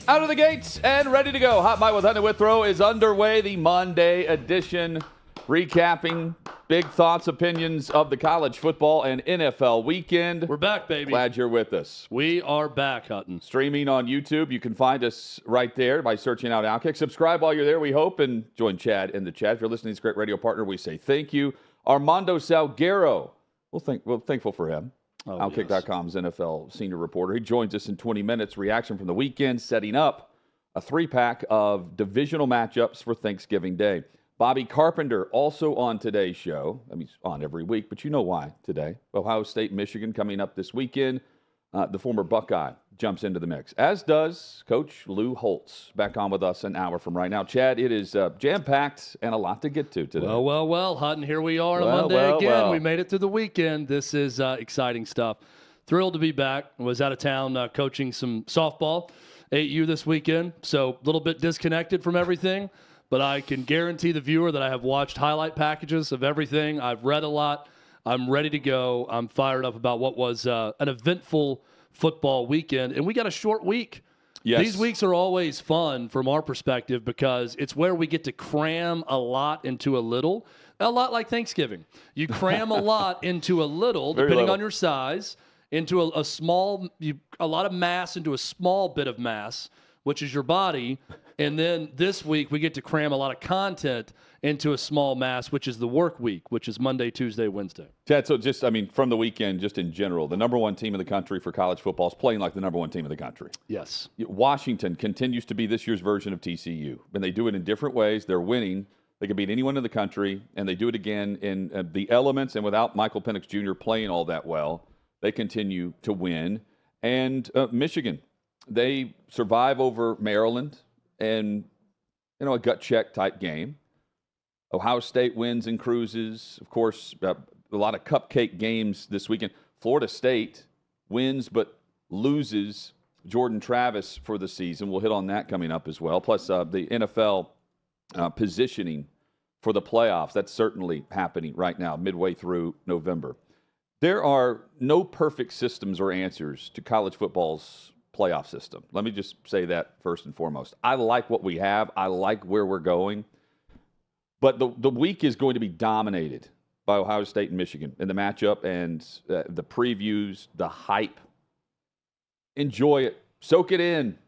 Out of the gates and ready to go. Hot Mike with Hunter Withrow is underway. The Monday edition, recapping big thoughts, opinions of the college football and NFL weekend. We're back, baby. Glad you're with us. We are back, Hutton. Streaming on YouTube. You can find us right there by searching out OutKick. Subscribe while you're there, we hope, and join Chad in the chat. If you're listening to this great radio partner, we say thank you. Armando Salguero. We're thankful for him. OutKick.com's NFL senior reporter. He joins us in 20 minutes. Reaction from the weekend, setting up a 3-pack of divisional matchups for Thanksgiving Day. Bobby Carpenter also on today's show. I mean, he's on every week, but you know why today. Ohio State, Michigan coming up this weekend. The former Buckeye jumps into the mix, as does Coach Lou Holtz, back on with us an hour from right now. Chad, it is jam-packed and a lot to get to today. Well, Hutton, here we are on Monday again. We made it through the weekend. This is exciting stuff. Thrilled to be back. Was out of town coaching some softball, 8U this weekend, so a little bit disconnected from everything, but I can guarantee the viewer that I have watched highlight packages of everything. I've read a lot. I'm ready to go. I'm fired up about what was an eventful football weekend. And we got a short week. Yes. These weeks are always fun from our perspective because it's where we get to cram a lot into a little. A lot like Thanksgiving. You cram a lot into a little, depending on your size, into a lot of mass into a small bit of mass, which is your body. And then this week we get to cram a lot of content into a small mass, which is the work week, which is Monday, Tuesday, Wednesday. Chad, so from the weekend, just in general, the number one team in the country for college football is playing like the number one team in the country. Yes. Washington continues to be this year's version of TCU. And they do it in different ways. They're winning. They can beat anyone in the country, and they do it again in the elements. And without Michael Penix Jr. playing all that well, they continue to win. And Michigan, they survive over Maryland and, a gut check type game. Ohio State wins and cruises. Of course, a lot of cupcake games this weekend. Florida State wins but loses Jordan Travis for the season. We'll hit on that coming up as well. Plus, the NFL positioning for the playoffs. That's certainly happening right now, midway through November. There are no perfect systems or answers to college football's playoff system. Let me just say that first and foremost. I like what we have. I like where we're going. But the week is going to be dominated by Ohio State and Michigan in the matchup and the previews, the hype. Enjoy it. Soak it in,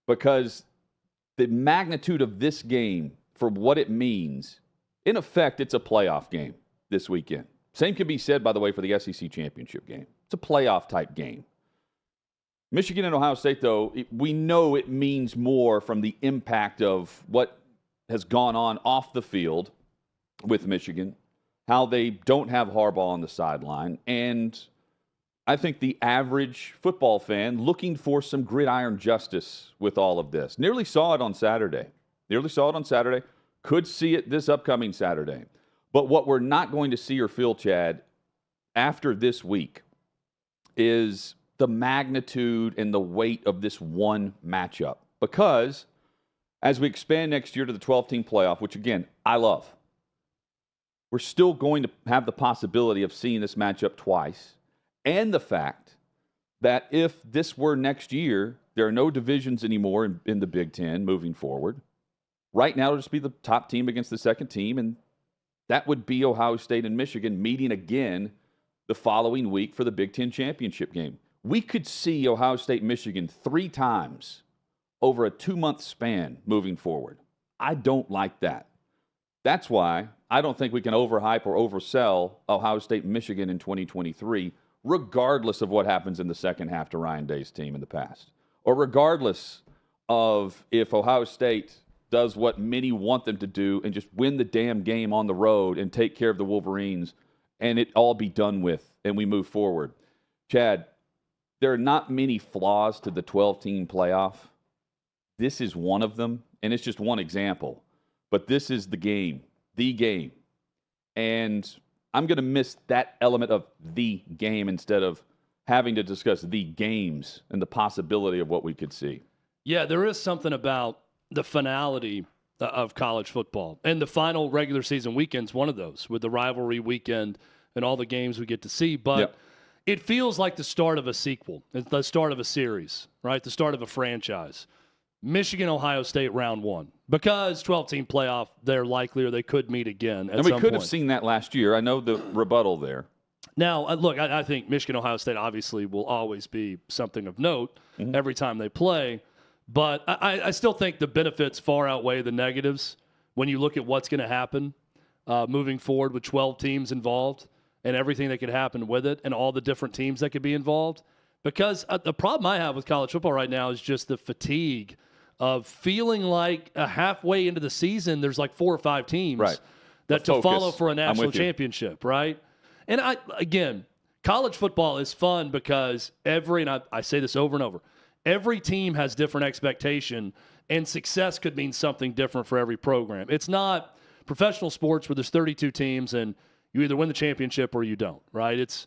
because the magnitude of this game for what it means, in effect, it's a playoff game this weekend. Same can be said, by the way, for the SEC championship game. It's a playoff-type game. Michigan and Ohio State, though, we know it means more from the impact of what has gone on off the field with Michigan, how they don't have Harbaugh on the sideline, and I think the average football fan looking for some gridiron justice with all of this. Nearly saw it on Saturday. Could see it this upcoming Saturday. But what we're not going to see or feel, Chad, after this week is the magnitude and the weight of this one matchup. Because as we expand next year to the 12-team playoff, which, again, I love, we're still going to have the possibility of seeing this matchup twice. And the fact that if this were next year, there are no divisions anymore in the Big Ten moving forward. Right now, it'll just be the top team against the second team, and that would be Ohio State and Michigan meeting again the following week for the Big Ten championship game. We could see Ohio State and Michigan 3 times over a 2-month span moving forward. I don't like that. That's why I don't think we can overhype or oversell Ohio State and Michigan in 2023, regardless of what happens in the second half to Ryan Day's team in the past, or regardless of if Ohio State does what many want them to do and just win the damn game on the road and take care of the Wolverines and it all be done with and we move forward. Chad, there are not many flaws to the 12-team playoff. This is one of them, and it's just one example. But this is the game. And I'm going to miss that element of the game instead of having to discuss the games and the possibility of what we could see. Yeah, there is something about the finality of college football. And the final regular season weekend's one of those, with the rivalry weekend and all the games we get to see. But it feels like the start of a sequel. It's the start of a series, right? The start of a franchise. Michigan, Ohio State round 1. Because 12-team playoff, they're likely or they could meet again at and we some could point. have seen that last year. I know the rebuttal there. Now, look, I think Michigan, Ohio State obviously will always be something of note every time they play. But I still think the benefits far outweigh the negatives when you look at what's going to happen moving forward with 12 teams involved and everything that could happen with it and all the different teams that could be involved. Because the problem I have with college football right now is just the fatigue of feeling like halfway into the season, there's like 4 or 5 teams that to follow for a national championship, right? And again, college football is fun because and I say this over and over, every team has different expectation, and success could mean something different for every program. It's not professional sports where there's 32 teams and you either win the championship or you don't, right? It's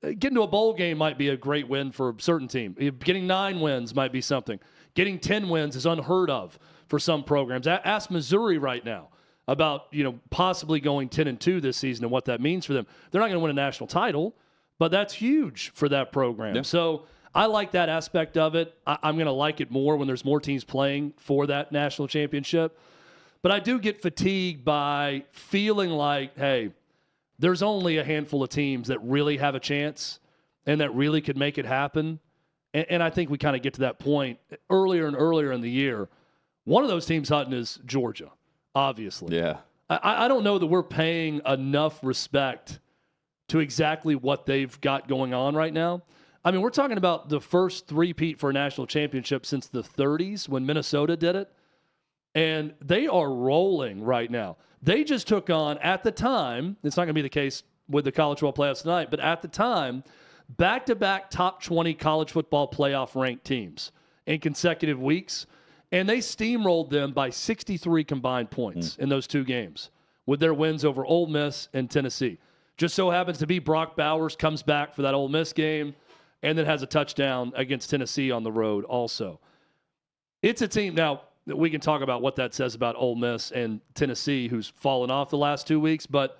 getting to a bowl game might be a great win for a certain team. Getting 9 wins might be something. Getting 10 wins is unheard of for some programs. Ask Missouri right now about, possibly going 10-2 this season and what that means for them. They're not going to win a national title, but that's huge for that program. Yeah. So I like that aspect of it. I'm going to like it more when there's more teams playing for that national championship. But I do get fatigued by feeling like, hey, there's only a handful of teams that really have a chance and that really could make it happen. And I think we kind of get to that point earlier and earlier in the year. One of those teams, Hutton, is Georgia. Obviously. Yeah. I don't know that we're paying enough respect to exactly what they've got going on right now. I mean, we're talking about the first three-peat for a national championship since the 30s when Minnesota did it. And they are rolling right now. They just took on, at the time, it's not going to be the case with the college football playoffs tonight, but at the time, back-to-back top 20 college football playoff ranked teams in consecutive weeks. And they steamrolled them by 63 combined points in those 2 games with their wins over Ole Miss and Tennessee. Just so happens to be Brock Bowers comes back for that Ole Miss game and then has a touchdown against Tennessee on the road also. It's a team now that we can talk about what that says about Ole Miss and Tennessee, who's fallen off the last 2 weeks, but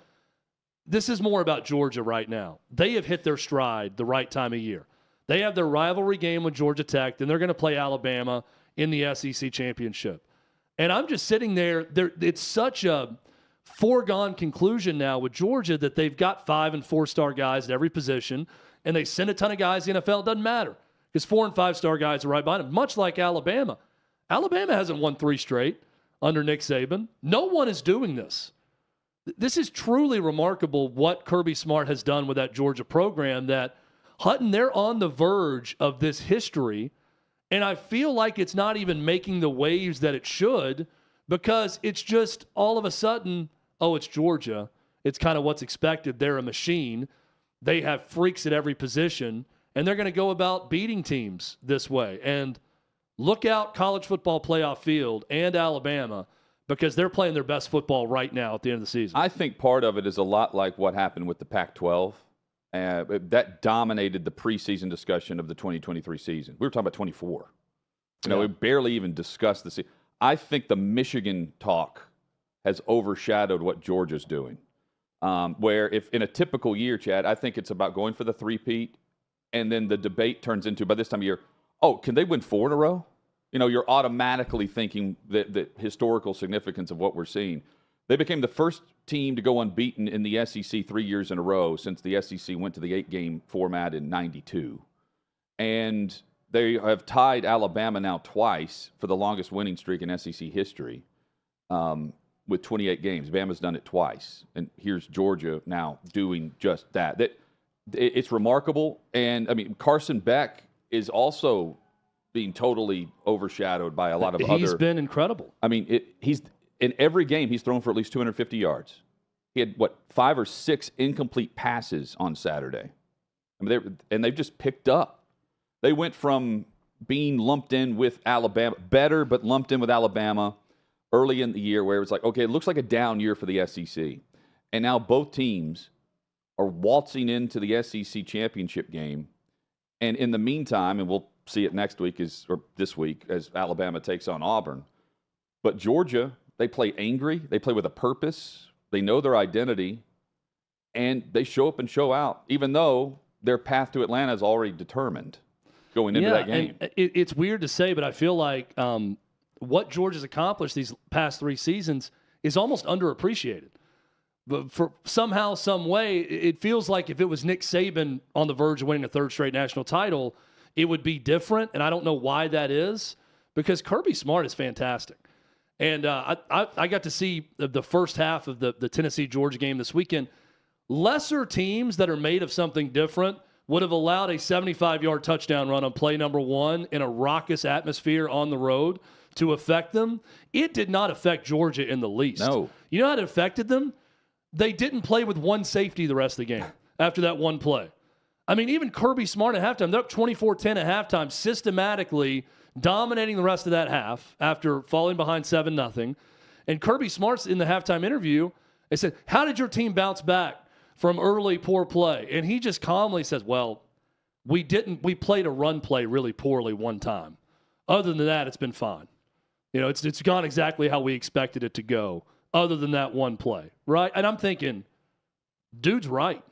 this is more about Georgia right now. They have hit their stride the right time of year. They have their rivalry game with Georgia Tech, then they're going to play Alabama in the SEC championship. And I'm just sitting there. It's such a foregone conclusion now with Georgia that they've got 5- and 4-star guys at every position, and they send a ton of guys to the NFL. It doesn't matter because 4- and 5-star guys are right behind them, much like Alabama. Alabama hasn't won 3 straight under Nick Saban. No one is doing this. This is truly remarkable what Kirby Smart has done with that Georgia program that, Hutton, they're on the verge of this history. And I feel like it's not even making the waves that it should because it's just all of a sudden, oh, it's Georgia. It's kind of what's expected. They're a machine. They have freaks at every position, and they're going to go about beating teams this way. And look out college football playoff field and Alabama because they're playing their best football right now at the end of the season. I think part of it is a lot like what happened with the Pac-12. That dominated the preseason discussion of the 2023 season. We were talking about 24. We barely even discussed the season. I think the Michigan talk has overshadowed what Georgia's doing. Where if in a typical year, Chad, I think it's about going for the three-peat, and then the debate turns into, by this time of year, oh, can they win 4 in a row? You're automatically thinking the historical significance of what we're seeing. They became the first team to go unbeaten in the SEC 3 years in a row since the SEC went to the 8-game format in '92. And they have tied Alabama now twice for the longest winning streak in SEC history with 28 games. Bama's done it twice. And here's Georgia now doing just that. It's remarkable. And, I mean, Carson Beck is also being totally overshadowed by a lot of other. He's been incredible. I mean, he's in every game he's thrown for at least 250 yards. He had, 5 or 6 incomplete passes on Saturday. I mean, they've just picked up. They went from being lumped in with Alabama, better, but lumped in with Alabama early in the year where it was like, okay, it looks like a down year for the SEC. And now both teams are waltzing into the SEC championship game. And in the meantime, and we'll see it next week or this week as Alabama takes on Auburn. But Georgia, they play angry. They play with a purpose. They know their identity. And they show up and show out, even though their path to Atlanta is already determined going into that game. And it's weird to say, but I feel like what Georgia's accomplished these past 3 seasons is almost underappreciated. But for somehow, some way, it feels like if it was Nick Saban on the verge of winning a 3rd straight national title, it would be different. And I don't know why that is, because Kirby Smart is fantastic. And I got to see the first half of the Tennessee-Georgia game this weekend. Lesser teams that are made of something different would have allowed a 75-yard touchdown run on play number 1 in a raucous atmosphere on the road to affect them. It did not affect Georgia in the least. No. You know how it affected them? They didn't play with one safety the rest of the game after that one play. I mean, even Kirby Smart at halftime, they're up 24-10 at halftime, systematically dominating the rest of that half after falling behind 7-0. And Kirby Smart's in the halftime interview, they said, how did your team bounce back from early poor play? And he just calmly says, well, we played a run play really poorly one time. Other than that, it's been fine. You know, it's gone exactly how we expected it to go, other than that one play, right? And I'm thinking, dude's right.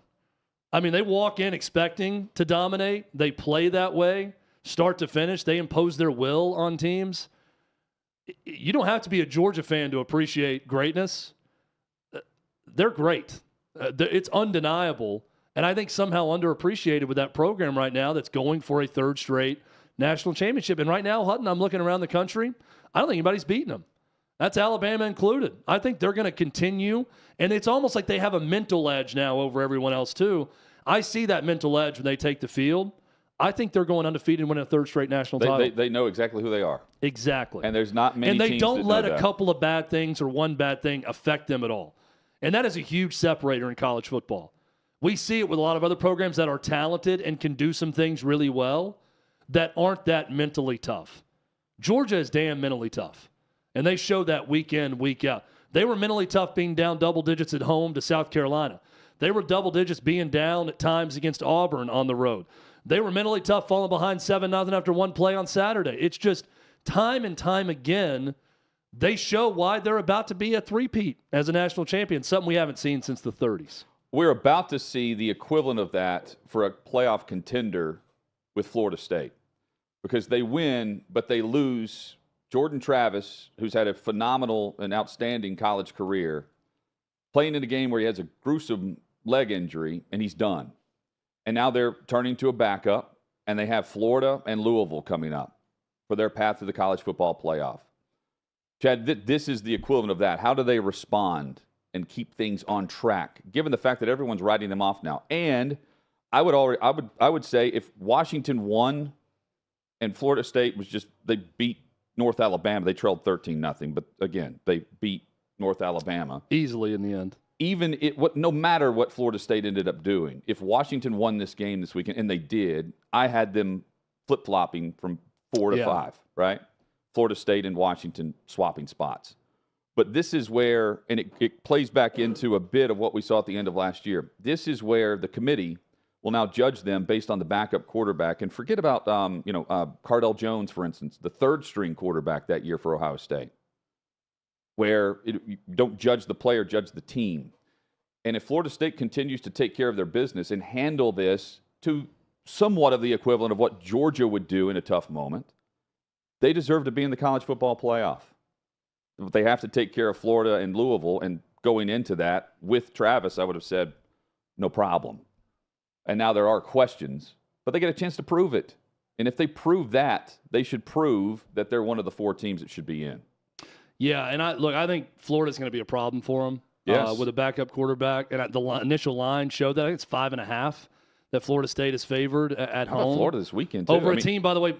I mean, they walk in expecting to dominate. They play that way, start to finish. They impose their will on teams. You don't have to be a Georgia fan to appreciate greatness. They're great. It's undeniable. And I think somehow underappreciated with that program right now that's going for a 3rd straight national championship. And right now, Hutton, I'm looking around the country, I don't think anybody's beating them. That's Alabama included. I think they're going to continue. And it's almost like they have a mental edge now over everyone else, too. I see that mental edge when they take the field. I think they're going undefeated and winning a 3rd straight national title. They know exactly who they are. Exactly. And there's not many teams that know that. And they don't let a couple of bad things or one bad thing affect them at all. And that is a huge separator in college football. We see it with a lot of other programs that are talented and can do some things really well that aren't that mentally tough. Georgia is damn mentally tough. And they show that week in, week out. They were mentally tough being down double digits at home to South Carolina. They were double digits being down at times against Auburn on the road. They were mentally tough falling behind 7-0 after one play on Saturday. It's just time and time again, they show why they're about to be a three-peat as a national champion, something we haven't seen since the 30s. We're about to see the equivalent of that for a playoff contender with Florida State, because they win, but they lose Jordan Travis, who's had a phenomenal and outstanding college career, playing in a game where he has a gruesome leg injury, and he's done. And now they're turning to a backup, and they have Florida and Louisville coming up for their path to the college football playoff. Chad, this is the equivalent of that. How do they respond and keep things on track, given the fact that everyone's writing them off now? And I would say if Washington won and Florida State was just, they beat North Alabama, they trailed 13-0, but again, they beat North Alabama easily in the end. No matter what Florida State ended up doing, if Washington won this game this weekend, and they did, I had them flip-flopping from 4 to 5, right? Florida State and Washington swapping spots. But this is where, and it plays back into a bit of what we saw at the end of last year. This is where the committee will now judge them based on the backup quarterback. And forget about, Cardell Jones, for instance, the third-string quarterback that year for Ohio State, where you don't judge the player, judge the team. And if Florida State continues to take care of their business and handle this to somewhat of the equivalent of what Georgia would do in a tough moment, they deserve to be in the college football playoff. But they have to take care of Florida and Louisville, and going into that with Travis, I would have said, no problem. And now there are questions, but they get a chance to prove it. And if they prove that, they should prove that they're one of the 4 teams that should be in. Yeah, and I think Florida's going to be a problem for them with a backup quarterback. And the initial line showed that. I think it's 5.5 that Florida State is favored at home. Florida this weekend, too. Over a team, by the way,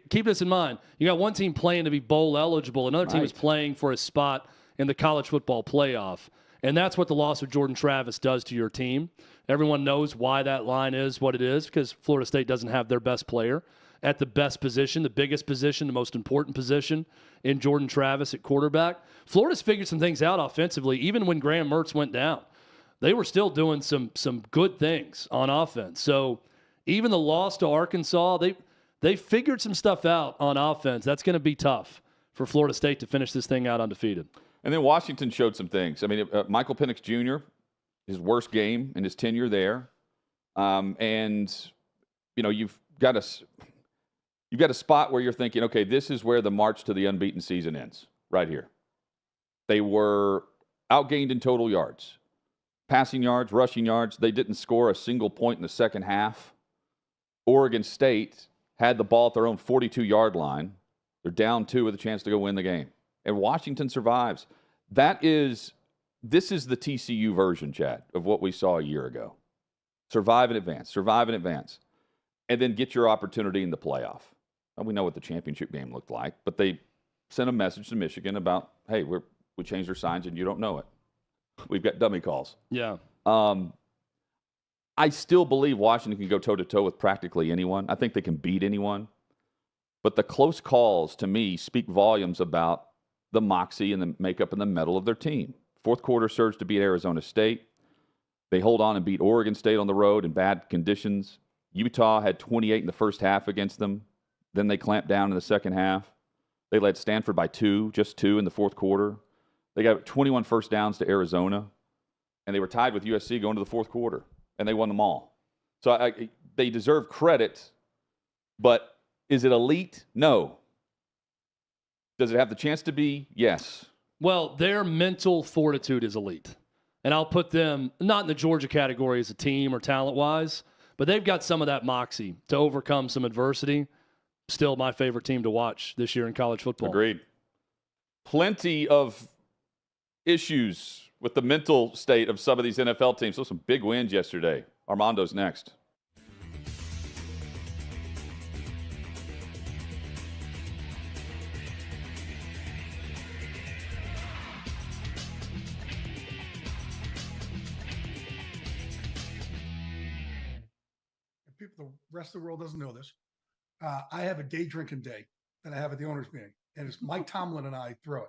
keep this in mind. You got one team playing to be bowl eligible. Another team is playing for a spot in the college football playoff. And that's what the loss of Jordan Travis does to your team. Everyone knows why that line is what it is, because Florida State doesn't have their best player at the best position, the biggest position, the most important position in Jordan Travis at quarterback. Florida's figured some things out offensively. Even when Graham Mertz went down, they were still doing some good things on offense. So even the loss to Arkansas, they figured some stuff out on offense. That's going to be tough for Florida State to finish this thing out undefeated. And then Washington showed some things. I mean, Michael Penix Jr., his worst game in his tenure there. And, you've got You've got a spot where you're thinking, okay, this is where the march to the unbeaten season ends, right here. They were outgained in total yards, passing yards, rushing yards. They didn't score a single point in the second half. Oregon State had the ball at their own 42-yard line. They're down 2 with a chance to go win the game. And Washington survives. This is the TCU version, Chad, of what we saw a year ago. Survive and advance, and then get your opportunity in the playoff. Well, we know what the championship game looked like, but they sent a message to Michigan about, hey, we changed our signs and you don't know it. We've got dummy calls. Yeah. I still believe Washington can go toe-to-toe with practically anyone. I think they can beat anyone. But the close calls, to me, speak volumes about the moxie and the makeup and the mettle of their team. Fourth quarter surge to beat Arizona State. They hold on and beat Oregon State on the road in bad conditions. Utah had 28 in the first half against them. Then they clamped down in the second half. They led Stanford by 2, just 2 in the fourth quarter. They got 21 first downs to Arizona. And they were tied with USC going to the fourth quarter. And they won them all. So they deserve credit. But is it elite? No. Does it have the chance to be? Yes. Well, their mental fortitude is elite. And I'll put them not in the Georgia category as a team or talent-wise, but they've got some of that moxie to overcome some adversity. Still my favorite team to watch this year in college football. Agreed. Plenty of issues with the mental state of some of these NFL teams. So some big wins yesterday. Armando's next. The rest of the world doesn't know this. I have a day drinking day that I have at the owners meeting, and it's Mike Tomlin and I throw it,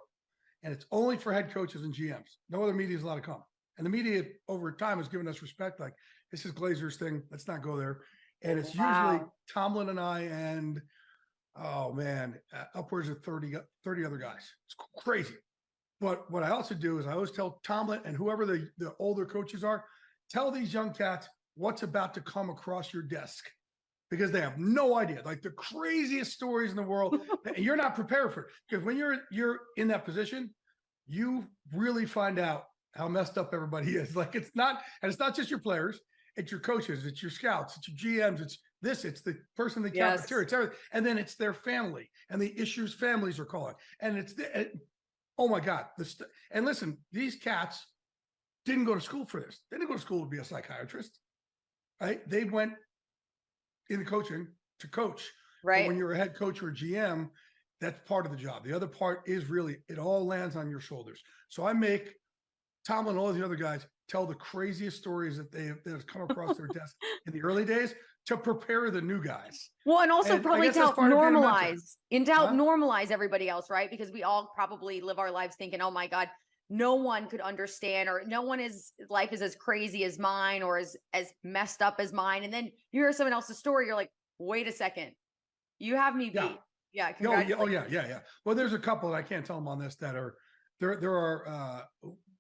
and it's only for head coaches and GMs. No other media is allowed to come, and the media over time has given us respect. Like, this is Glazer's thing. Let's not go there. And it's usually Tomlin and I and upwards of 30 other guys. It's crazy. But what I also do is I always tell Tomlin and whoever the older coaches are, tell these young cats what's about to come across your desk, because they have no idea. Like, the craziest stories in the world, you're not prepared for it. Because when you're in that position, you really find out how messed up everybody is. Like, it's not just your players, it's your coaches, it's your scouts, it's your GMs, it's the person in the cafeteria, it's everything. And then it's their family and the issues families are calling. And oh my God. And listen, these cats didn't go to school for this. They didn't go to school to be a psychiatrist. Right? They went in coaching to coach. Right. But when you're a head coach or a GM, that's part of the job. The other part is really, it all lands on your shoulders. So I make Tomlin and all the other guys tell the craziest stories that have come across their desk in the early days to prepare the new guys. Well, and also probably to help normalize everybody else, right? Because we all probably live our lives thinking, oh my God, no one could understand, or no one life is as crazy as mine or as messed up as mine. And then you hear someone else's story, you're like, wait a second, you have me beat. Yeah. Yeah. Well, there's a couple that I can't tell them on this that are there are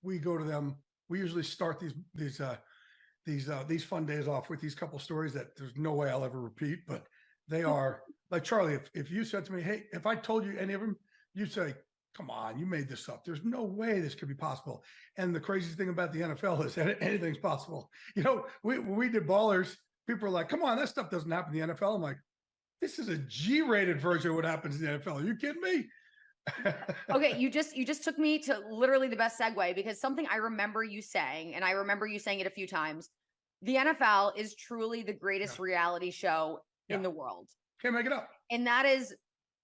we go to them. We usually start these fun days off with these couple stories that there's no way I'll ever repeat, but they are like, Charlie, if you said to me, hey, if I told you any of them, you'd say, come on, you made this up. There's no way this could be possible. And the craziest thing about the NFL is that anything's possible. You know, when we did Ballers, people are like, come on, that stuff doesn't happen in the NFL. I'm like, this is a G-rated version of what happens in the NFL. Are you kidding me? Okay, you just took me to literally the best segue, because something I remember you saying, and I remember you saying it a few times, the NFL is truly the greatest reality show in the world. Can't make it up. And that is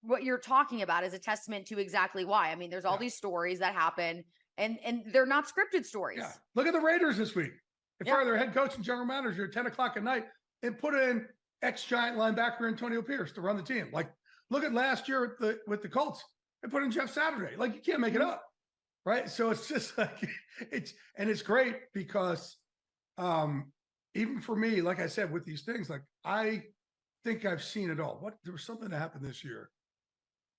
what you're talking about, is a testament to exactly why. I mean, there's all these stories that happen, and they're not scripted stories. Yeah. Look at the Raiders this week. They fired their head coach and general manager at 10 o'clock at night and put in ex-Giant linebacker Antonio Pierce to run the team. Like, look at last year with the Colts. They put in Jeff Saturday. Like, you can't make it up, right? So it's just like it's great because even for me, like I said, with these things, like, I think I've seen it all. There was something that happened this year.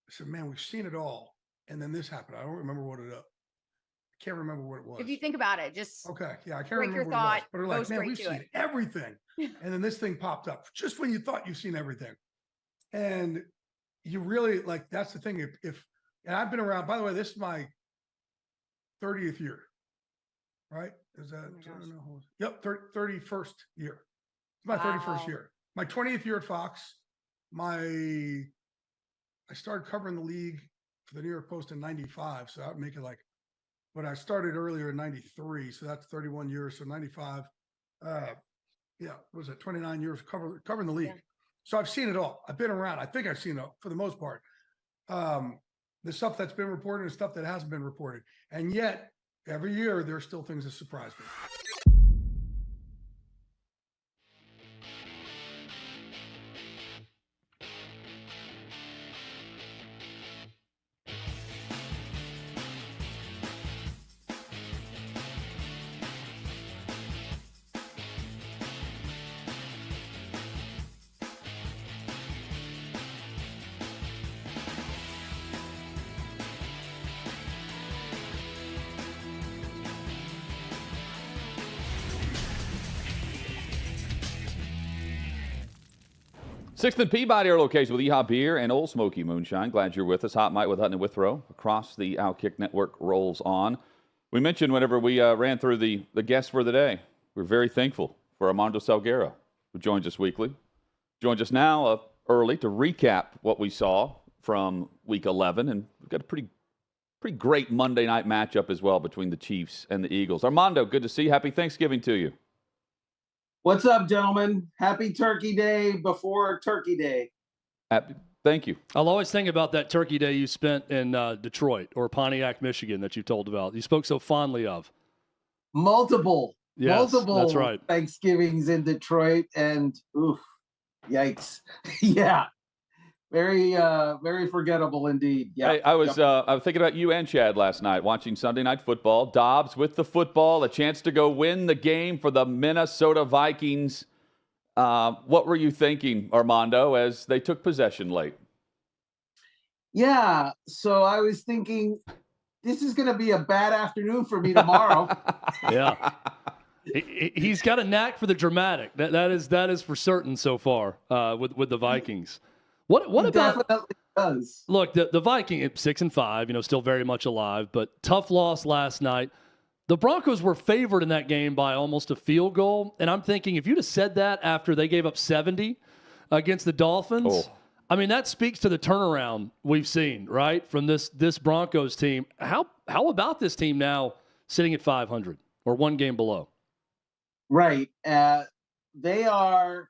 I said, man, we've seen it all, and then this happened. I don't remember I can't remember what it was. If you think about it, just okay, yeah, I can't break remember your what thought. It was. But they're like, man, we've seen everything, and then this thing popped up just when you thought you've seen everything. And you really like, that's the thing. And I've been around, by the way, this is my 30th year, right? Is that, I don't know. Yep. 31st year. It's my 31st year. My 20th year at Fox. I started covering the league for the New York Post in 95. So that would make it like, but I started earlier in 93. So that's 31 years. So 95, was it 29 years covering the league. Yeah. So I've seen it all. I've been around. I think I've seen it for the most part. The stuff that's been reported and stuff that hasn't been reported. And yet every year there's still things that surprise me. Sixth and Peabody, our location with Yeehaw Beer and Old Smoky Moonshine. Glad you're with us. Hot Mike with Hutton and Withrow across the OutKick Network rolls on. We mentioned whenever we ran through the guests for the day, we're very thankful for Armando Salguero, who joins us weekly. Joins us now early to recap what we saw from Week 11, and we've got a pretty great Monday night matchup as well between the Chiefs and the Eagles. Armando, good to see you. Happy Thanksgiving to you. What's up, gentlemen? Happy Turkey Day before Turkey Day. Thank you. I'll always think about that Turkey Day you spent in Detroit or Pontiac, Michigan that you told about. You spoke so fondly of. Multiple that's right. Thanksgivings in Detroit, and oof, yikes. Yeah. Very forgettable indeed. Yeah. Hey, I was thinking about you and Chad last night watching Sunday Night Football. Dobbs with the football, a chance to go win the game for the Minnesota Vikings. What were you thinking, Armando, as they took possession late? Yeah, so I was thinking this is going to be a bad afternoon for me tomorrow. Yeah. He's got a knack for the dramatic. That is for certain so far with the Vikings. What about? Definitely does. Look, the Vikings 6-5, still very much alive, but tough loss last night. The Broncos were favored in that game by almost a field goal, and I'm thinking if you'd have said that after they gave up 70 against the Dolphins, I mean that speaks to the turnaround we've seen, right, from this Broncos team. How about this team now sitting at 500 or one game below? Right, they are.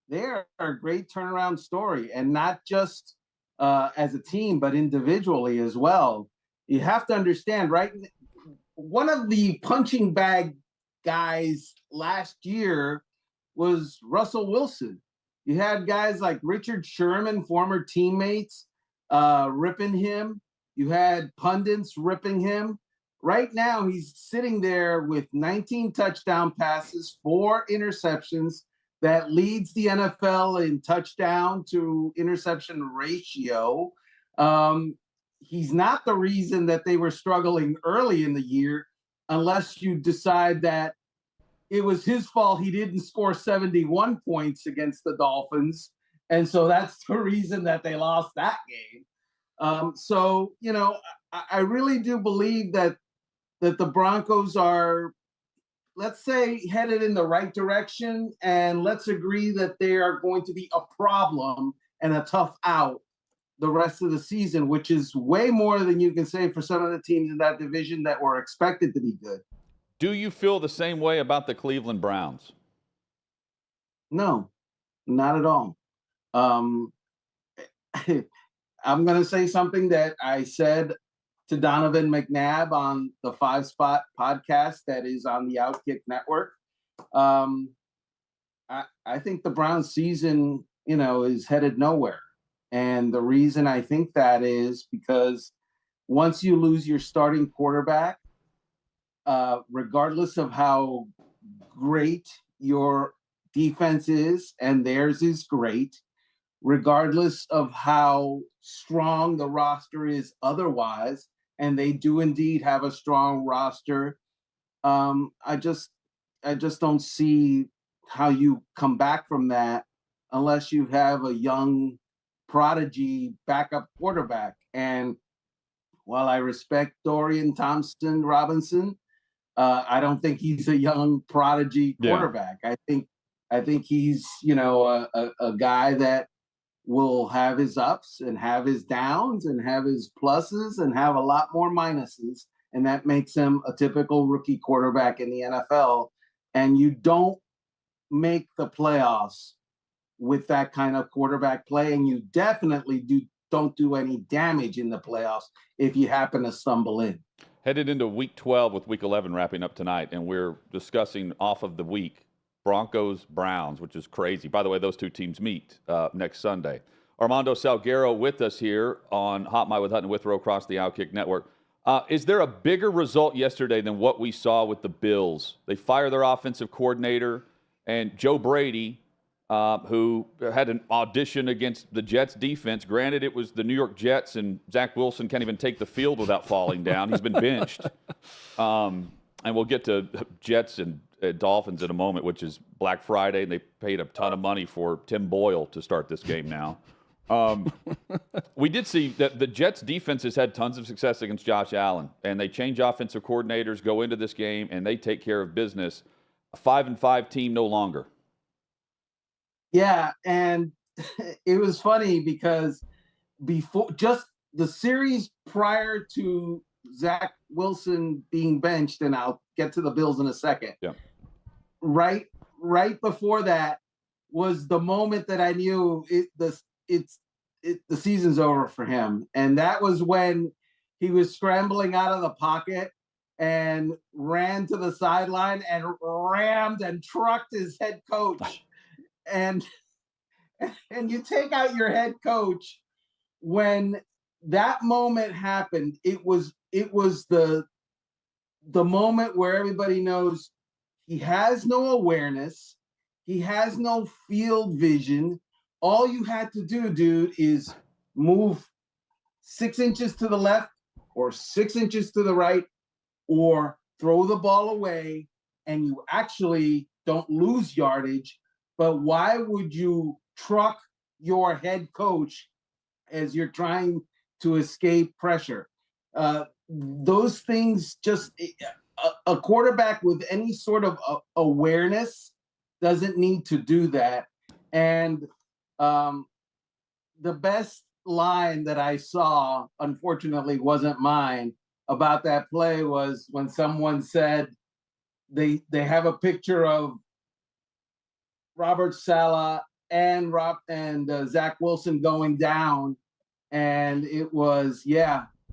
They're a great turnaround story, and not just as a team, but individually as well. You have to understand, right? One of the punching bag guys last year was Russell Wilson. You had guys like Richard Sherman, former teammates, ripping him. You had pundits ripping him. Right now, he's sitting there with 19 touchdown passes, 4 interceptions. That leads the NFL in touchdown to interception ratio. He's not the reason that they were struggling early in the year, unless you decide that it was his fault he didn't score 71 points against the Dolphins. And so that's the reason that they lost that game. So, I really do believe that the Broncos are, let's say, headed in the right direction, and let's agree that they are going to be a problem and a tough out the rest of the season, which is way more than you can say for some of the teams in that division that were expected to be good. Do you feel the same way about the Cleveland Browns? No, not at all. I'm going to say something that I said to Donovan McNabb on the 5 Spot podcast that is on the OutKick Network. I think the Browns season, is headed nowhere. And the reason I think that is because once you lose your starting quarterback, regardless of how great your defense is, and theirs is great, regardless of how strong the roster is otherwise, and they do indeed have a strong roster, I just don't see how you come back from that unless you have a young prodigy backup quarterback. And while I respect Dorian Thompson-Robinson, I don't think he's a young prodigy quarterback. I think he's, a guy that will have his ups and have his downs and have his pluses and have a lot more minuses. And that makes him a typical rookie quarterback in the NFL. And you don't make the playoffs with that kind of quarterback play. And you definitely don't do any damage in the playoffs if you happen to stumble in. Headed into week 12 with week 11 wrapping up tonight, and we're discussing off of the week Broncos-Browns, which is crazy. By the way, those two teams meet next Sunday. Armando Salguero with us here on Hot Mic with Hutton and Withrow across the OutKick network. Is there a bigger result yesterday than what we saw with the Bills? They fire their offensive coordinator, and Joe Brady, who had an audition against the Jets defense. Granted, it was the New York Jets, and Zach Wilson can't even take the field without falling down. He's been benched. And we'll get to Jets and Dolphins in a moment, which is Black Friday, and they paid a ton of money for Tim Boyle to start this game now. We did see that the Jets defense has had tons of success against Josh Allen, and they change offensive coordinators, go into this game, and they take care of business. A 5-5 team no longer. Yeah, and it was funny because before just the series prior to Zach Wilson being benched, and I'll get to the Bills in a second. Yeah. Right before that was the moment that I knew the season's over for him, and that was when he was scrambling out of the pocket and ran to the sideline and rammed and trucked his head coach. And you take out your head coach when that moment happened. It was the moment where everybody knows he has no awareness, he has no field vision. All you had to do, dude, is move 6 inches to the left or 6 inches to the right, or throw the ball away, and you actually don't lose yardage. But why would you truck your head coach as you're trying to escape pressure? Those things just a quarterback with any sort of awareness doesn't need to do that. And the best line that I saw, unfortunately, wasn't mine about that play was when someone said they have a picture of Robert Saleh and Zach Wilson going down, and it was,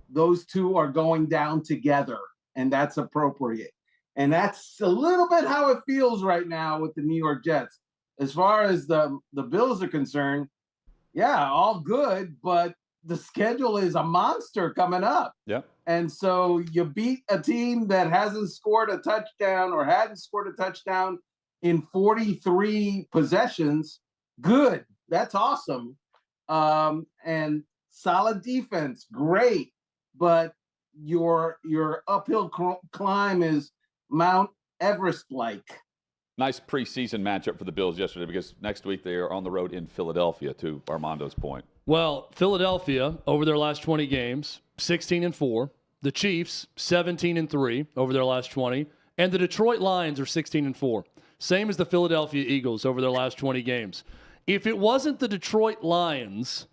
those two are going down together, and that's appropriate. And that's a little bit how it feels right now with the New York Jets. As far as the Bills are concerned, all good, but the schedule is a monster coming up. Yeah. And so you beat a team that hasn't scored a touchdown or hadn't scored a touchdown in 43 possessions. Good. That's awesome. And solid defense. Great. But your uphill climb is Mount Everest-like. Nice preseason matchup for the Bills yesterday because next week they are on the road in Philadelphia, to Armando's point. Well, Philadelphia, over their last 20 games, 16-4. The Chiefs, 17-3 over their last 20. And the Detroit Lions are 16-4. Same as the Philadelphia Eagles over their last 20 games. If it wasn't the Detroit Lions,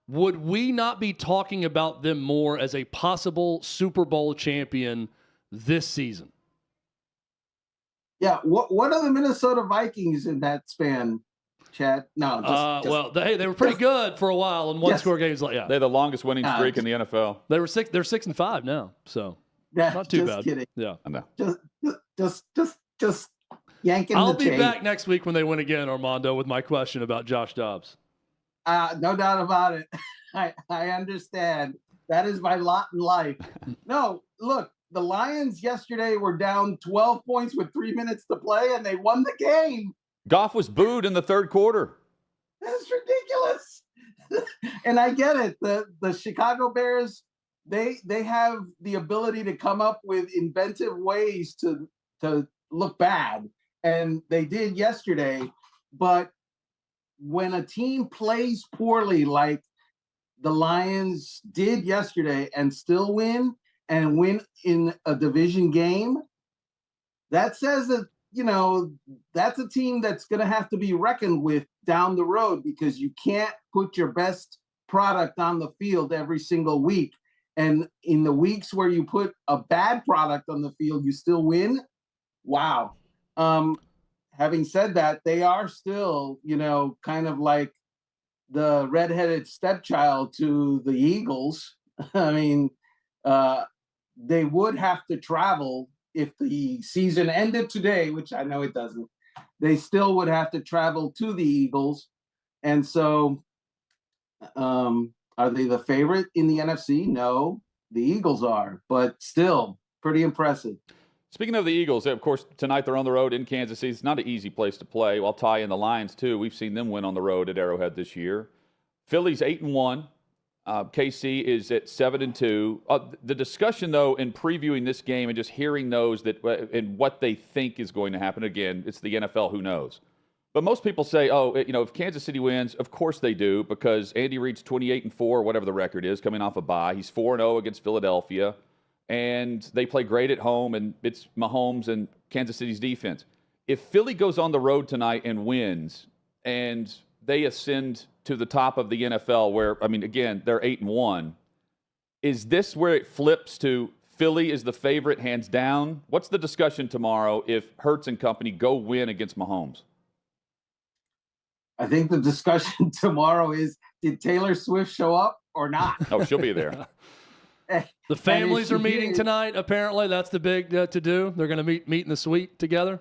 would we not be talking about them more as a possible Super Bowl champion this season? Yeah, what are the Minnesota Vikings in that span, Chad? No, they were pretty good for a while in one-score games. They're the longest winning streak in the NFL. They're 6-5 now, so not too bad. Kidding. Yeah, I know. Just yanking. I'll be back next week when they win again, Armando, with my question about Josh Dobbs. No doubt about it. I understand. That is my lot in life. No, look. The Lions yesterday were down 12 points with 3 minutes to play, and they won the game. Goff was booed in the third quarter. That's ridiculous. And I get it. The Chicago Bears, they have the ability to come up with inventive ways to look bad, and they did yesterday. But when a team plays poorly like the Lions did yesterday and still win and win in a division game, that says that, that's a team that's going to have to be reckoned with down the road, because you can't put your best product on the field every single week. And in the weeks where you put a bad product on the field, you still win. Wow. Having said that, they are still, kind of like the redheaded stepchild to the Eagles. I mean, they would have to travel if the season ended today, which I know it doesn't. They still would have to travel to the Eagles. And so are they the favorite in the NFC? No, the Eagles are, but still pretty impressive. Speaking of the Eagles, of course, tonight they're on the road in Kansas City. It's not an easy place to play. I'll tie in the Lions, too. We've seen them win on the road at Arrowhead this year. Philly's 8-1. KC is at 7-2. The discussion, though, in previewing this game and just hearing those and what they think is going to happen, again, it's the NFL, who knows. But most people say, if Kansas City wins, of course they do, because Andy Reid's 28-4, whatever the record is, coming off a bye. He's 4-0 against Philadelphia. And they play great at home, and it's Mahomes and Kansas City's defense. If Philly goes on the road tonight and wins, and they ascend to the top of the NFL, where, again, they're 8-1, is this where it flips to Philly is the favorite hands down? What's the discussion tomorrow if Hurts and company go win against Mahomes? I think the discussion tomorrow is, did Taylor Swift show up or not? Oh, she'll be there. The families are meeting tonight. Apparently, that's the big to do. They're going to meet in the suite together.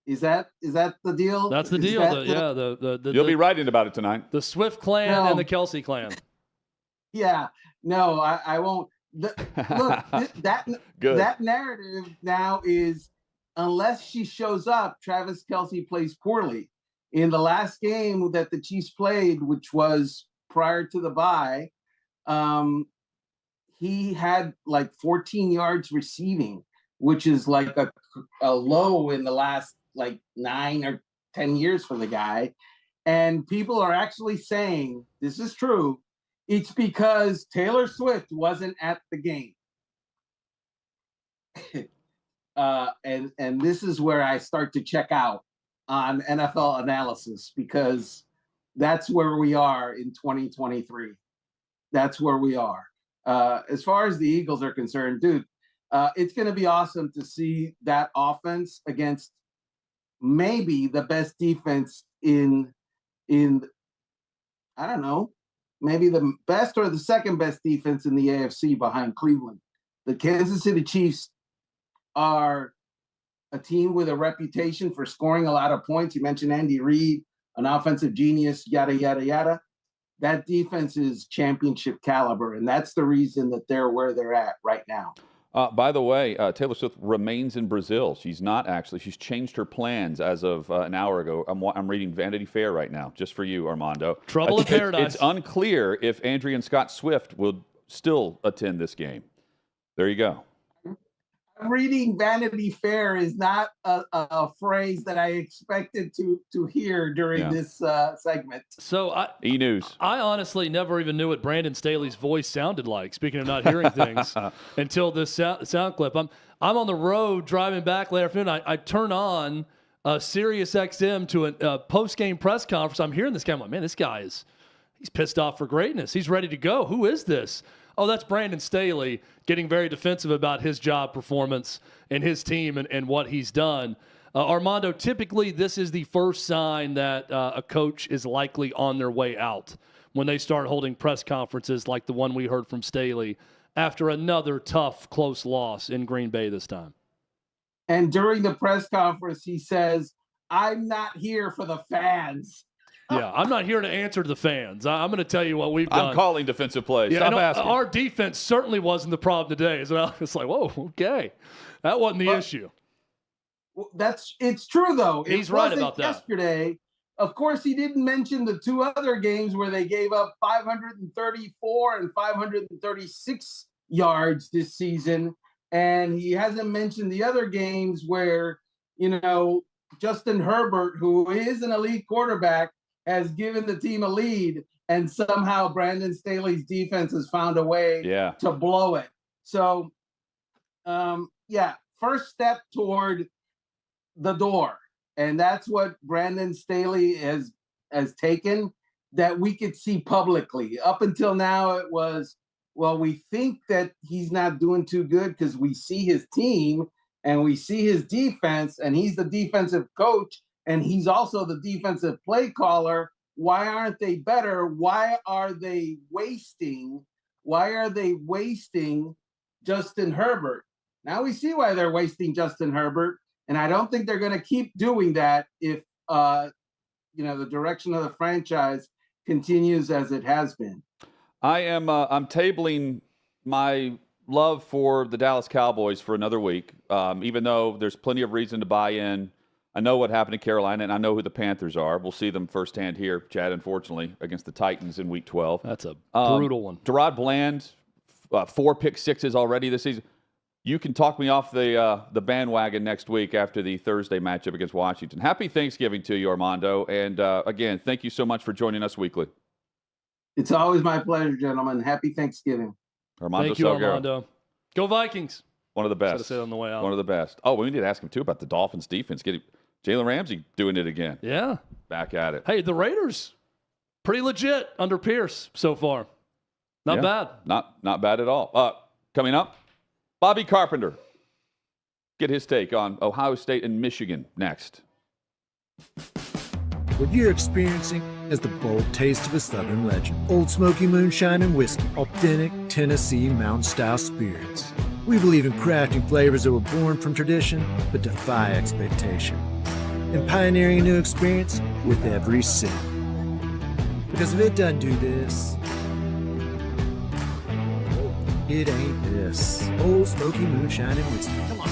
Is that the deal? That's the deal. You'll be writing about it tonight. The Swift clan and the Kelsey clan. Yeah. No, I won't. That narrative now is, unless she shows up, Travis Kelce plays poorly. In the last game that the Chiefs played, which was prior to the bye, he had like 14 yards receiving, which is like a low in the last like 9 or 10 years for the guy. And people are actually saying, this is true, it's because Taylor Swift wasn't at the game. And this is where I start to check out on NFL analysis, because that's where we are in 2023. That's where we are. As far as the Eagles are concerned, dude, it's going to be awesome to see that offense against maybe the best defense in I don't know, maybe the best or the second best defense in the AFC behind Cleveland. The Kansas City Chiefs are a team with a reputation for scoring a lot of points. You mentioned Andy Reid, an offensive genius, yada, yada, yada. That defense is championship caliber, and that's the reason that they're where they're at right now. By the way, Taylor Swift remains in Brazil. She's not actually. She's changed her plans as of an hour ago. I'm reading Vanity Fair right now, just for you, Armando. Trouble in paradise. It's unclear if Andrea and Scott Swift will still attend this game. There you go. Reading Vanity Fair is not a phrase that I expected to hear during this segment. So E-News. I honestly never even knew what Brandon Staley's voice sounded like, speaking of not hearing things, until this sound clip. I'm on the road driving back late afternoon. I turn on Sirius XM to a post-game press conference. I'm hearing this guy. I'm like, man, this guy he's pissed off for greatness. He's ready to go. Who is this? Oh, that's Brandon Staley getting very defensive about his job performance and his team and what he's done. Armando, typically this is the first sign that a coach is likely on their way out, when they start holding press conferences like the one we heard from Staley after another tough, close loss in Green Bay this time. And during the press conference, he says, I'm not here for the fans. Yeah, I'm not here to answer to the fans. I'm going to tell you what we've done. I'm calling defensive plays. Yeah, Stop asking. Our defense certainly wasn't the problem today. So it's like, whoa, okay. That wasn't the issue. It's true, though. He's right about that. Yesterday, of course, he didn't mention the two other games where they gave up 534 and 536 yards this season. And he hasn't mentioned the other games where, Justin Herbert, who is an elite quarterback, has given the team a lead, and somehow Brandon Staley's defense has found a way to blow it. So, first step toward the door. And that's what Brandon Staley has taken, that we could see publicly. Up until now, it was, well, we think that he's not doing too good because we see his team and we see his defense, and he's the defensive coach, and he's also the defensive play caller. Why aren't they better? Why are they wasting Justin Herbert? Now we see why they're wasting Justin Herbert, and I don't think they're going to keep doing that if the direction of the franchise continues as it has been. I'm tabling my love for the Dallas Cowboys for another week, even though there's plenty of reason to buy in. I know what happened in Carolina, and I know who the Panthers are. We'll see them firsthand here, Chad, unfortunately, against the Titans in Week 12. That's a brutal one. Gerard Bland, 4 pick sixes already this season. You can talk me off the bandwagon next week after the Thursday matchup against Washington. Happy Thanksgiving to you, Armando. And, again, thank you so much for joining us weekly. It's always my pleasure, gentlemen. Happy Thanksgiving. Armando Thank you, Salguero. Armando. Go Vikings. One of the best. Said on the way out. One of the best. Oh, we need to ask him, too, about the Dolphins' defense. Jalen Ramsey doing it again. Yeah. Back at it. Hey, the Raiders, pretty legit under Pierce so far. Not bad. Not bad at all. Coming up, Bobby Carpenter. Get his take on Ohio State and Michigan next. What you're experiencing is the bold taste of a Southern legend. Old Smoky Moonshine and Whiskey. Authentic Tennessee mountain-style spirits. We believe in crafting flavors that were born from tradition but defy expectation. And pioneering a new experience with every sip. Because if it doesn't do this, it ain't this. Old Smoky Moonshine and Whiskey. Come on.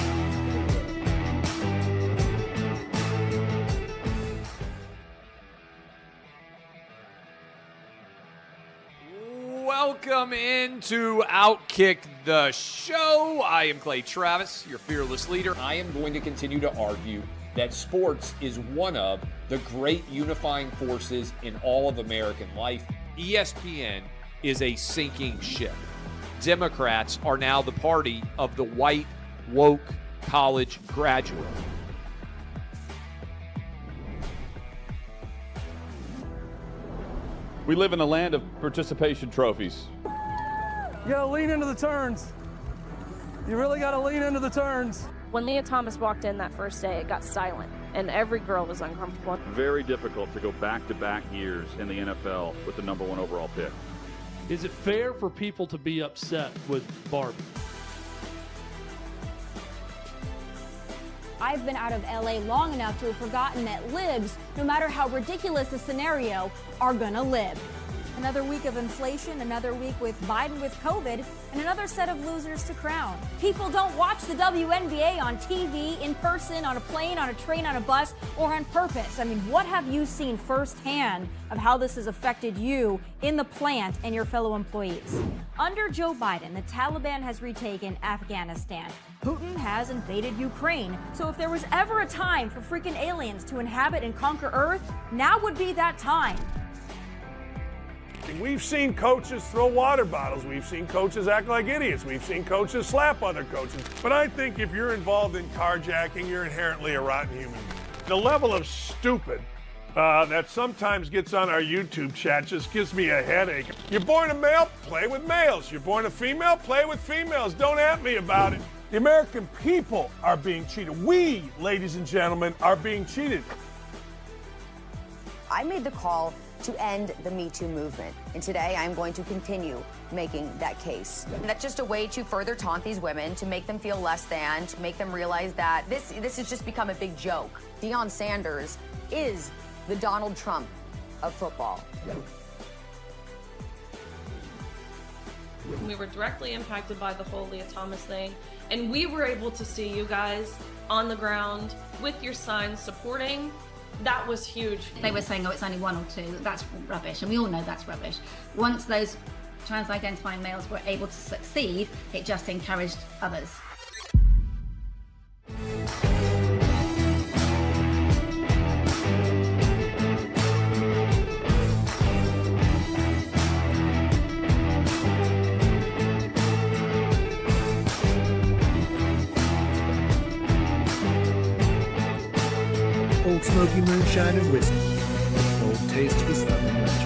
Welcome into OutKick, the show. I am Clay Travis, your fearless leader. I am going to continue to argue that sports is one of the great unifying forces in all of American life. ESPN is a sinking ship. Democrats are now the party of the white, woke college graduate. We live in a land of participation trophies. You gotta lean into the turns. You really gotta lean into the turns. When Leah Thomas walked in that first day, it got silent, and every girl was uncomfortable. Very difficult to go back-to-back years in the NFL with the number 1 overall pick. Is it fair for people to be upset with Barbie? I've been out of LA long enough to have forgotten that libs, no matter how ridiculous the scenario, are gonna live. Another week of inflation, another week with Biden with COVID, and another set of losers to crown. People don't watch the WNBA on TV, in person, on a plane, on a train, on a bus, or on purpose. I mean, what have you seen firsthand of how this has affected you in the plant and your fellow employees? Under Joe Biden, the Taliban has retaken Afghanistan. Putin has invaded Ukraine. So if there was ever a time for freaking aliens to inhabit and conquer Earth, now would be that time. We've seen coaches throw water bottles. We've seen coaches act like idiots. We've seen coaches slap other coaches. But I think if you're involved in carjacking, you're inherently a rotten human being. The level of stupid that sometimes gets on our YouTube chat just gives me a headache. You're born a male, play with males. You're born a female, play with females. Don't at me about it. The American people are being cheated. We, ladies and gentlemen, are being cheated. I made the call to end the Me Too movement. And today I'm going to continue making that case. And that's just a way to further taunt these women, to make them feel less than, to make them realize that this has just become a big joke. Deion Sanders is the Donald Trump of football. We were directly impacted by the whole Leah Thomas thing, and we were able to see you guys on the ground with your signs supporting. That was huge. They were saying, oh, it's only 1 or 2. That's rubbish, and we all know that's rubbish. Once those trans-identifying males were able to succeed, it just encouraged others. Old Smoky Moonshine and Whiskey, a bold taste of the Southern Legend.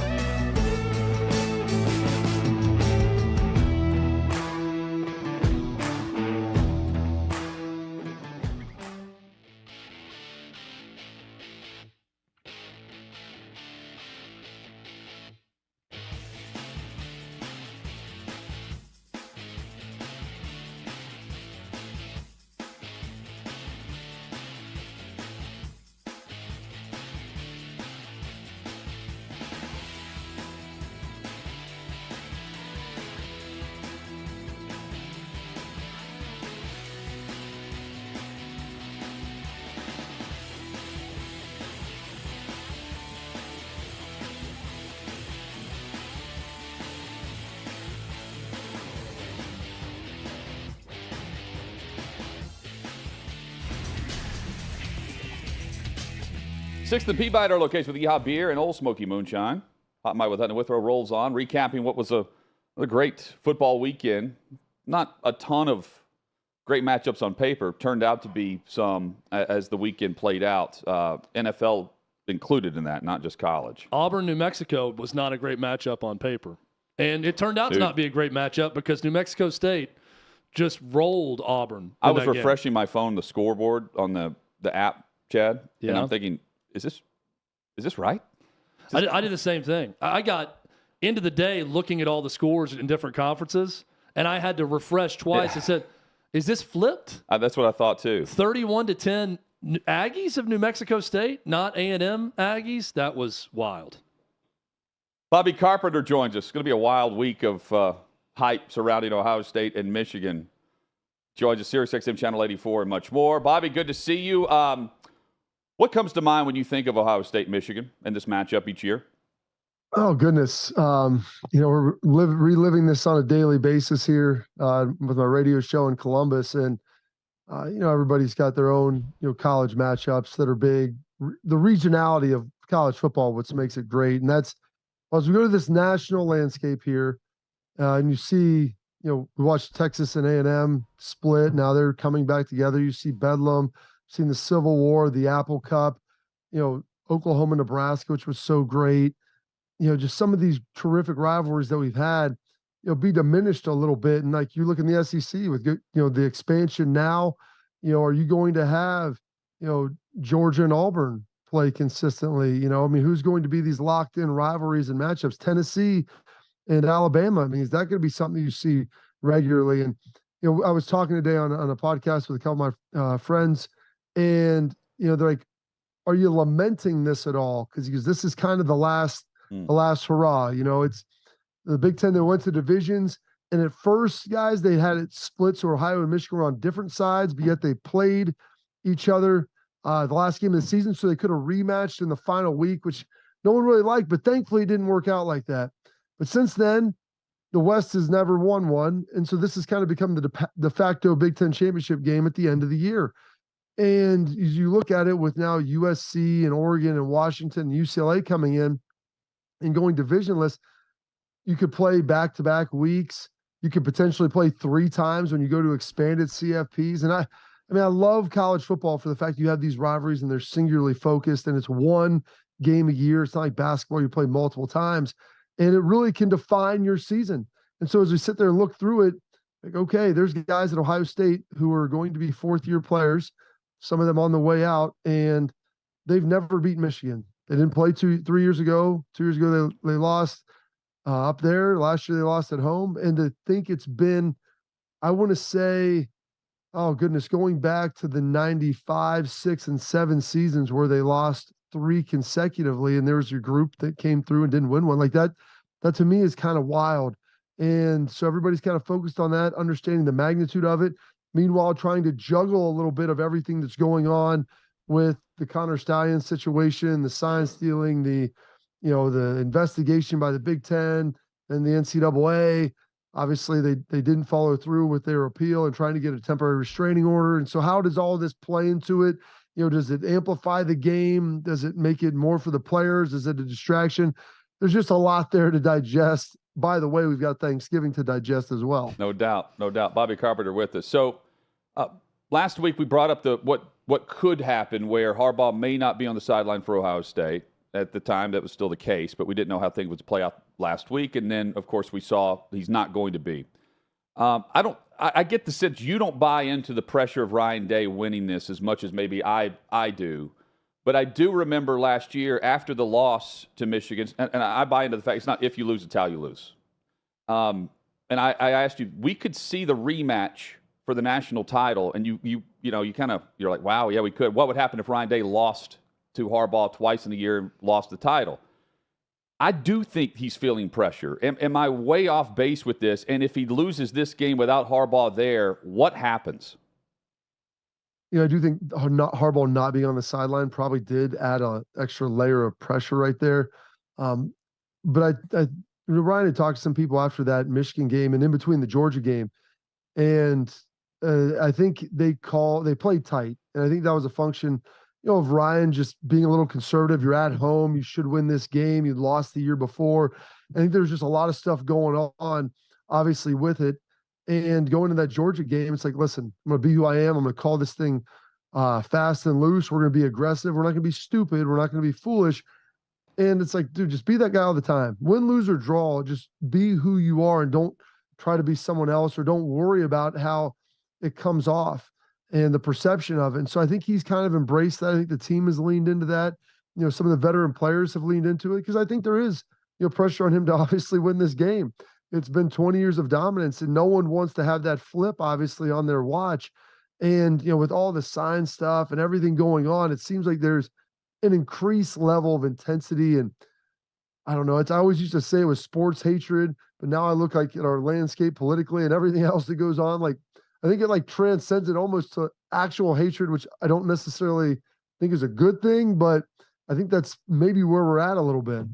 Sixth and Peabody, our location with Yeehaw Beer and Old Smoky Moonshine. Hot Mike with Hutton and Withrow rolls on, recapping what was a great football weekend. Not a ton of great matchups on paper. Turned out to be some as the weekend played out. NFL included in that, not just college. Auburn, New Mexico was not a great matchup on paper. And it turned out to not be a great matchup because New Mexico State just rolled Auburn. I was refreshing my phone, the scoreboard on the app, Chad, and I'm thinking, is this right? I did the same thing. I got into the day looking at all the scores in different conferences, and I had to refresh twice. It said, is this flipped? That's what I thought too. 31-10 Aggies of New Mexico State, not A&M Aggies. That was wild. Bobby Carpenter joins us. It's going to be a wild week of hype surrounding Ohio State and Michigan. Joins us, SiriusXM Channel 84 and much more. Bobby, good to see you. What comes to mind when you think of Ohio State, Michigan, and this matchup each year? Oh, goodness. We're reliving this on a daily basis here with my radio show in Columbus. And, everybody's got their own, college matchups that are big. The regionality of college football, what makes it great. And that's, as we go to this national landscape here, and you see, we watched Texas and A&M split. Now they're coming back together. You see Bedlam. Seen the Civil War, the Apple Cup, Oklahoma, Nebraska, which was so great. Just some of these terrific rivalries that we've had, be diminished a little bit. And like you look in the SEC with, the expansion now, are you going to have, Georgia and Auburn play consistently? Who's going to be these locked in rivalries and matchups? Tennessee and Alabama. Is that going to be something you see regularly? And, I was talking today on a podcast with a couple of my friends. And, they're like, are you lamenting this at all? Because this is kind of the last hurrah. It's the Big Ten that went to divisions. And at first, guys, they had it split. So Ohio and Michigan were on different sides, but yet they played each other the last game of the season. So they could have rematched in the final week, which no one really liked. But thankfully, it didn't work out like that. But since then, the West has never won one. And so this has kind of become the de facto Big Ten championship game at the end of the year. And as you look at it with now USC and Oregon and Washington and UCLA coming in and going divisionless, you could play back-to-back weeks. You could potentially play 3 times when you go to expanded CFPs. And I love college football for the fact you have these rivalries and they're singularly focused and it's one game a year. It's not like basketball, you play multiple times. And it really can define your season. And so as we sit there and look through it, like, okay, there's guys at Ohio State who are going to be fourth-year players, some of them on the way out, and they've never beaten Michigan. They didn't play 3 years ago. 2 years ago, they lost up there. Last year, they lost at home. And to think it's been, I want to say, oh, goodness, going back to the 95, 6, and 7 seasons where they lost 3 consecutively, and there was your group that came through and didn't win one. Like that to me is kind of wild. And so everybody's kind of focused on that, understanding the magnitude of it. Meanwhile, trying to juggle a little bit of everything that's going on with the Connor Stallion situation, the sign stealing, the investigation by the Big Ten and the NCAA. Obviously, they didn't follow through with their appeal and trying to get a temporary restraining order. And so how does all this play into it? Does it amplify the game? Does it make it more for the players? Is it a distraction? There's just a lot there to digest. By the way, we've got Thanksgiving to digest as well. No doubt. Bobby Carpenter with us. So last week we brought up what what could happen where Harbaugh may not be on the sideline for Ohio State. At the time, that was still the case, but we didn't know how things would play out last week. And then, of course, we saw he's not going to be. I get the sense you don't buy into the pressure of Ryan Day winning this as much as maybe I do. But I do remember last year after the loss to Michigan, and I buy into the fact it's not if you lose, it's how you lose. And I asked you, we could see the rematch for the national title, and you're like, wow, yeah, we could. What would happen if Ryan Day lost to Harbaugh twice in a year and lost the title? I do think he's feeling pressure. Am I way off base with this? And if he loses this game without Harbaugh there, what happens? I do think Harbaugh not being on the sideline probably did add an extra layer of pressure right there. But Ryan had talked to some people after that Michigan game and in between the Georgia game, and I think they played tight, and I think that was a function of Ryan just being a little conservative. You're at home. You should win this game. You lost the year before. I think there's just a lot of stuff going on, obviously, with it. And going into that Georgia game, it's like, listen, I'm going to be who I am. I'm going to call this thing fast and loose. We're going to be aggressive. We're not going to be stupid. We're not going to be foolish. And it's like, dude, just be that guy all the time. Win, lose, or draw. Just be who you are and don't try to be someone else, or don't worry about how it comes off and the perception of it. And so I think he's kind of embraced that. I think the team has leaned into that. Some of the veteran players have leaned into it because I think there is, pressure on him to obviously win this game. It's been 20 years of dominance, and no one wants to have that flip, obviously, on their watch. And, with all the sign stuff and everything going on, it seems like there's an increased level of intensity. And I don't know, I always used to say it was sports hatred, but now I look like at our landscape politically and everything else that goes on, like, I think it transcends it almost to actual hatred, which I don't necessarily think is a good thing, but I think that's maybe where we're at a little bit.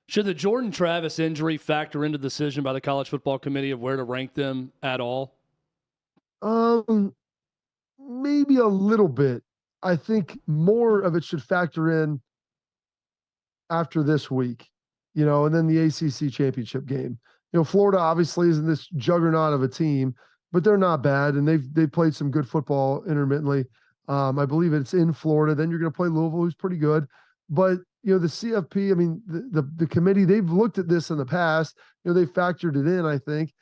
Should the Jordan Travis injury factor into the decision by the College Football Committee of where to rank them at all? Maybe a little bit. I think more of it should factor in after this week, and then the ACC championship game. Florida obviously isn't this juggernaut of a team, but they're not bad, and they've played some good football intermittently. I believe it's in Florida. Then you're going to play Louisville, who's pretty good. But the CFP, I mean, the committee, they've looked at this in the past. They factored it in, I think.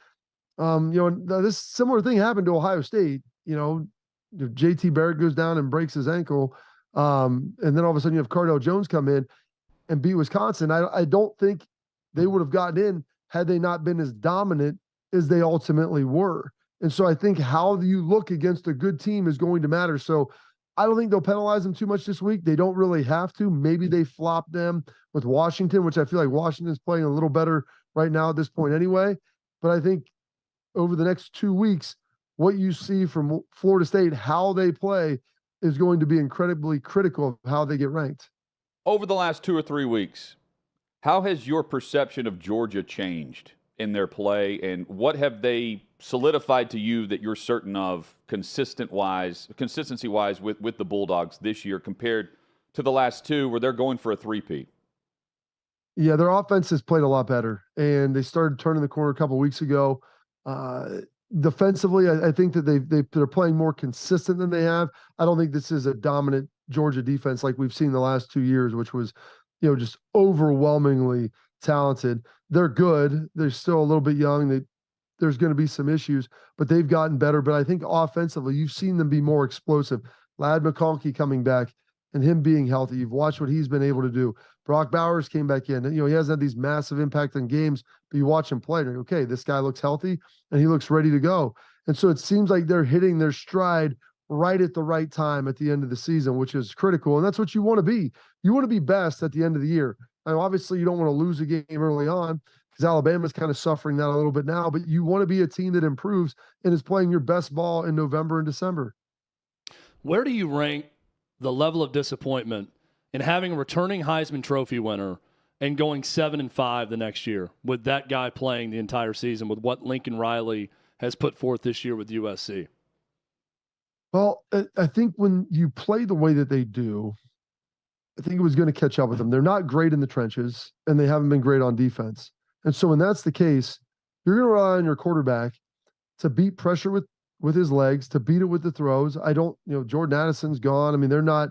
This similar thing happened to Ohio State. JT Barrett goes down and breaks his ankle, and then all of a sudden you have Cardale Jones come in and beat Wisconsin. I don't think they would have gotten in had they not been as dominant as they ultimately were. And so I think how you look against a good team is going to matter. So I don't think they'll penalize them too much this week. They don't really have to. Maybe they flop them with Washington, which I feel like Washington's playing a little better right now at this point anyway. But I think over the next 2 weeks, what you see from Florida State, how they play, is going to be incredibly critical of how they get ranked. Over the last 2 or 3 weeks, how has your perception of Georgia changed in their play, and what have they solidified to you that you're certain of consistency-wise with the Bulldogs this year compared to the last two where they're going for a three-peat? Yeah, their offense has played a lot better, and they started turning the corner a couple weeks ago. Defensively, I think that they're playing more consistent than they have. I don't think this is a dominant Georgia defense like we've seen the last 2 years, which was, just overwhelmingly talented. They're good. They're still a little bit young. There's going to be some issues, but they've gotten better. But I think offensively, you've seen them be more explosive. Ladd McConkey coming back and him being healthy. You've watched what he's been able to do. Brock Bowers came back in. He hasn't had these massive impact on games, but you watch him play and you're like, okay, this guy looks healthy and he looks ready to go. And so it seems like they're hitting their stride right at the right time at the end of the season, which is critical. And that's what you want to be. You want to be best at the end of the year. Now, obviously, you don't want to lose a game early on because Alabama's kind of suffering that a little bit now, but you want to be a team that improves and is playing your best ball in November and December. Where do you rank the level of disappointment in having a returning Heisman Trophy winner and going 7-5 the next year with that guy playing the entire season with what Lincoln Riley has put forth this year with USC? Well, I think when you play the way that they do, I think it was going to catch up with them. They're not great in the trenches, and they haven't been great on defense. And so when that's the case, you're going to rely on your quarterback to beat pressure with with his legs, to beat it with the throws. I don't, Jordan Addison's gone. I mean, I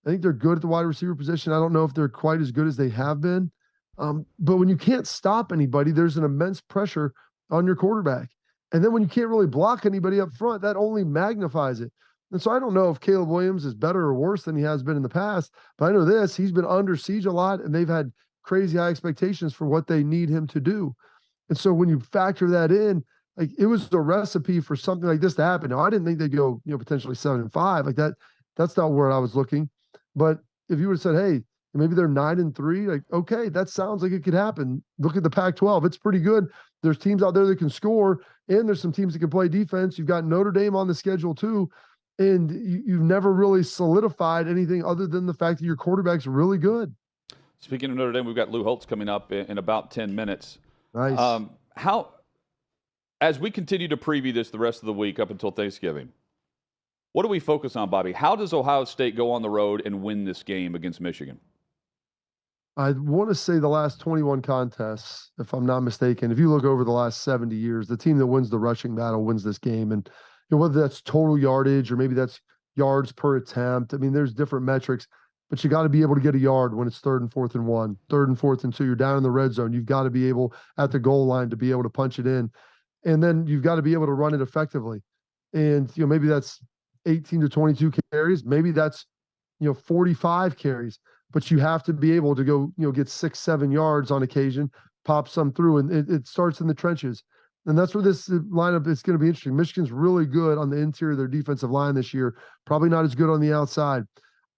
think they're good at the wide receiver position. I don't know if they're quite as good as they have been. But when you can't stop anybody, there's an immense pressure on your quarterback. And then when you can't really block anybody up front, that only magnifies it. And so I don't know if Caleb Williams is better or worse than he has been in the past, but I know this, he's been under siege a lot, and they've had crazy high expectations for what they need him to do. And so when you factor that in, like, it was the recipe for something like this to happen. Now, I didn't think they'd go, potentially 7-5 like that. That's not where I was looking. But if you would have said, hey, maybe they're 9-3, like, okay, that sounds like it could happen. Look at the Pac-12. It's pretty good. There's teams out there that can score, and there's some teams that can play defense. You've got Notre Dame on the schedule too. And you've never really solidified anything other than the fact that your quarterback's really good. Speaking of Notre Dame, we've got Lou Holtz coming up in about 10 minutes. Nice. As we continue to preview this the rest of the week up until Thanksgiving, what do we focus on, Bobby? How does Ohio State go on the road and win this game against Michigan? I want to say the last 21 contests, if I'm not mistaken. If you look over the last 70 years, the team that wins the rushing battle wins this game. And whether that's total yardage or maybe that's yards per attempt. I mean, there's different metrics, but you got to be able to get a yard when it's 3rd and 4th and 1, 3rd and 4th and 2. You're down in the red zone. You've got to be able at the goal line to be able to punch it in. And then you've got to be able to run it effectively. And, maybe that's 18 to 22 carries. Maybe that's, 45 carries, but you have to be able to go, get 6-7 yards on occasion, pop some through, and it starts in the trenches. And that's where this lineup is going to be interesting. Michigan's really good on the interior of their defensive line this year, probably not as good on the outside.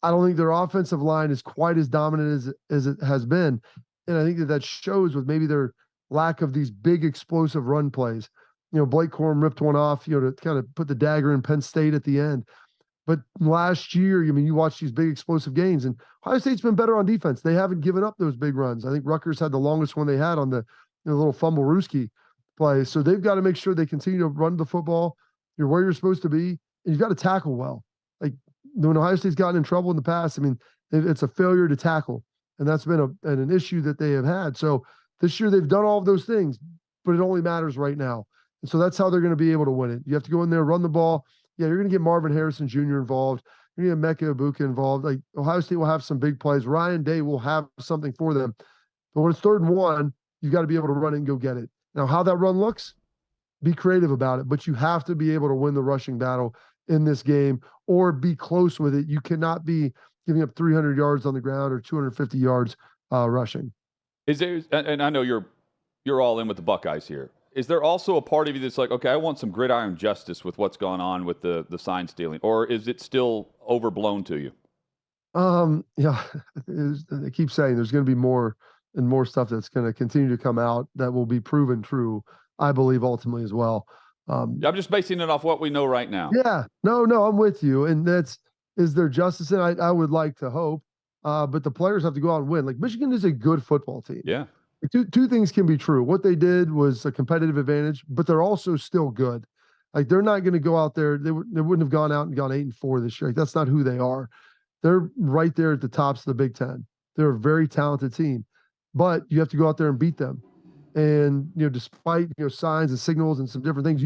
I don't think their offensive line is quite as dominant as it has been. And I think that shows with maybe their lack of these big explosive run plays. Blake Corum ripped one off, to kind of put the dagger in Penn State at the end. But last year, you watch these big explosive games, and Ohio State's been better on defense. They haven't given up those big runs. I think Rutgers had the longest one they had on the little fumble Ruski play. So they've got to make sure they continue to run the football. You're where you're supposed to be, and you've got to tackle well. Like, when Ohio State's gotten in trouble in the past, it's a failure to tackle, and that's been an issue that they have had. So this year they've done all of those things, but it only matters right now. And so that's how they're going to be able to win it. You have to go in there, run the ball. Yeah, you're going to get Marvin Harrison Jr. involved. You're going to get Mecca Ibuka involved. Like, Ohio State will have some big plays. Ryan Day will have something for them. But when it's 3rd and 1, you've got to be able to run it and go get it. Now, how that run looks, be creative about it. But you have to be able to win the rushing battle in this game or be close with it. You cannot be giving up 300 yards on the ground or 250 yards rushing. Is there, and I know you're all in with the Buckeyes here. Is there also a part of you that's like, okay, I want some gridiron justice with what's gone on with the sign stealing, or is it still overblown to you? Yeah, I keep saying there's going to be more and more stuff that's going to continue to come out that will be proven true, I believe, ultimately as well. I'm just basing it off what we know right now. Yeah, no, I'm with you. And is there justice in it? I would like to hope, but the players have to go out and win. Like, Michigan is a good football team. Yeah. Two things can be true. What they did was a competitive advantage, but they're also still good. Like, they're not going to go out there. They wouldn't have gone out and gone 8-4 this year. Like, that's not who they are. They're right there at the tops of the Big Ten. They're a very talented team, but you have to go out there and beat them. And, despite, signs and signals and some different things,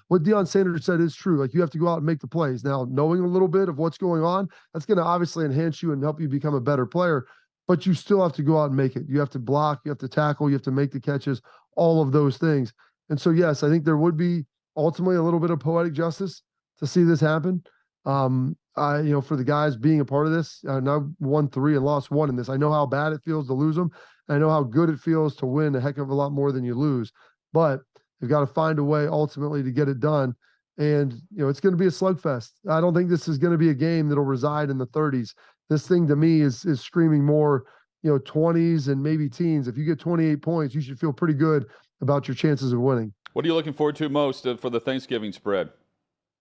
what Deion Sanders said is true. Like, you have to go out and make the plays. Now, knowing a little bit of what's going on, that's going to obviously enhance you and help you become a better player. But you still have to go out and make it. You have to block, you have to tackle, you have to make the catches, all of those things. And so, yes, I think there would be ultimately a little bit of poetic justice to see this happen. For the guys being a part of this, now won 3 and lost 1 in this. I know how bad it feels to lose them. I know how good it feels to win a heck of a lot more than you lose. But you've got to find a way ultimately to get it done. And, it's going to be a slugfest. I don't think this is going to be a game that'll reside in the 30s. This thing to me is screaming more, 20s and maybe teens. If you get 28 points, you should feel pretty good about your chances of winning. What are you looking forward to most for the Thanksgiving spread?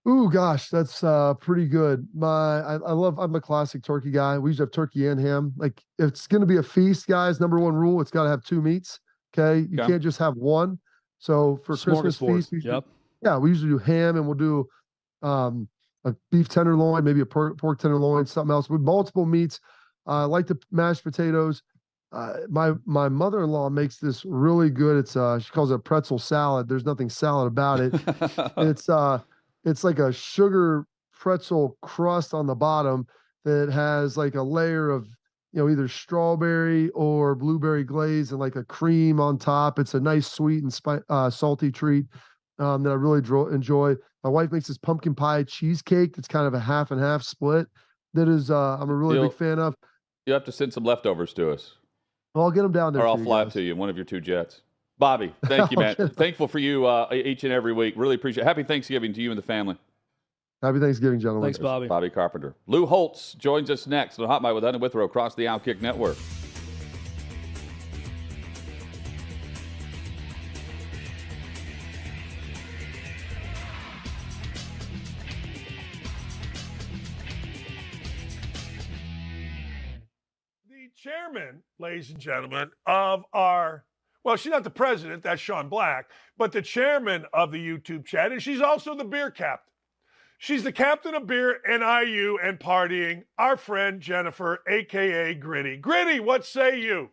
Ooh, gosh, that's pretty good. I'm a classic turkey guy. We usually have turkey and ham. Like, if it's going to be a feast, guys, number one rule, it's got to have 2 meats. Okay. You can't just have one. So for Christmas feast, we usually do ham, and we'll do a beef tenderloin, maybe a pork tenderloin, something else with multiple meats. I like the mashed potatoes. My mother-in-law makes this really good. It's she calls it a pretzel salad. There's nothing salad about it. it's like a sugar pretzel crust on the bottom that has like a layer of, either strawberry or blueberry glaze and like a cream on top. It's a nice sweet and salty treat that I really enjoy. My wife makes this pumpkin pie cheesecake that's kind of a half and half split. That is, I'm a really big fan of. You have to send some leftovers to us. Well, I'll get them down there. Or I'll fly to you in one of your 2 jets. Bobby, thank you, man. Thankful for you each and every week. Really appreciate it. Happy Thanksgiving to you and the family. Happy Thanksgiving, gentlemen. Thanks, Bobby. Bobby Carpenter. Lou Holtz joins us next on Hot Mic with Ed and Withrow across the OutKick Network. The chairman, ladies and gentlemen, of our, well, she's not the president, that's Sean Black, but the chairman of the YouTube chat, and she's also the beer captain. She's the captain of beer and IU and partying, our friend Jennifer, a.k.a. Gritty. Gritty, what say you?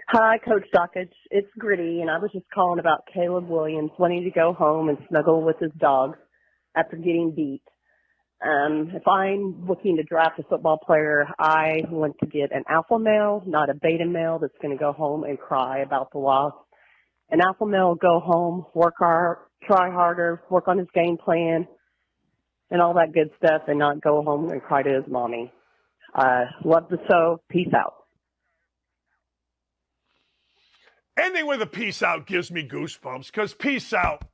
Hi, Coach Dockage. It's Gritty, and I was just calling about Caleb Williams wanting to go home and snuggle with his dog after getting beat. If I'm looking to draft a football player, I want to get an alpha male, not a beta male that's going to go home and cry about the loss. An alpha male will go home, work hard, try harder, work on his game plan, and all that good stuff, and not go home and cry to his mommy. Love the show. Peace out. Ending with a peace out gives me goosebumps because peace out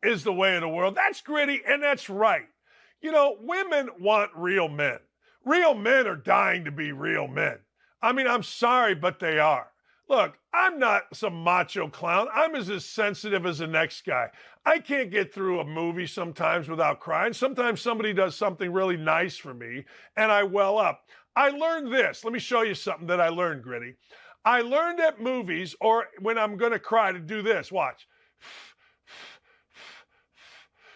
is the way of the world. That's Gritty, and that's right. Women want real men. Real men are dying to be real men. I mean, I'm sorry, but they are. Look, I'm not some macho clown. I'm as sensitive as the next guy. I can't get through a movie sometimes without crying. Sometimes somebody does something really nice for me, and I well up. I learned this. Let me show you something that I learned, Gritty. I learned at movies, or when I'm going to cry, to do this. Watch.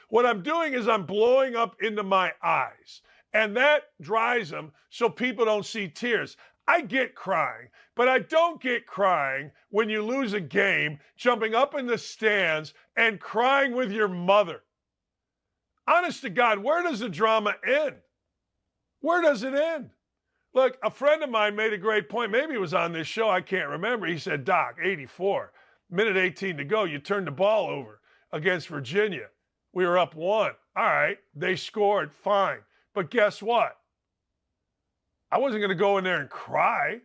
What I'm doing is I'm blowing up into my eyes, and that dries them so people don't see tears. I get crying, but I don't get crying when you lose a game, jumping up in the stands and crying with your mother. Honest to God, where does the drama end? Where does it end? Look, a friend of mine made a great point. Maybe it was on this show. I can't remember. He said, Doc, 84, minute 18 to go. You turned the ball over against Virginia. We were up 1. All right, they scored, fine. But guess what? I wasn't going to go in there and cry.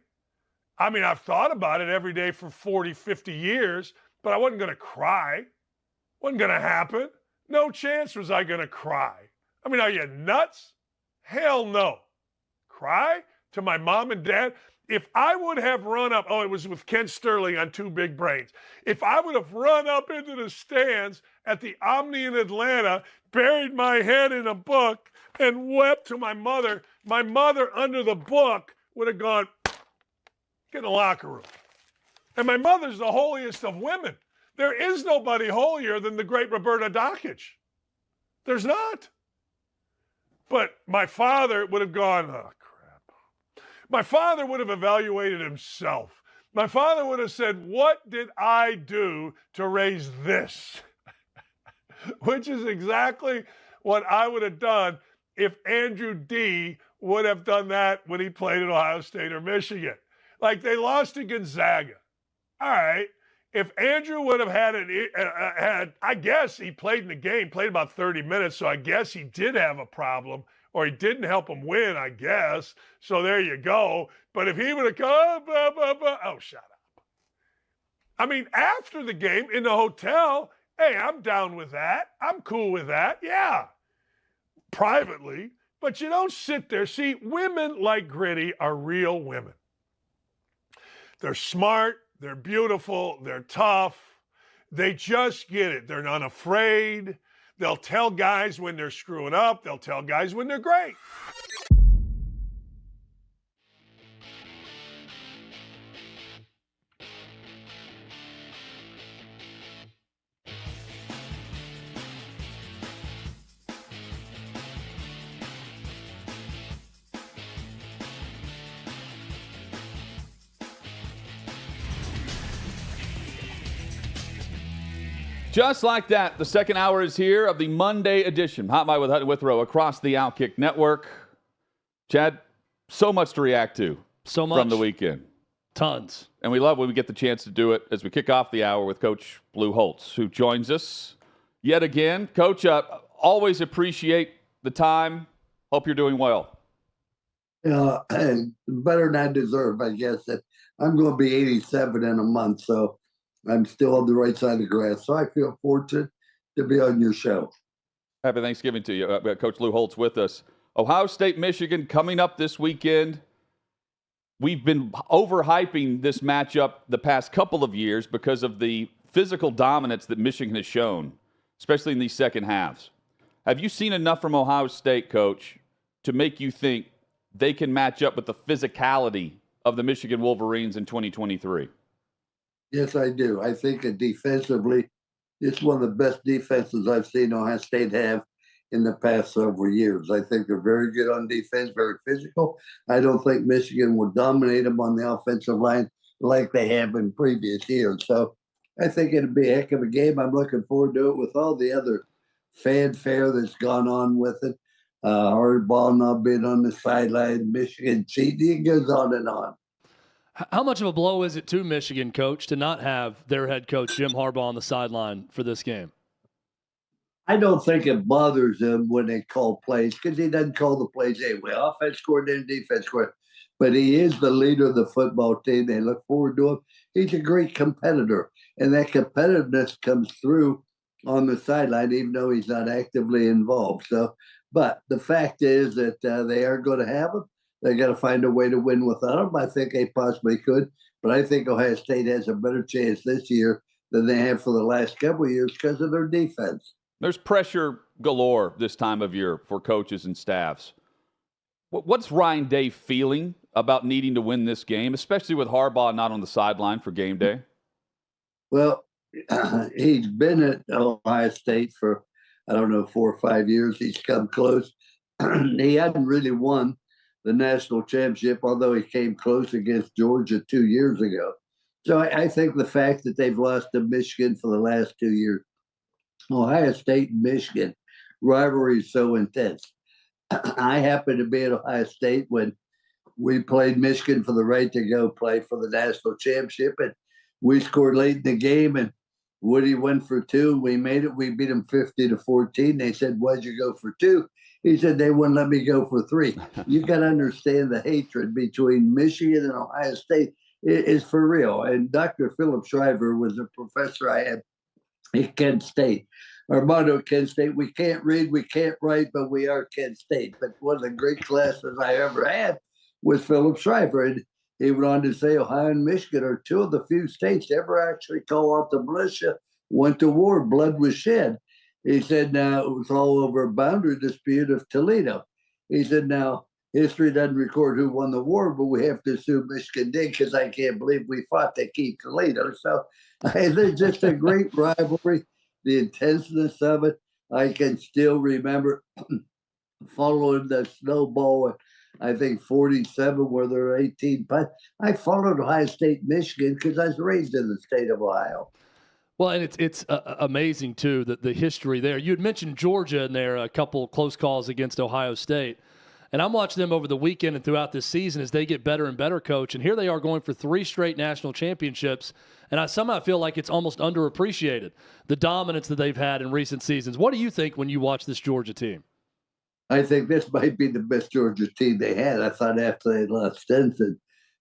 I mean, I've thought about it every day for 40, 50 years, but I wasn't going to cry. Wasn't going to happen. No chance was I going to cry. I mean, are you nuts? Hell no. Cry to my mom and dad? If I would have run up, it was with Ken Sterling on Two Big Brains. If I would have run up into the stands at the Omni in Atlanta, buried my head in a book, and wept to my mother under the book would have gone, get in the locker room. And my mother's the holiest of women. There is nobody holier than the great Roberta Dockage. There's not. But my father would have gone, oh, crap. My father would have evaluated himself. My father would have said, what did I do to raise this? Which is exactly what I would have done if Andrew D. would have done that when he played at Ohio State or Michigan. Like, they lost to Gonzaga. All right. If Andrew would have had I guess he played in the game, played about 30 minutes, so I guess he did have a problem, or he didn't help him win, I guess. So there you go. But if he would have come, shut up. I mean, after the game in the hotel, hey, I'm down with that. I'm cool with that. Yeah. Privately. But you don't sit there. See, women like Gritty are real women. They're smart. They're beautiful. They're tough. They just get it. They're unafraid. They'll tell guys when they're screwing up. They'll tell guys when they're great. Just like that, the second hour is here of the Monday edition. Hot Mic with Hutton Withrow across the OutKick network. Chad, so much to react to so much from the weekend. Tons. And we love when we get the chance to do it as we kick off the hour with Coach Blue Holtz, who joins us yet again. Coach, always appreciate the time. Hope you're doing well. And better than I deserve, I guess. I'm going to be 87 in a month, so I'm still on the right side of the grass. So I feel fortunate to be on your show. Happy Thanksgiving to you. Coach Lou Holtz with us. Ohio State, Michigan coming up this weekend. We've been overhyping this matchup the past couple of years because of the physical dominance that Michigan has shown, especially in these second halves. Have you seen enough from Ohio State, Coach, to make you think they can match up with the physicality of the Michigan Wolverines in 2023? Yes, I do. I think that defensively, it's one of the best defenses I've seen Ohio State have in the past several years. I think they're very good on defense, very physical. I don't think Michigan will dominate them on the offensive line like they have in previous years. So I think it'll be a heck of a game. I'm looking forward to it with all the other fanfare that's gone on with it. Harbaugh not being on the sideline, Michigan cheating, it goes on and on. How much of a blow is it to Michigan, Coach, to not have their head coach, Jim Harbaugh, on the sideline for this game? I don't think it bothers him when they call plays because he doesn't call the plays anyway. Offense coordinator, defense coordinator. But he is the leader of the football team. They look forward to him. He's a great competitor. And that competitiveness comes through on the sideline, even though he's not actively involved. But the fact is that they are going to have him. They got to find a way to win without him. I think they possibly could. But I think Ohio State has a better chance this year than they have for the last couple of years because of their defense. There's pressure galore this time of year for coaches and staffs. What's Ryan Day feeling about needing to win this game, especially with Harbaugh not on the sideline for game day? Well, he's been at Ohio State for, 4 or 5 years. He's come close. He hadn't really won the national championship, although he came close against Georgia 2 years ago. So I think the fact that they've lost to Michigan for the last 2 years, Ohio State and Michigan rivalry is so intense. I happened to be at Ohio State when we played Michigan for the right to go play for the national championship, and we scored late in the game, and Woody went for 2. We made it. We beat them 50-14. They said, "Why'd you go for 2?" He said, "They wouldn't let me go for 3." You got to understand the hatred between Michigan and Ohio State is for real. And Dr. Philip Shriver was a professor I had at Kent State. Armando at Kent State, we can't read, we can't write, but we are Kent State. But one of the great classes I ever had was Philip Shriver. And he went on to say Ohio and Michigan are 2 of the few states to ever actually call out the militia, went to war, blood was shed. He said, now it was all over a boundary dispute of Toledo. He said, now history doesn't record who won the war, but we have to assume Michigan did because I can't believe we fought to keep Toledo. So there's just a great rivalry, the intenseness of it. I can still remember following the snowball at, I think, 47, where there were 18. But I followed Ohio State, Michigan, because I was raised in the state of Ohio. Well, and it's amazing, too, that the history there. You had mentioned Georgia in there, a couple close calls against Ohio State. And I'm watching them over the weekend and throughout this season as they get better and better, Coach. And here they are going for 3 straight national championships. And I somehow feel like it's almost underappreciated, the dominance that they've had in recent seasons. What do you think when you watch this Georgia team? I think this might be the best Georgia team they had. I thought after they lost Stinson,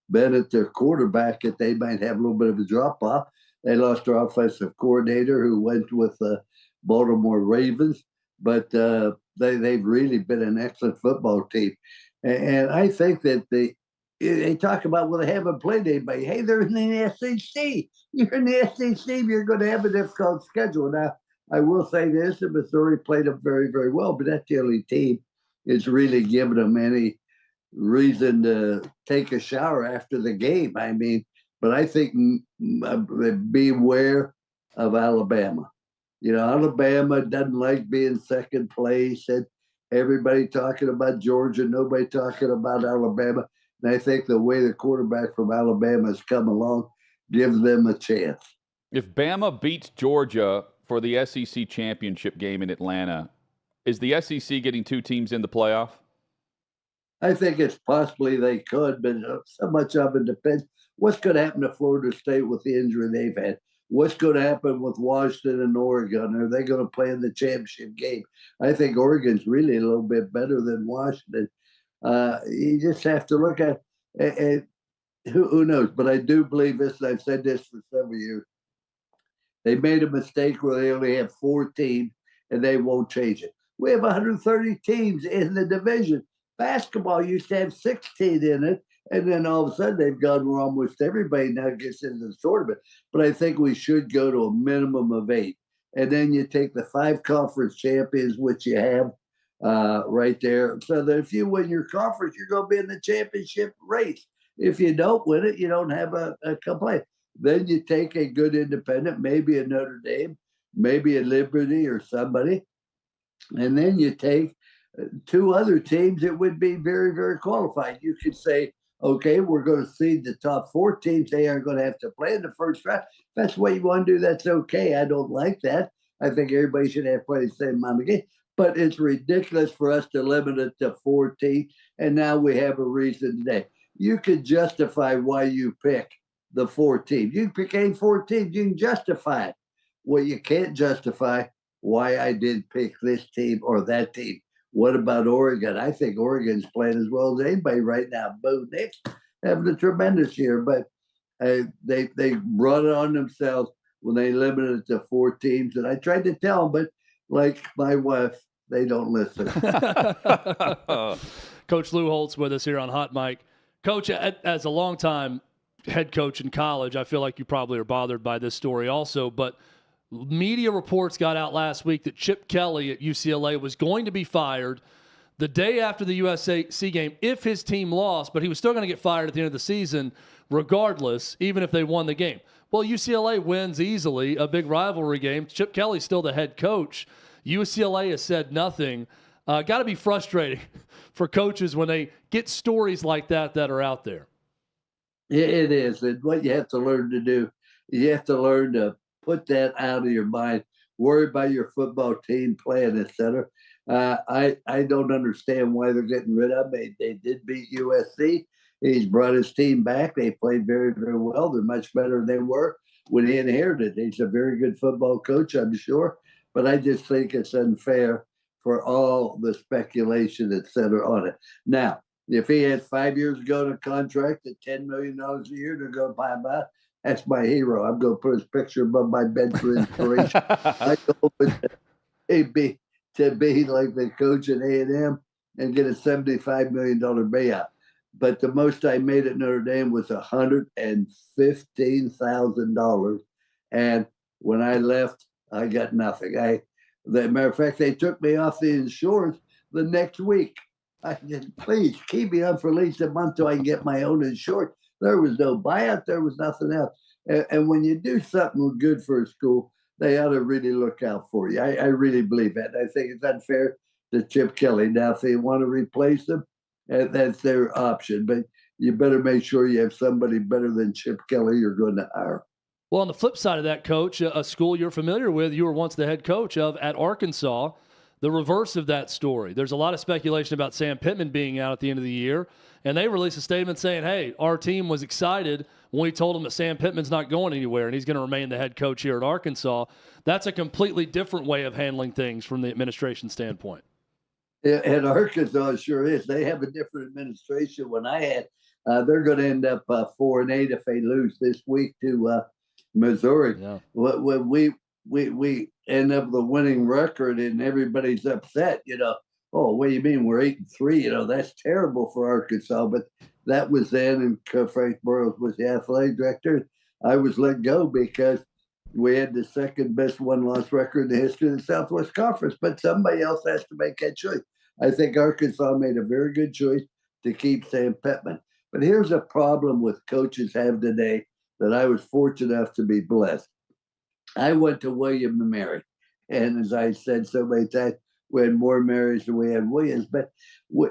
Bennett, their quarterback, that they might have a little bit of a drop-off. They lost their offensive coordinator who went with the Baltimore Ravens. But they've really been an excellent football team. And I think that they talk about, well, they haven't played anybody. Hey, they're in the SEC. You're in the SEC. You're going to have a difficult schedule. Now, I will say this, and Missouri played them very, very well, but that early team is really giving them any reason to take a shower after the game. I mean, but I think beware of Alabama. You know, Alabama doesn't like being second place, and everybody talking about Georgia, nobody talking about Alabama. And I think the way the quarterback from Alabama has come along gives them a chance. If Bama beats Georgia for the SEC championship game in Atlanta, is the SEC getting 2 teams in the playoff? I think it's possibly they could, but so much of it depends. What's going to happen to Florida State with the injury they've had? What's going to happen with Washington and Oregon? Are they going to play in the championship game? I think Oregon's really a little bit better than Washington. You just have to look at who knows. But I do believe this, and I've said this for several years. They made a mistake where they only have 4 teams, and they won't change it. We have 130 teams in the division. Basketball used to have 16 in it, and then all of a sudden they've gone where almost everybody now gets into the tournament. But I think we should go to a minimum of 8. And then you take the 5 conference champions, which you have right there, so that if you win your conference, you're going to be in the championship race. If you don't win it, you don't have a complaint. Then you take a good independent, maybe a Notre Dame, maybe a Liberty or somebody, and then you take 2 other teams that would be very, very qualified. You could say, okay, we're going to seed the top 4 teams. They are going to have to play in the first round. If that's what you want to do, that's okay. I don't like that. I think everybody should have played the same amount of games. But it's ridiculous for us to limit it to 4 teams, and now we have a reason today. You could justify why you pick the 4 teams. You pick any 4 teams, you can justify it. Well, you can't justify why I did pick this team or that team. What about Oregon? I think Oregon's playing as well as anybody right now. Bo Nix having a tremendous year, but they brought it on themselves when they limited it to 4 teams. And I tried to tell them, but like my wife, they don't listen. Coach Lou Holtz with us here on Hot Mic. Coach, as a longtime head coach in college, I feel like you probably are bothered by this story also, but media reports got out last week that Chip Kelly at UCLA was going to be fired the day after the USC game if his team lost, but he was still going to get fired at the end of the season regardless, even if they won the game. Well, UCLA wins easily, a big rivalry game. Chip Kelly's still the head coach. UCLA has said nothing. Got to be frustrating for coaches when they get stories like that are out there. It is. And what you have to learn to do, you have to learn to put that out of your mind, worry about your football team playing, etc. I don't understand why they're getting rid of him. They did beat USC. He's brought his team back. They played very, very well. They're much better than they were when he inherited. He's a very good football coach, I'm sure. But I just think it's unfair for all the speculation, etc. on it. Now, if he had 5 years ago a contract at $10 million a year to go buy him out, that's my hero. I'm going to put his picture above my bed for inspiration. I hope to be like the coach at A&M and get a $75 million payout. But the most I made at Notre Dame was $115,000. And when I left, I got nothing. As a matter of fact, they took me off the insurance the next week. I said, please keep me on for at least a month till I can get my own insurance. There was no buyout. There was nothing else. And when you do something good for a school, they ought to really look out for you. I really believe that. I think it's unfair to Chip Kelly. Now, if they want to replace him, that's their option. But you better make sure you have somebody better than Chip Kelly you're going to hire. Well, on the flip side of that, Coach, a school you're familiar with, you were once the head coach of at Arkansas. The reverse of that story. There's a lot of speculation about Sam Pittman being out at the end of the year, and they released a statement saying, hey, our team was excited when we told them that Sam Pittman's not going anywhere and he's going to remain the head coach here at Arkansas. That's a completely different way of handling things from the administration standpoint. Yeah, and Arkansas sure is. They have a different administration. When I had, they're going to end up 4-8 if they lose this week to Missouri. Yeah. When we end up the winning record and everybody's upset, oh, what do you mean we're 8-3? That's terrible for Arkansas. But that was then, and Frank Burroughs was the athletic director. I was let go because we had the second best one-loss record in the history of the Southwest Conference. But somebody else has to make that choice. I think Arkansas made a very good choice to keep Sam Pittman. But here's a problem with coaches have today that I was fortunate enough to be blessed. I went to William and Mary. And as I said so many times, we had more Marys than we had Williams. But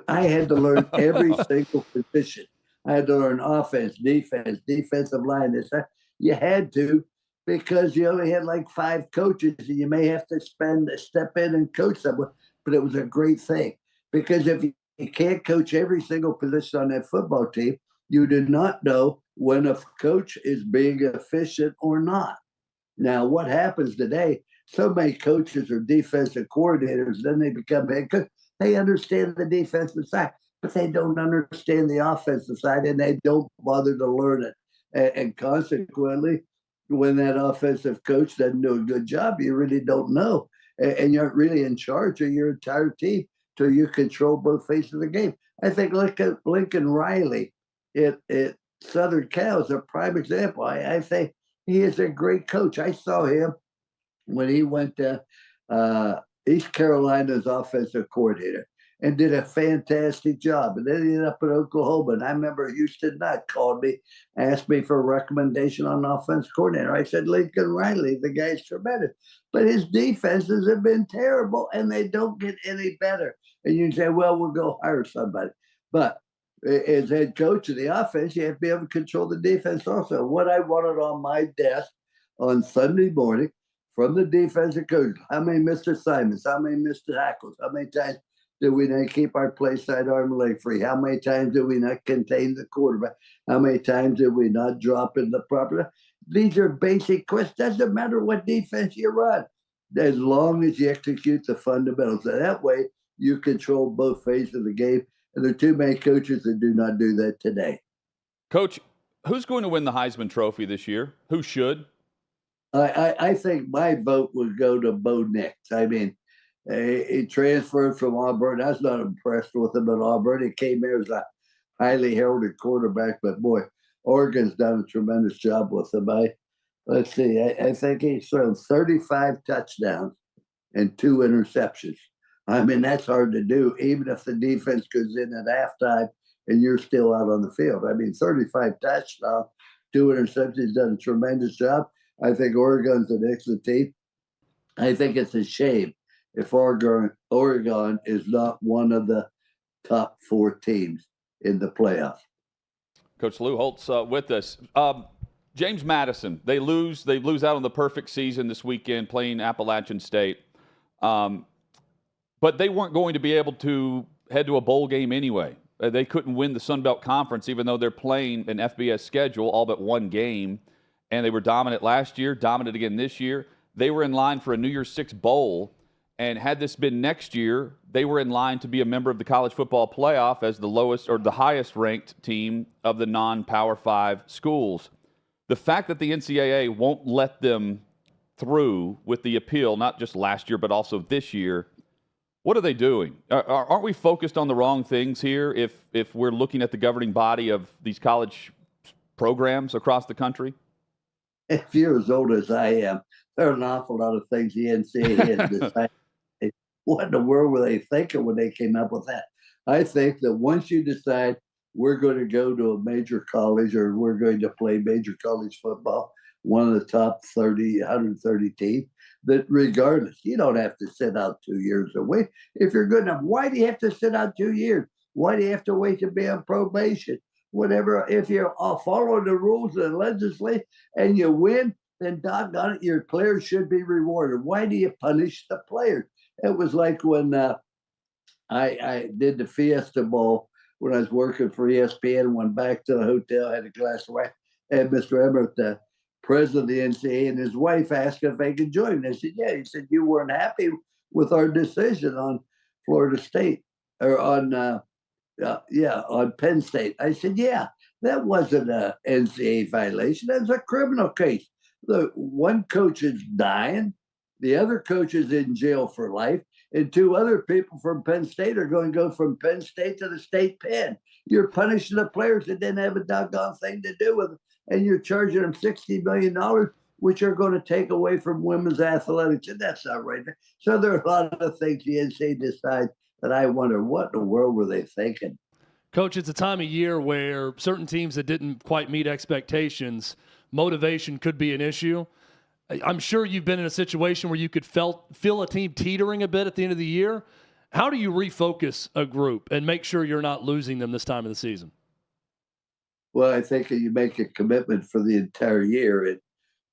I had to learn every single position. I had to learn offense, defense, defensive line. You had to. because you only had like 5 coaches, and you may have to step in and coach someone. But it was a great thing, because if you can't coach every single position on that football team, you do not know when a coach is being efficient or not. Now, what happens today? So many coaches are defensive coordinators, then they become head coach. They understand the defensive side, but they don't understand the offensive side, and they don't bother to learn it. And consequently, when that offensive coach doesn't do a good job, you really don't know. And you're really in charge of your entire team till you control both faces of the game. I think look at Lincoln Riley at Southern Cal is a prime example. I think he is a great coach. I saw him when he went to East Carolina's offensive coordinator and did a fantastic job. And then he ended up at Oklahoma. And I remember Houston Nutt called me, asked me for a recommendation on an offense coordinator. I said, Lincoln Riley, the guy's tremendous. But his defenses have been terrible, and they don't get any better. And you say, well, we'll go hire somebody. But as head coach of the offense, you have to be able to control the defense also. What I wanted on my desk on Sunday morning from the defensive coach, how many Mr. Simons, how many Mr. Hackles, how many times did we not keep our play side arm and leg free? How many times did we not contain the quarterback? How many times did we not drop in the proper? These are basic questions. Doesn't matter what defense you run, as long as you execute the fundamentals. So that way, you control both phases of the game. And there are too many coaches that do not do that today. Coach, who's going to win the Heisman Trophy this year? Who should? I think my vote would go to Bo Nix. I mean, he transferred from Auburn. I was not impressed with him at Auburn. He came here as a highly heralded quarterback, but boy, Oregon's done a tremendous job with him. I think he's thrown 35 touchdowns and 2 interceptions. I mean, that's hard to do, even if the defense goes in at halftime and you're still out on the field. I mean, 35 touchdowns, 2 interceptions, he's done a tremendous job. I think Oregon's an excellent team. I think it's a shame if Oregon is not one of the top 4 teams in the playoff. Coach Lou Holtz with us. James Madison, they lose out on the perfect season this weekend playing Appalachian State. But they weren't going to be able to head to a bowl game anyway. They couldn't win the Sun Belt Conference, even though they're playing an FBS schedule, all but 1 game. And they were dominant last year, dominant again this year. They were in line for a New Year's Six bowl. And had this been next year, they were in line to be a member of the college football playoff as the lowest or the highest ranked team of the non-Power 5 schools. The fact that the NCAA won't let them through with the appeal, not just last year, but also this year, what are they doing? Aren't we focused on the wrong things here if we're looking at the governing body of these college programs across the country? If you're as old as I am, there are an awful lot of things the NCAA has decided. What in the world were they thinking when they came up with that? I think that once you decide we're going to go to a major college or we're going to play major college football, one of the top 130 teams, that regardless, you don't have to sit out 2 years away. If you're good enough, why do you have to sit out 2 years? Why do you have to wait to be on probation? Whatever, if you're following the rules of the legislature and you win, then doggone it, your players should be rewarded. Why do you punish the players? It was like when I did the Fiesta Bowl when I was working for ESPN, went back to the hotel, had a glass of wine, and Mr. Emmert, the president of the NCAA, and his wife asked if they could join me. I said, yeah. He said, you weren't happy with our decision on Florida State or on Penn State. I said, yeah, that wasn't an NCAA violation. That was a criminal case. The one coach is dying, the other coach is in jail for life, and 2 other people from Penn State are going to go from Penn State to the state pen. You're punishing the players that didn't have a doggone thing to do with it, and you're charging them $60 million, which are going to take away from women's athletics, and that's not right. So there are a lot of things the NCAA decides that I wonder, what in the world were they thinking? Coach, it's a time of year where certain teams that didn't quite meet expectations, motivation could be an issue. I'm sure you've been in a situation where you could feel a team teetering a bit at the end of the year. How do you refocus a group and make sure you're not losing them this time of the season? Well, I think you make a commitment for the entire year. And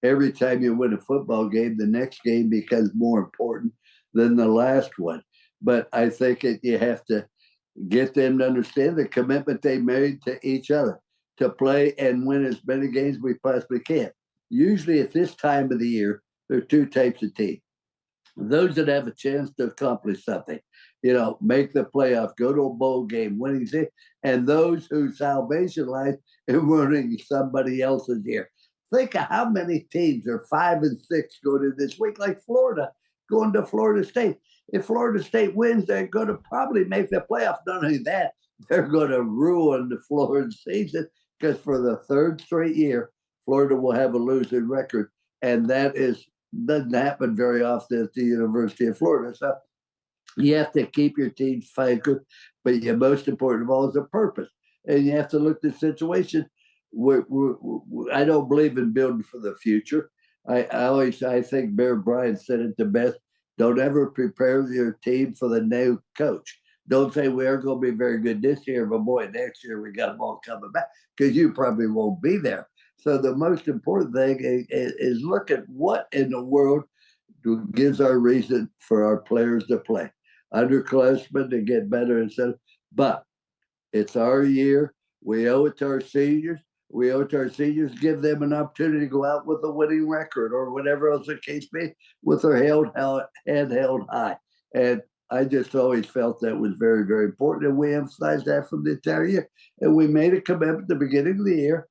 every time you win a football game, the next game becomes more important than the last one. But I think you have to get them to understand the commitment they made to each other to play and win as many games we possibly can. Usually at this time of the year, there are two types of teams. Those that have a chance to accomplish something, make the playoff, go to a bowl game, winning thing, and those whose salvation lies in winning somebody else's year. Think of how many teams are 5 and 6 going to this week, like Florida, going to Florida State. If Florida State wins, they're going to probably make the playoff. Not only that, they're going to ruin the Florida season because for the third straight year, Florida will have a losing record, and that doesn't happen very often at the University of Florida. So you have to keep your team focused, but the most important of all is the purpose. And you have to look at the situation. I don't believe in building for the future. I think Bear Bryant said it the best. Don't ever prepare your team for the new coach. Don't say we are going to be very good this year, but boy, next year we got them all coming back because you probably won't be there. So the most important thing is look at what in the world gives our reason for our players to play. Underclassmen to get better but it's our year. We owe it to our seniors. Give them an opportunity to go out with a winning record or whatever else the case be, with their head held high. And I just always felt that was very, very important. And we emphasized that from the entire year. And we made a commitment at the beginning of the year.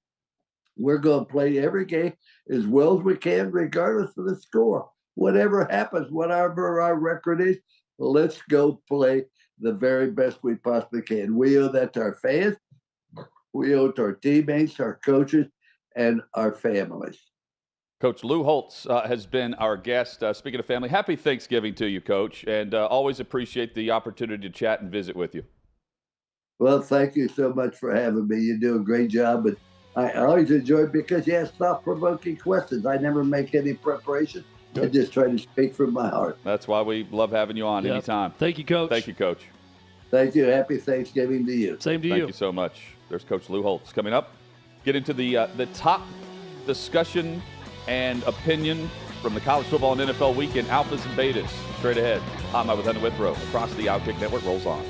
We're going to play every game as well as we can, regardless of the score. Whatever happens, whatever our record is, let's go play the very best we possibly can. We owe that to our fans. We owe it to our teammates, our coaches, and our families. Coach Lou Holtz has been our guest. Speaking of family, happy Thanksgiving to you, Coach, and always appreciate the opportunity to chat and visit with you. Well, thank you so much for having me. You do a great job, and I always enjoy it because you ask thought-provoking questions. I never make any preparation. Good. I just try to speak from my heart. That's why we love having you on anytime. Thank you, Coach. Thank you, Coach. Thank you. Happy Thanksgiving to you. Same to you. Thank you so much. There's Coach Lou Holtz. Coming up, get into the top discussion and opinion from the college football and NFL weekend, alphas and betas. Straight ahead. I'm with Hunter Withrow across the OutKick Network. Rolls on.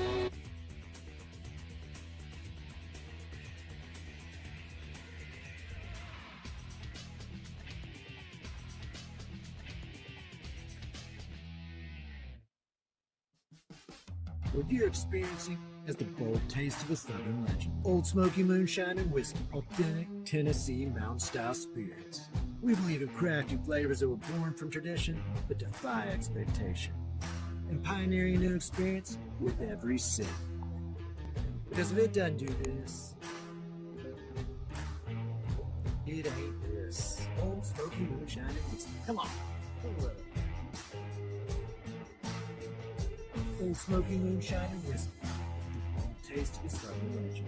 What you're experiencing is the bold taste of a Southern legend. Old Smoky Moonshine and Whiskey, authentic Tennessee mountain-style spirits. We believe in crafting flavors that were born from tradition but defy expectation, and pioneering a new experience with every sip. Because if it doesn't do this, it ain't this. Old Smoky Moonshine and Whiskey. Come on. Old Smoky Moonshine and Whiskey. Taste of the Southern legend.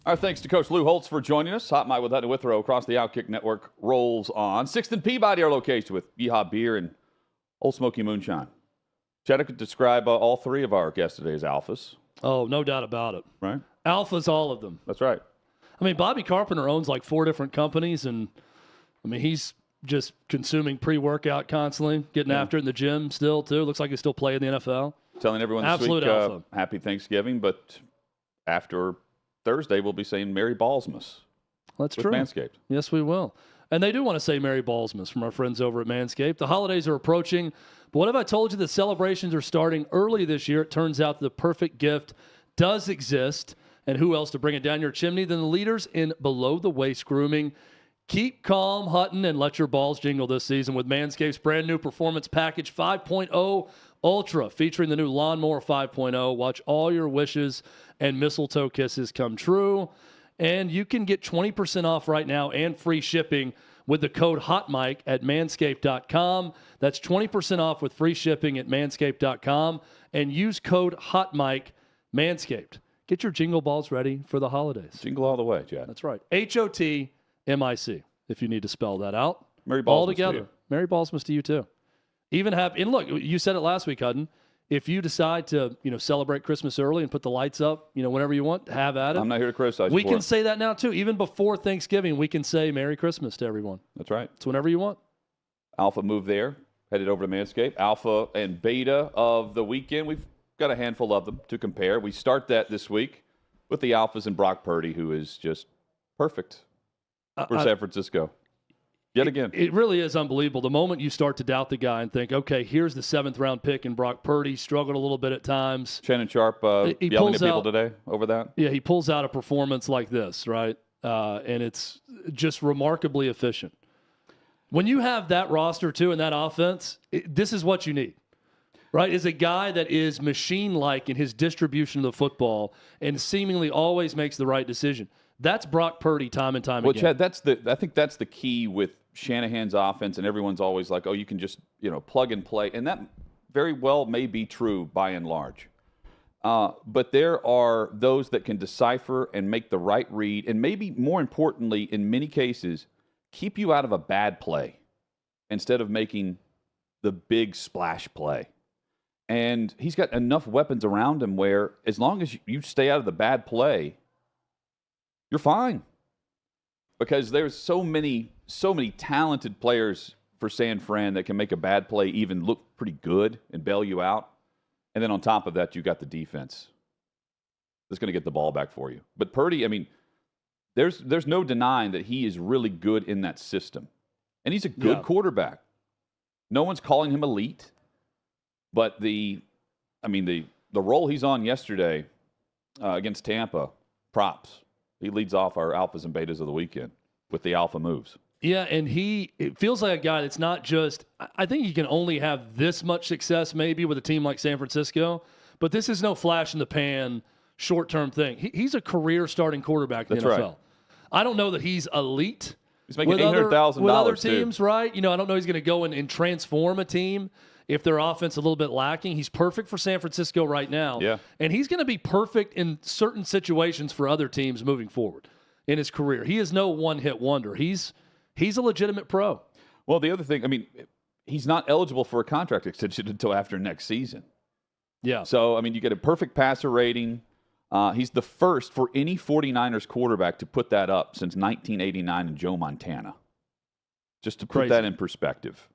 Our thanks to Coach Lou Holtz for joining us. Hot Mike with Hutton Withrow across the OutKick Network rolls on. 6th and Peabody, our location with Yeehaw Beer and Old Smoky Moonshine. Chad could describe all three of our guests today as alphas. Oh, no doubt about it. Right? Alphas, all of them. That's right. I mean, Bobby Carpenter owns like 4 different companies, and I mean, he's just consuming pre-workout constantly, getting after it in the gym still, too. Looks like he's still playing in the NFL. Telling everyone this Absolute week, alpha. happy Thanksgiving, but after Thursday, we'll be saying Merry Ballsmas. That's with true. Manscaped. Yes, we will. And they do want to say Merry Ballsmas from our friends over at Manscaped. The holidays are approaching, but what if I told you that celebrations are starting early this year? It turns out the perfect gift does exist. And who else to bring it down your chimney than the leaders in below-the-waist grooming? Keep calm, Hutton, and let your balls jingle this season with Manscaped's brand new Performance Package 5.0 Ultra, featuring the new Lawnmower 5.0. Watch all your wishes and mistletoe kisses come true. And you can get 20% off right now and free shipping with the code HOTMIC at manscaped.com. That's 20% off with free shipping at manscaped.com. And use code HOTMIC, Manscaped. Get your jingle balls ready for the holidays. Jingle all the way, Chad. That's right. HOTMIC, if you need to spell that out. Merry Ballsmas all to together. you. Merry Ballsmas to you, too. Even happy. And look, you said it last week, Hutton. If you decide to, celebrate Christmas early and put the lights up, whenever you want, have at it. I'm not here to criticize you We for can it. say that now, too. Even before Thanksgiving, we can say Merry Christmas to everyone. That's right. It's whenever you want. Alpha move there, headed over to Manscaped. Alpha and Beta of the weekend. We've got a handful of them to compare. We start that this week with the Alphas and Brock Purdy, who is just perfect for San Francisco. Yet again. It really is unbelievable. The moment you start to doubt the guy and think, okay, here's the 7th-round pick in Brock Purdy, struggled a little bit at times. Shannon Sharp He yelling at pulls people out- today over that. Yeah, he pulls out a performance like this, right? And it's just remarkably efficient. When you have that roster, too, and that offense, this is what you need, right? Is a guy that is machine-like in his distribution of the football and seemingly always makes the right decision. That's Brock Purdy time and time again. Chad, I think that's the key with Shanahan's offense, and everyone's always like, oh, you can just, plug and play. And that very well may be true by and large. But there are those that can decipher and make the right read, and maybe more importantly, in many cases, keep you out of a bad play instead of making the big splash play. And he's got enough weapons around him where as long as you stay out of the bad play, you're fine. Because there's so many talented players for San Fran that can make a bad play even look pretty good and bail you out. And then on top of that, you got the defense that's going to get the ball back for you. But Purdy, I mean, there's no denying that he is really good in that system. And he's a good quarterback. No one's calling him elite. But the role he's on yesterday against Tampa, props. He leads off our alphas and betas of the weekend with the alpha moves. Yeah, and it feels like a guy that's not just – I think he can only have this much success maybe with a team like San Francisco, but this is no flash-in-the-pan, short-term thing. He's a career starting quarterback in the NFL. Right. I don't know that he's elite. He's making $800,000 with other too. teams, right? I don't know he's going to go and transform a team if their offense is a little bit lacking. He's perfect for San Francisco right now. Yeah. And he's going to be perfect in certain situations for other teams moving forward in his career. He is no one-hit wonder. He's a legitimate pro. Well, the other thing, he's not eligible for a contract extension until after next season. Yeah. So, you get a perfect passer rating. He's the first for any 49ers quarterback to put that up since 1989 in Joe Montana. Just to put that in perspective.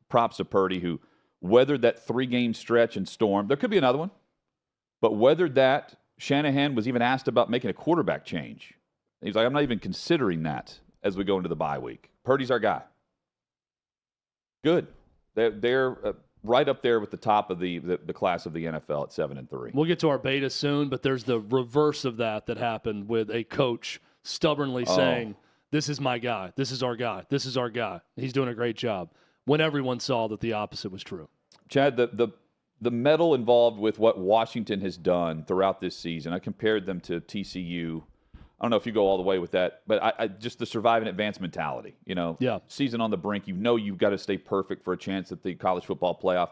Props to Purdy, who weathered that 3-game stretch and storm. There could be another one. But weathered that, Shanahan was even asked about making a quarterback change. He's like, I'm not even considering that as we go into the bye week. Purdy's our guy. Good. They're right up there with the top of the class of the NFL at 7-3. We'll get to our beta soon, but there's the reverse of that happened with a coach stubbornly saying, this is my guy. This is our guy. This is our guy. He's doing a great job. When everyone saw that the opposite was true. Chad, the medal involved with what Washington has done throughout this season, I compared them to TCU. I don't know if you go all the way with that, but I just the survive and advance mentality. Season on the brink. You've got to stay perfect for a chance at the college football playoff.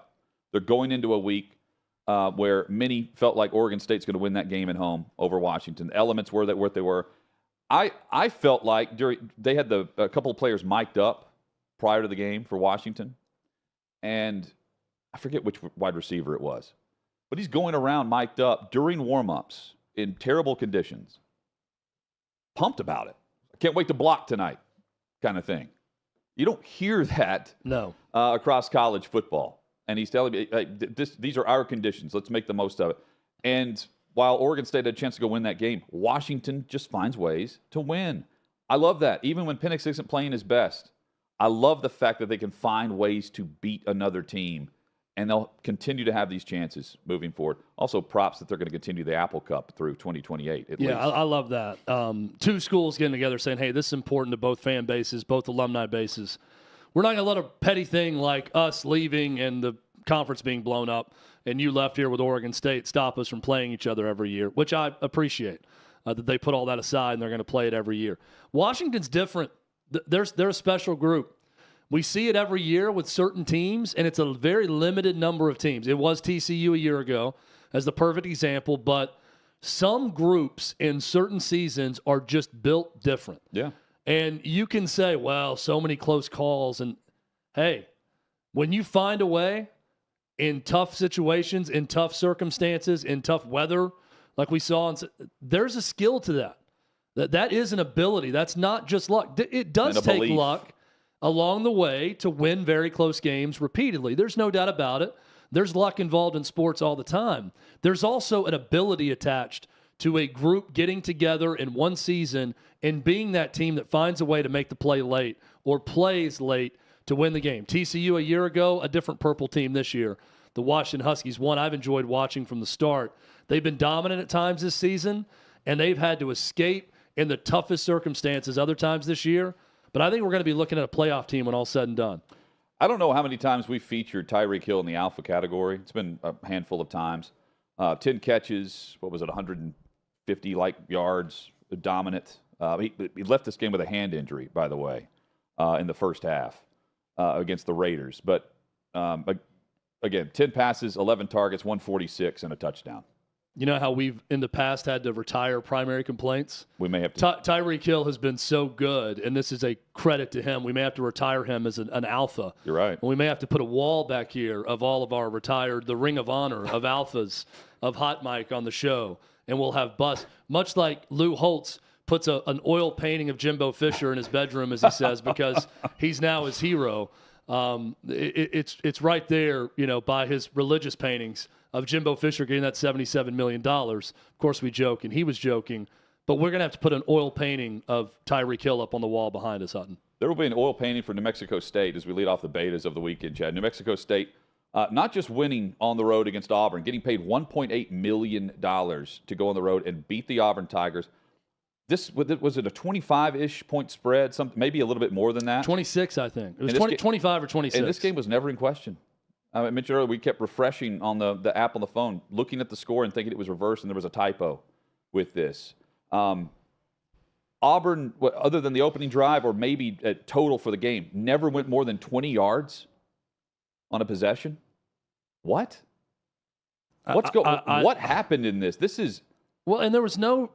They're going into a week where many felt like Oregon State's going to win that game at home over Washington. The elements were what they were. I felt like they had a couple of players mic'd up prior to the game for Washington, and I forget which wide receiver it was, but he's going around mic'd up during warmups in terrible conditions, pumped about it. I can't wait to block tonight, kind of thing. You don't hear that across college football. And he's telling me, hey, these are our conditions. Let's make the most of it. And while Oregon State had a chance to go win that game, Washington just finds ways to win. I love that. Even when Penix isn't playing his best, I love the fact that they can find ways to beat another team. And they'll continue to have these chances moving forward. Also, props that they're going to continue the Apple Cup through 2028 at least. I love that. Two schools getting together saying, hey, this is important to both fan bases, both alumni bases. We're not going to let a petty thing like us leaving and the conference being blown up and you left here with Oregon State stop us from playing each other every year, which I appreciate that they put all that aside and they're going to play it every year. Washington's different. They're a special group. We see it every year with certain teams, and it's a very limited number of teams. It was TCU a year ago as the perfect example, but some groups in certain seasons are just built different. Yeah. And you can say, well, so many close calls. And, hey, when you find a way in tough situations, in tough circumstances, in tough weather, like we saw, there's a skill to that. That is an ability. That's not just luck. It does take luck along the way to win very close games repeatedly. There's no doubt about it. There's luck involved in sports all the time. There's also an ability attached to a group getting together in one season and being that team that finds a way to make the play late or plays late to win the game. TCU a year ago, a different purple team this year. The Washington Huskies, one I've enjoyed watching from the start. They've been dominant at times this season, and they've had to escape in the toughest circumstances other times this year. But I think we're going to be looking at a playoff team when all's said and done. I don't know how many times we've featured Tyreek Hill in the alpha category. It's been a handful of times. 10 catches, 150 yards, dominant. He left this game with a hand injury, by the way, in the first half against the Raiders. But, again, 10 passes, 11 targets, 146, and a touchdown. You know how we've, in the past, had to retire primary complaints? We may have to. Tyreek Hill has been so good, and this is a credit to him. We may have to retire him as an alpha. You're right. And we may have to put a wall back here of all of our retired, the Ring of Honor of alphas, of Hot Mike on the show, and we'll have busts. Much like Lou Holtz puts an oil painting of Jimbo Fisher in his bedroom, as he says, because he's now his hero. It's right there, by his religious paintings of Jimbo Fisher getting that $77 million. Of course, we joke, and he was joking, but we're going to have to put an oil painting of Tyreek Hill up on the wall behind us, Hutton. There will be an oil painting for New Mexico State as we lead off the betas of the weekend, Chad. New Mexico State, not just winning on the road against Auburn, getting paid $1.8 million to go on the road and beat the Auburn Tigers. Was it a 25-ish point spread, maybe a little bit more than that? 26, I think. It was 25 or 26. And this game was never in question. I mentioned earlier we kept refreshing on the app on the phone, looking at the score and thinking it was reversed, and there was a typo with this. Auburn, other than the opening drive or maybe a total for the game, never went more than 20 yards on a possession. What? What happened in this? This is and there was no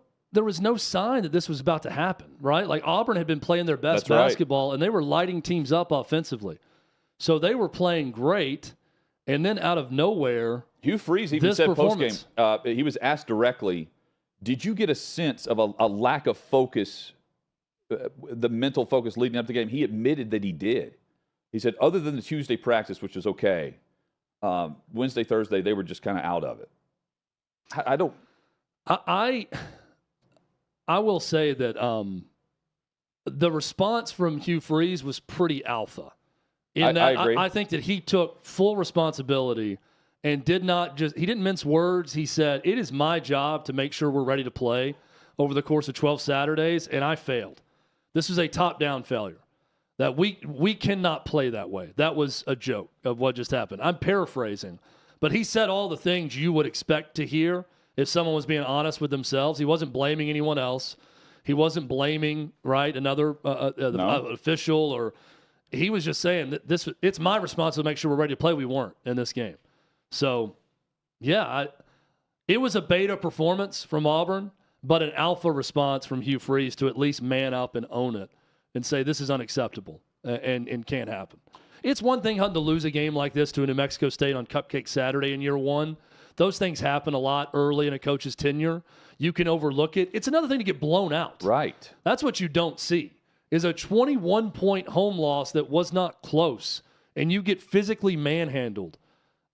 sign that this was about to happen, right? Like Auburn had been playing their best basketball, and they were lighting teams up offensively. So they were playing great, and then out of nowhere, Hugh Freeze even said postgame, he was asked directly, did you get a sense of a lack of focus, the mental focus leading up to the game? He admitted that he did. He said, other than the Tuesday practice, which was okay, Wednesday, Thursday, they were just kind of out of it. I will say that the response from Hugh Freeze was pretty alpha. I agree. I think that he took full responsibility and he didn't mince words. He said, it is my job to make sure we're ready to play over the course of 12 Saturdays, and I failed. This was a top-down failure. That we cannot play that way. That was a joke of what just happened. I'm paraphrasing, but he said all the things you would expect to hear if someone was being honest with themselves. He wasn't blaming anyone else. He wasn't blaming, another official, or he was just saying that it's my responsibility to make sure we're ready to play. We weren't in this game. So, Yeah, it was a beta performance from Auburn, but an alpha response from Hugh Freeze to at least man up and own it and say this is unacceptable and can't happen. It's one thing to lose a game like this to a New Mexico State on Cupcake Saturday in year one. Those things happen a lot early in a coach's tenure. You can overlook it. It's another thing to get blown out. Right. That's what you don't see, is a 21-point home loss that was not close, and you get physically manhandled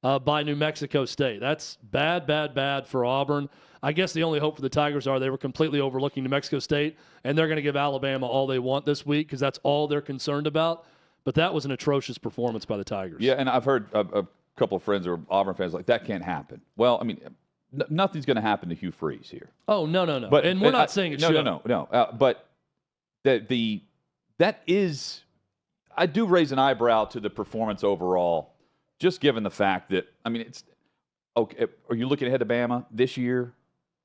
by New Mexico State. That's bad, bad, bad for Auburn. I guess the only hope for the Tigers are they were completely overlooking New Mexico State, and they're going to give Alabama all they want this week because that's all they're concerned about. But that was an atrocious performance by the Tigers. Yeah, and I've heard a couple of friends or Auburn fans like, that can't happen. Well, I mean, nothing's going to happen to Hugh Freeze here. Oh, no. But, and we're not saying it should. No. But that is, I do raise an eyebrow to the performance overall, just given the fact that, I mean, it's, okay, are you looking ahead to Bama this year?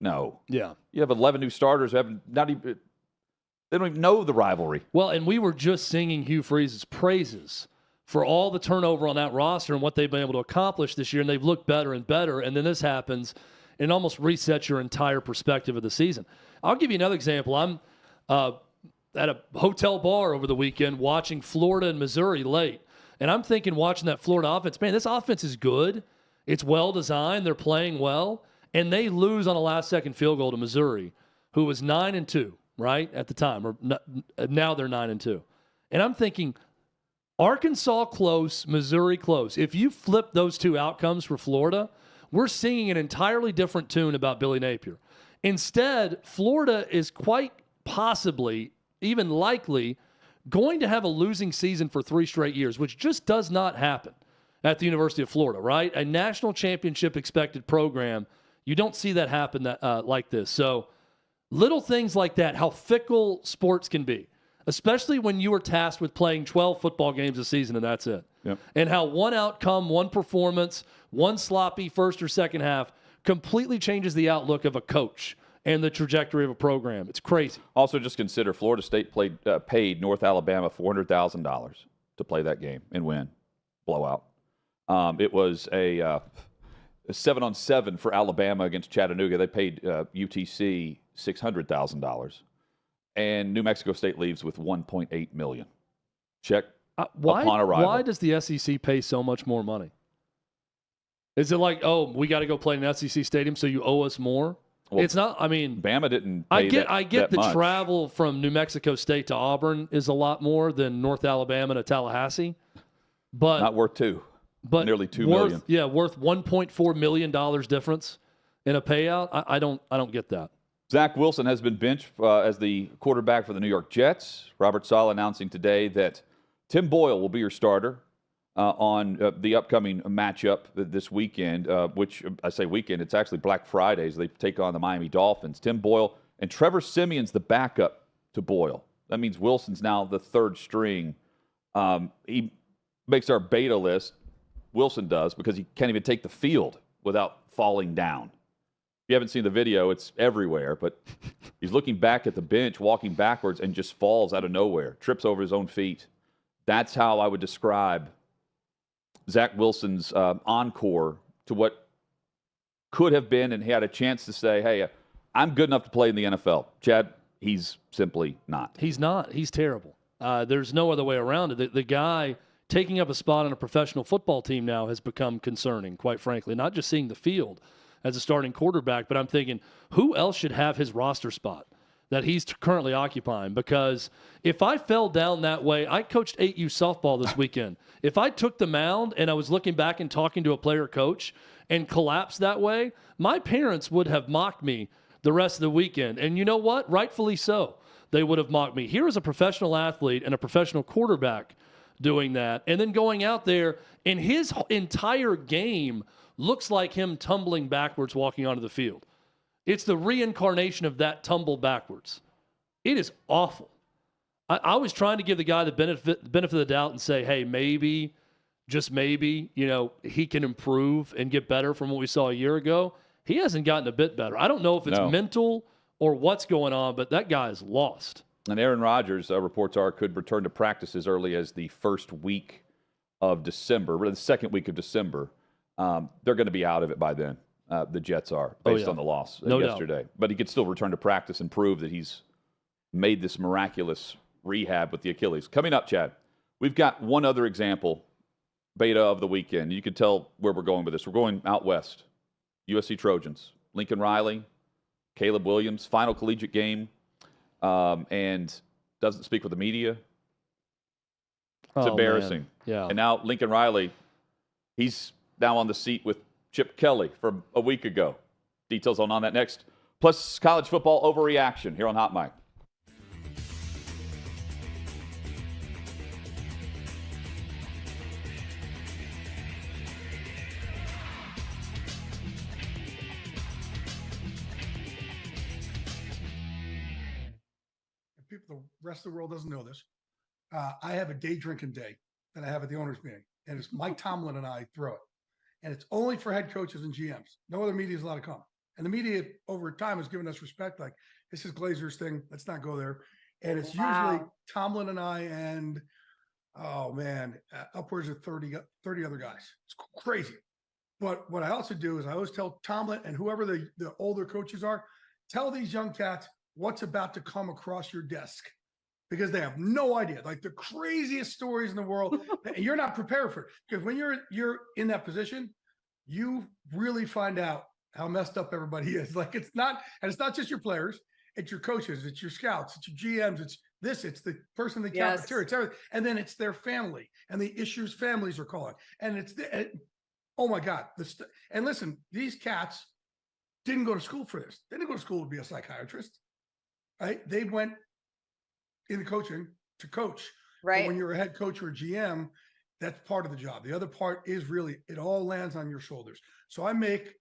No. Yeah. You have 11 new starters who haven't, they don't even know the rivalry. Well, and we were just singing Hugh Freeze's praises for all the turnover on that roster and what they've been able to accomplish this year, and they've looked better and better, and then this happens, and it almost resets your entire perspective of the season. I'll give you another example. I'm at a hotel bar over the weekend watching Florida and Missouri late, and I'm thinking, watching that Florida offense, man, this offense is good. It's well-designed. They're playing well, and they lose on a last-second field goal to Missouri, who was 9-2. Right at the time, or now they're 9-2. And I'm thinking, Arkansas close, Missouri close. If you flip those two outcomes for Florida, we're singing an entirely different tune about Billy Napier. Instead, Florida is quite possibly, even likely, going to have a losing season for 3 straight years, which just does not happen at the University of Florida, right? A national championship expected program, you don't see that happen like this. So, little things like that, how fickle sports can be, especially when you are tasked with playing 12 football games a season and that's it. Yep. And how one outcome, one performance, one sloppy first or second half completely changes the outlook of a coach and the trajectory of a program. It's crazy. Also, just consider Florida State paid North Alabama $400,000 to play that game and win. Blowout. It was a 7-on-7 for Alabama against Chattanooga. They paid UTC $600,000, and New Mexico State leaves with $1.8 million. Check upon arrival. Why does the SEC pay so much more money? Is it like, oh, we got to go play in an SEC stadium, so you owe us more? Well, it's not. I mean, Bama didn't. I Pay get the much. travel from New Mexico State to Auburn is a lot more than North Alabama to Tallahassee, but not worth $2. But nearly $2 million. Yeah, worth $1.4 million difference in a payout. I don't get that. Zach Wilson has been benched as the quarterback for the New York Jets. Robert Saleh announcing today that Tim Boyle will be your starter on the upcoming matchup this weekend, which I say weekend, it's actually Black Friday as they take on the Miami Dolphins. Tim Boyle and Trevor Siemian's the backup to Boyle. That means Wilson's now the third string. He makes our beta list. Wilson does, because he can't even take the field without falling down. If you haven't seen the video, it's everywhere, but he's looking back at the bench, walking backwards, and just falls out of nowhere, trips over his own feet. That's how I would describe Zach Wilson's encore to what could have been, and he had a chance to say, hey, I'm good enough to play in the NFL. Chad, he's simply not. He's not. He's terrible. There's no other way around it. The guy taking up a spot on a professional football team now has become concerning, quite frankly, not just seeing the field as a starting quarterback, but I'm thinking, who else should have his roster spot that he's currently occupying? Because if I fell down that way, I coached 8U softball this weekend. If I took the mound and I was looking back and talking to a player coach and collapsed that way, my parents would have mocked me the rest of the weekend. And you know what? Rightfully so. They would have mocked me. Here is a professional athlete and a professional quarterback doing that, and then going out there, and his entire game looks like him tumbling backwards walking onto the field. It's the reincarnation of that tumble backwards. It is awful. I was trying to give the guy the benefit of the doubt and say, hey, maybe, just maybe, he can improve and get better from what we saw a year ago. He hasn't gotten a bit better. I don't know if it's mental or what's going on, but that guy is lost. And Aaron Rodgers, reports are, could return to practice as early as the first week of December, or the second week of December. They're going to be out of it by then. the Jets are based on the loss yesterday. But he could still return to practice and prove that he's made this miraculous rehab with the Achilles. Coming up, Chad, we've got one other example, beta of the weekend. You can tell where we're going with this. We're going out west. USC Trojans. Lincoln Riley, Caleb Williams, final collegiate game, and doesn't speak with the media. It's embarrassing. Man. Yeah. And now Lincoln Riley, he's now on the seat with Chip Kelly from a week ago. Details on that next. Plus college football overreaction here on Hot Mic. The rest of the world doesn't know this. I have a day drinking day that I have at the owners meeting, and it's Mike Tomlin and I throw it, and it's only for head coaches and GMs. No other media is allowed to come, and the media over time has given us respect. Like, this is Glazer's thing. Let's not go there. And it's usually Tomlin and I and upwards of 30 other guys. It's crazy. But what I also do is I always tell Tomlin and whoever the older coaches are, tell these young cats what's about to come across your desk, because they have no idea. Like, the craziest stories in the world, and you're not prepared for it. Because when you're in that position, you really find out how messed up everybody is. Like, it's not just your players, it's your coaches, it's your scouts, it's your GMs, it's the person in the cafeteria, it's everything. And then it's their family and the issues families are calling. And oh my God. And listen, these cats didn't go to school for this. They didn't go to school to be a psychiatrist. Right? They went in the coaching to coach. Right. But when you're a head coach or a GM, that's part of the job. The other part is really, it all lands on your shoulders. So I make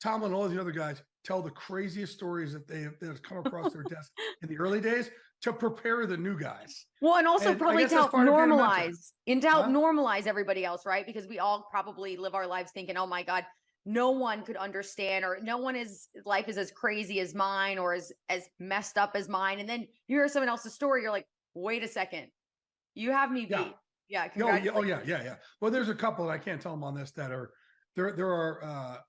Tomlin and all the other guys tell the craziest stories that have come across their desk in the early days to prepare the new guys. Well, and also probably to help normalize everybody else, right? Because we all probably live our lives thinking, oh my God, no one could understand, or no one life is as crazy as mine or as messed up as mine. And then you hear someone else's story, you're like, wait a second, you have me beat. Yeah. Yeah. Well, there's a couple, I can't tell them on this, that are there are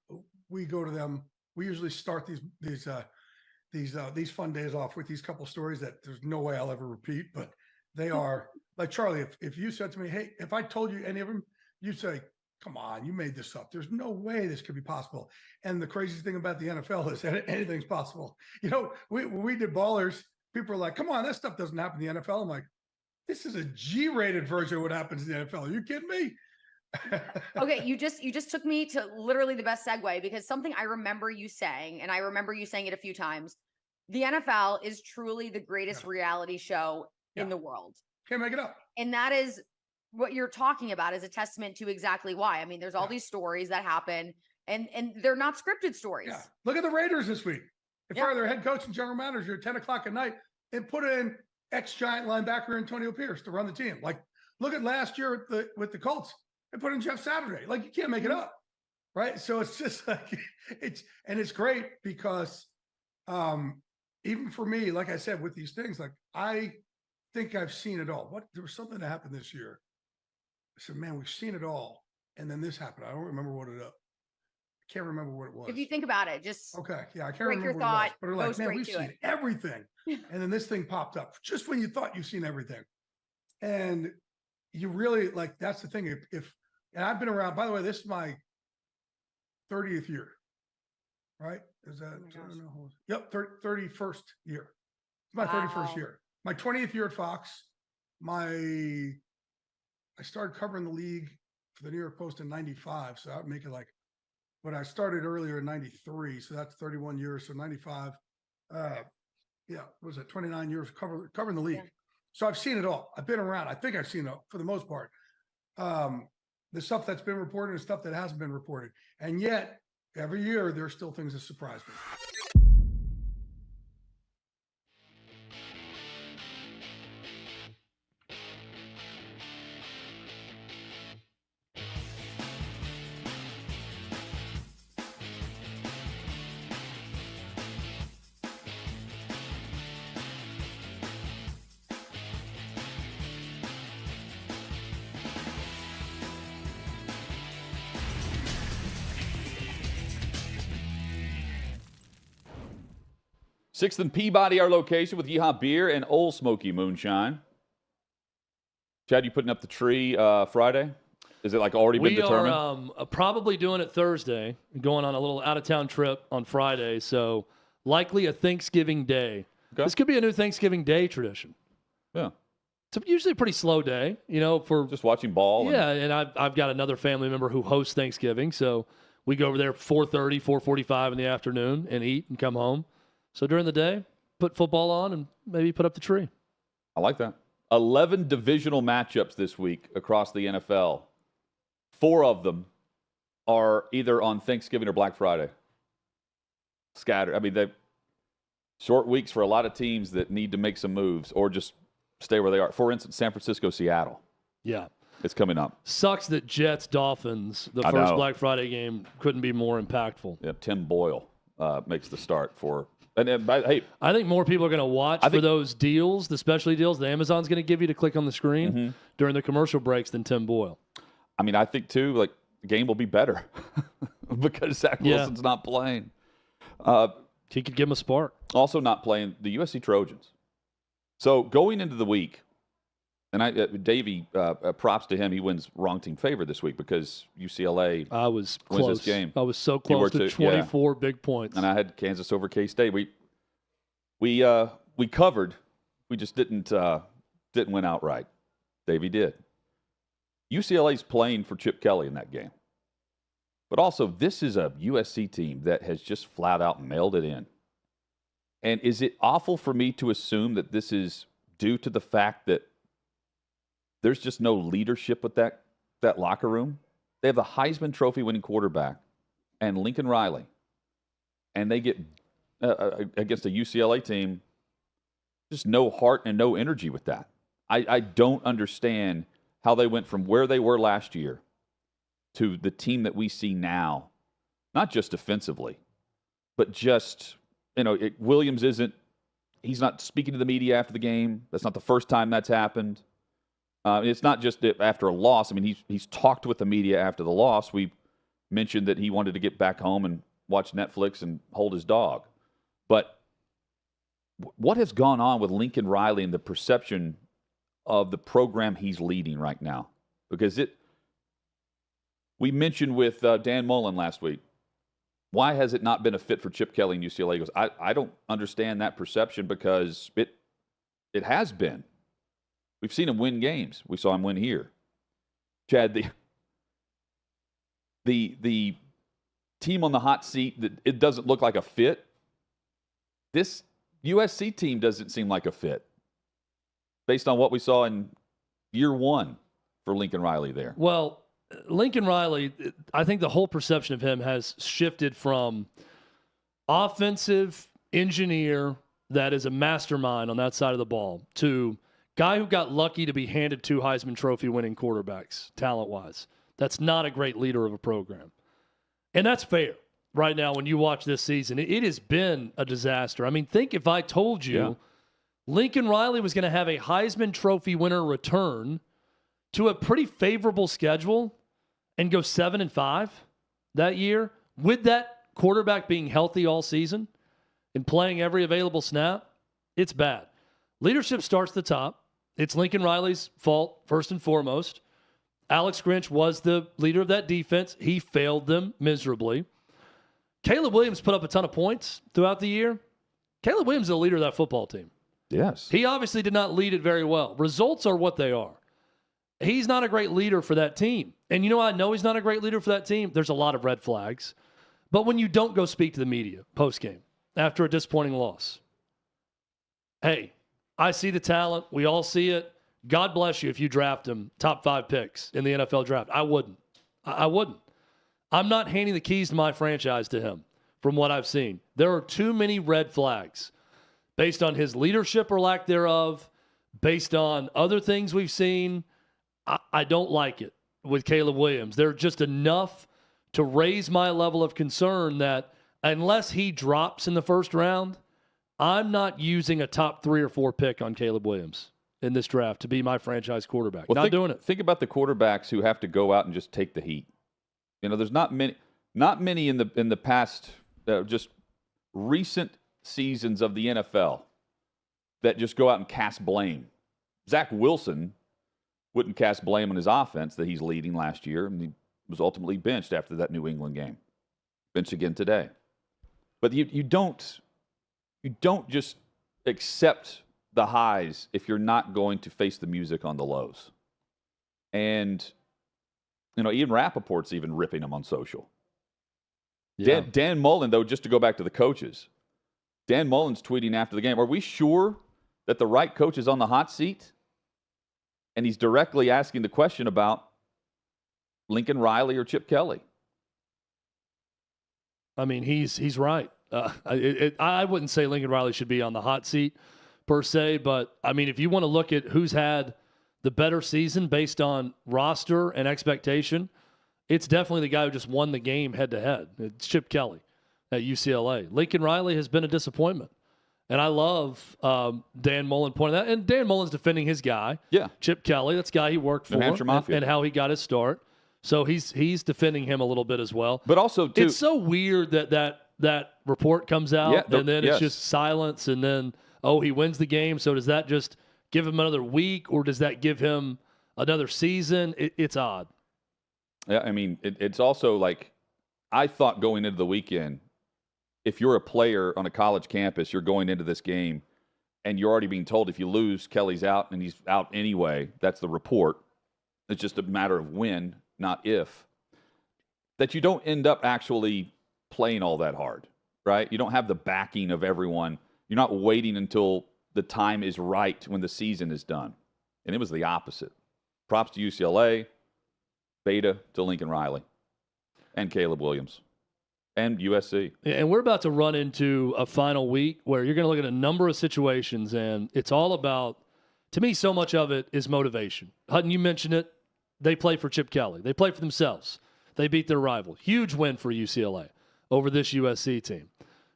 we go to them. We usually start these fun days off with these couple stories that there's no way I'll ever repeat, but they are like, Charlie, if you said to me, hey, if I told you any of them, you'd say, come on, you made this up. There's no way this could be possible. And the craziest thing about the NFL is that anything's possible. You know, when we did Ballers, people are like, come on, that stuff doesn't happen in the NFL. I'm like, this is a G-rated version of what happens in the NFL. Are you kidding me? Okay, you just took me to literally the best segue, because something I remember you saying, and I remember you saying it a few times, the NFL is truly the greatest reality show in the world. Can't make it up. And that is what you're talking about, is a testament to exactly why. I mean, there's all these stories that happen, and they're not scripted stories. Yeah. Look at the Raiders this week. They fired their head coach and general manager at 10 o'clock at night and put in ex-Giant linebacker Antonio Pierce to run the team. Like, look at last year with the Colts. They put in Jeff Saturday. Like, you can't make it up, right? So it's just like, it's great because even for me, like I said, with these things, like, I think I've seen it all. There was something that happened this year. I said, man, we've seen it all. And then this happened. I don't remember I can't remember what it was. If you think about it, just okay. Yeah, I can't break remember your what thought, it was. But we're like, man, we've seen everything. And then this thing popped up just when you thought you've seen everything. And you really, like, that's the thing. And I've been around, by the way, this is my 30th year, right? Is that, yep, 31st year. It's my 31st year. My 20th year at Fox. I started covering the league for the New York Post in 95. So that would make it like, but I started earlier in 93. So that's 31 years. So 95, what was it, 29 years covering the league. Yeah. So I've seen it all. I've been around. I think I've seen it for the most part. The stuff that's been reported and stuff that hasn't been reported. And yet, every year, there's still things that surprise me. 6th and Peabody, our location, with Yeehaw Beer and Old Smoky Moonshine. Chad, you putting up the tree Friday? Is it like already been determined? We are probably doing it Thursday, going on a little out-of-town trip on Friday, so likely a Thanksgiving Day. Okay. This could be a new Thanksgiving Day tradition. Yeah. It's usually a pretty slow day, for just watching ball. Yeah, and I've got another family member who hosts Thanksgiving, so we go over there 4:30, 4:45 in the afternoon and eat and come home. So during the day, put football on and maybe put up the tree. I like that. 11 divisional matchups this week across the NFL. 4 of them are either on Thanksgiving or Black Friday. Scattered. I mean, they short weeks for a lot of teams that need to make some moves or just stay where they are. For instance, San Francisco, Seattle. Yeah. It's coming up. Sucks that Jets, Dolphins, the first Black Friday game, couldn't be more impactful. Yeah, Tim Boyle makes the start for. And hey, I think more people are going to watch for those deals, the specialty deals that Amazon's going to give you to click on the screen during the commercial breaks than Tim Boyle. I mean, I think, too, like, the game will be better because Zach Wilson's not playing. He could give him a spark. Also not playing the USC Trojans. So going into the week, and Davey, props to him. He wins wrong team favor this week because UCLA wins this game. I was so close to 24 big points. And I had Kansas over K-State. We covered. We just didn't win outright. Davey did. UCLA's playing for Chip Kelly in that game. But also, this is a USC team that has just flat out mailed it in. And is it awful for me to assume that this is due to the fact that there's just no leadership with that locker room? They have the Heisman Trophy winning quarterback and Lincoln Riley. And they get against a UCLA team, just no heart and no energy with that. I don't understand how they went from where they were last year to the team that we see now, not just defensively, but just, Williams he's not speaking to the media after the game. That's not the first time that's happened. It's not just after a loss. I mean, he's talked with the media after the loss. We mentioned that he wanted to get back home and watch Netflix and hold his dog. But what has gone on with Lincoln Riley and the perception of the program he's leading right now? Because we mentioned with Dan Mullen last week, why has it not been a fit for Chip Kelly and UCLA? He goes, I don't understand that perception because it has been. We've seen him win games. We saw him win here. Chad, the team on the hot seat, that it doesn't look like a fit. This USC team doesn't seem like a fit based on what we saw in year one for Lincoln Riley there. Well, Lincoln Riley, I think the whole perception of him has shifted from offensive engineer that is a mastermind on that side of the ball to guy who got lucky to be handed 2 Heisman Trophy winning quarterbacks, talent-wise. That's not a great leader of a program. And that's fair right now when you watch this season. It has been a disaster. I mean, think if I told you Lincoln Riley was going to have a Heisman Trophy winner return to a pretty favorable schedule and go 7-5 that year with that quarterback being healthy all season and playing every available snap, it's bad. Leadership starts at the top. It's Lincoln Riley's fault, first and foremost. Alex Grinch was the leader of that defense. He failed them miserably. Caleb Williams put up a ton of points throughout the year. Caleb Williams is the leader of that football team. Yes. He obviously did not lead it very well. Results are what they are. He's not a great leader for that team. And I know he's not a great leader for that team. There's a lot of red flags. But when you don't go speak to the media post-game after a disappointing loss, hey, I see the talent. We all see it. God bless you if you draft him top 5 picks in the NFL draft. I wouldn't. I wouldn't. I'm not handing the keys to my franchise to him from what I've seen. There are too many red flags based on his leadership or lack thereof, based on other things we've seen. I don't like it with Caleb Williams. There are just enough to raise my level of concern that unless he drops in the first round, I'm not using a top 3 or 4 pick on Caleb Williams in this draft to be my franchise quarterback. Well, doing it. Think about the quarterbacks who have to go out and just take the heat. There's not many in the past just recent seasons of the NFL that just go out and cast blame. Zach Wilson wouldn't cast blame on his offense that he's leading last year, and he was ultimately benched after that New England game. Benched again today. But you don't just accept the highs if you're not going to face the music on the lows. And, Ian Rappaport's even ripping him on social. Yeah. Dan Mullen, though, just to go back to the coaches, Dan Mullen's tweeting after the game, are we sure that the right coach is on the hot seat? And he's directly asking the question about Lincoln Riley or Chip Kelly. I mean, he's right. I wouldn't say Lincoln Riley should be on the hot seat per se, but I mean, if you want to look at who's had the better season based on roster and expectation, it's definitely the guy who just won the game head to head. It's Chip Kelly at UCLA. Lincoln Riley has been a disappointment. And I love Dan Mullen pointing that. And Dan Mullen's defending his guy. Yeah. Chip Kelly, that's the guy he worked for. New Hampshire Mafia. And how he got his start. So he's defending him a little bit as well. But also, too, it's so weird that report comes out and then it's just silence and then, he wins the game. So does that just give him another week or does that give him another season? It's odd. Yeah, I mean, it's also like I thought going into the weekend, if you're a player on a college campus, you're going into this game and you're already being told if you lose, Kelly's out and he's out anyway. That's the report. It's just a matter of when, not if. That you don't end up actually playing all that hard, right? You don't have the backing of everyone. You're not waiting until the time is right when the season is done. And it was the opposite. Props to UCLA, beta to Lincoln Riley, and Caleb Williams. And USC. And we're about to run into a final week where you're going to look at a number of situations, and it's all about, to me, so much of it is motivation. Hutton, you mentioned it. They play for Chip Kelly. They play for themselves. They beat their rival. Huge win for UCLA over this USC team.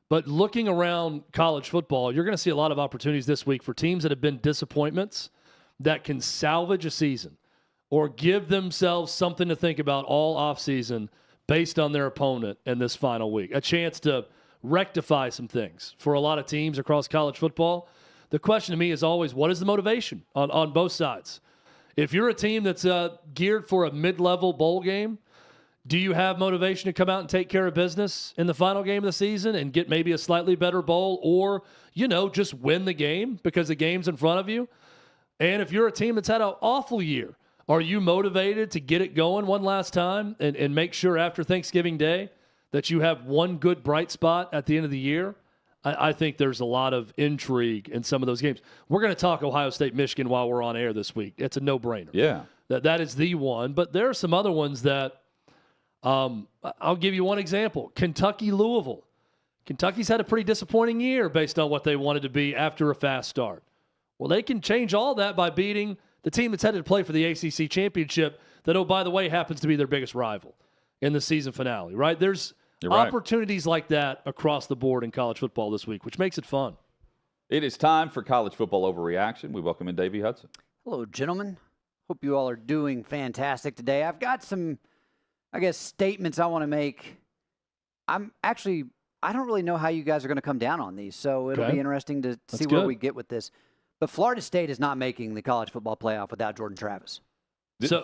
But looking around college football, you're going to see a lot of opportunities this week for teams that have been disappointments that can salvage a season or give themselves something to think about all offseason based on their opponent in this final week. A chance to rectify some things for a lot of teams across college football. The question to me is always, what is the motivation on both sides? If you're a team that's geared for a mid-level bowl game, do you have motivation to come out and take care of business in the final game of the season and get maybe a slightly better bowl or, just win the game because the game's in front of you? And if you're a team that's had an awful year, are you motivated to get it going one last time and make sure after Thanksgiving Day that you have one good bright spot at the end of the year? I think there's a lot of intrigue in some of those games. We're going to talk Ohio State, Michigan while we're on air this week. It's a no-brainer. Yeah. That is the one. But there are some other ones that I'll give you one example. Kentucky, Louisville. Kentucky's had a pretty disappointing year based on what they wanted to be after a fast start. Well, they can change all that by beating the team that's headed to play for the ACC championship that, oh, by the way, happens to be their biggest rival in the season finale, right? There's opportunities like that across the board in college football this week, which makes it fun. It is time for college football overreaction. We welcome in Davey Hudson. Hello, gentlemen. Hope you all are doing fantastic today. I've got some, statements I want to make. I don't really know how you guys are going to come down on these, so it'll be interesting to see where we get with this. But Florida State is not making the college football playoff without Jordan Travis.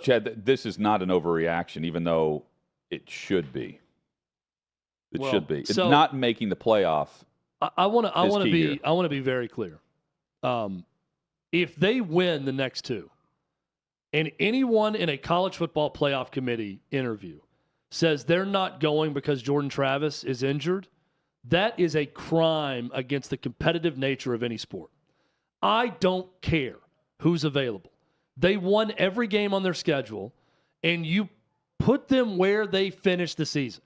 Chad, this is not an overreaction, even though it should be. It should be. It's not making the playoff. I want to be very clear. If they win the next two, and anyone in a college football playoff committee interview says they're not going because Jordan Travis is injured, that is a crime against the competitive nature of any sport. I don't care who's available. They won every game on their schedule, and you put them where they finished the season.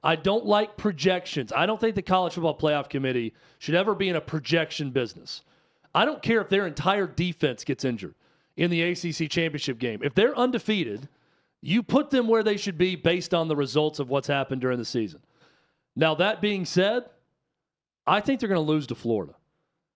I don't like projections. I don't think the College Football Playoff Committee should ever be in a projection business. I don't care if their entire defense gets injured in the ACC championship game. If they're undefeated, you put them where they should be based on the results of what's happened during the season. Now, that being said, I think they're going to lose to Florida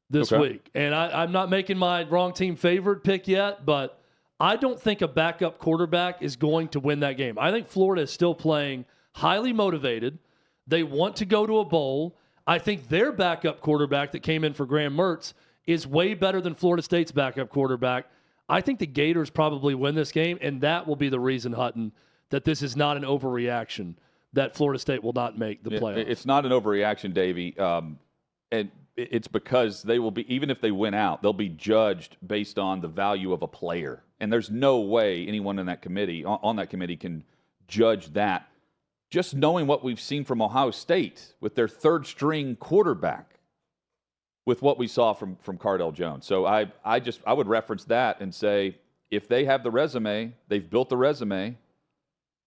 this week. And I'm not making my wrong team favored pick yet, but I don't think a backup quarterback is going to win that game. I think Florida is still playing highly motivated. They want to go to a bowl. I think their backup quarterback that came in for Graham Mertz is way better than Florida State's backup quarterback. I think the Gators probably win this game, and that will be the reason, Hutton, that this is not an overreaction, that Florida State will not make the playoffs. It's not an overreaction, Davey. And it's because they will be, even if they win out, they'll be judged based on the value of a player. And there's no way anyone in that committee, on that committee, can judge that. Just knowing what we've seen from Ohio State with their third-string quarterback, with what we saw from Cardale Jones. So I would reference that and say, if they have the resume, they've built the resume,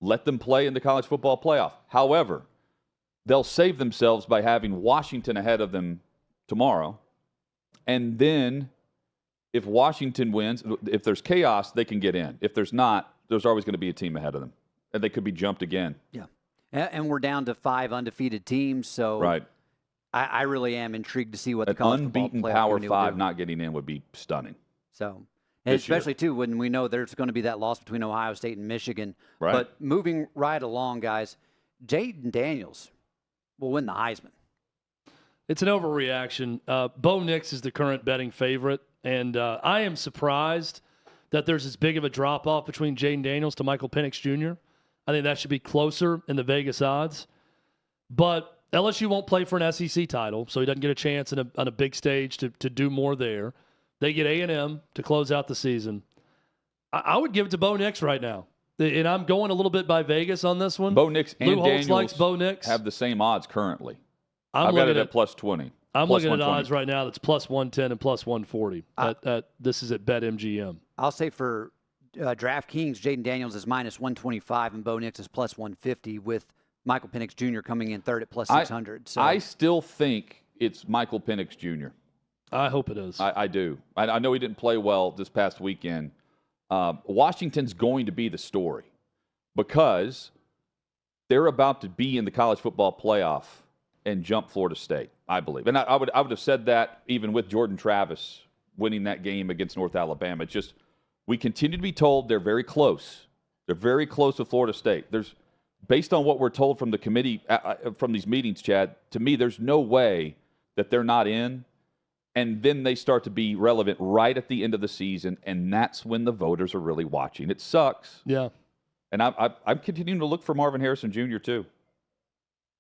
let them play in the college football playoff. However, they'll save themselves by having Washington ahead of them tomorrow. And then if Washington wins, if there's chaos, they can get in. If there's not, there's always going to be a team ahead of them. And they could be jumped again. Yeah. And we're down to 5 undefeated teams. So right. I really am intrigued to see what the An college unbeaten football Power playoff 5 do. not getting in would be stunning. So, and especially, too, when we know there's going to be that loss between Ohio State and Michigan. Right. But moving right along, guys, Jaden Daniels will win the Heisman. It's an overreaction. Bo Nix is the current betting favorite, and I am surprised that there's as big of a drop-off between Jaden Daniels to Michael Penix Jr. I think that should be closer in the Vegas odds. But LSU won't play for an SEC title, so he doesn't get a chance on a big stage to do more there. They get A&M to close out the season. I would give it to Bo Nix right now. And I'm going a little bit by Vegas on this one. Bo Nix and Lou Holtz Daniels likes Bo Nix. have the same odds currently. I'm I've got it looking at plus 20. I'm plus looking at 120. odds right now that's plus 110 and plus 140. This is at BetMGM. I'll say for DraftKings, Jaden Daniels is minus 125 and Bo Nix is plus 150 with Michael Penix Jr. coming in third at plus 600. So I still think it's Michael Penix Jr. I hope it is. I do. I know he didn't play well this past weekend. Washington's going to be the story because they're about to be in the college football playoff and jump Florida State, I believe. And I would have said that even with Jordan Travis winning that game against North Alabama. It's just we continue to be told they're very close. They're very close with Florida State. Based on what we're told from the committee, from these meetings, Chad, to me, there's no way that they're not in. And then they start to be relevant right at the end of the season, and that's when the voters are really watching. It sucks. Yeah. And I'm continuing to look for Marvin Harrison Jr., too.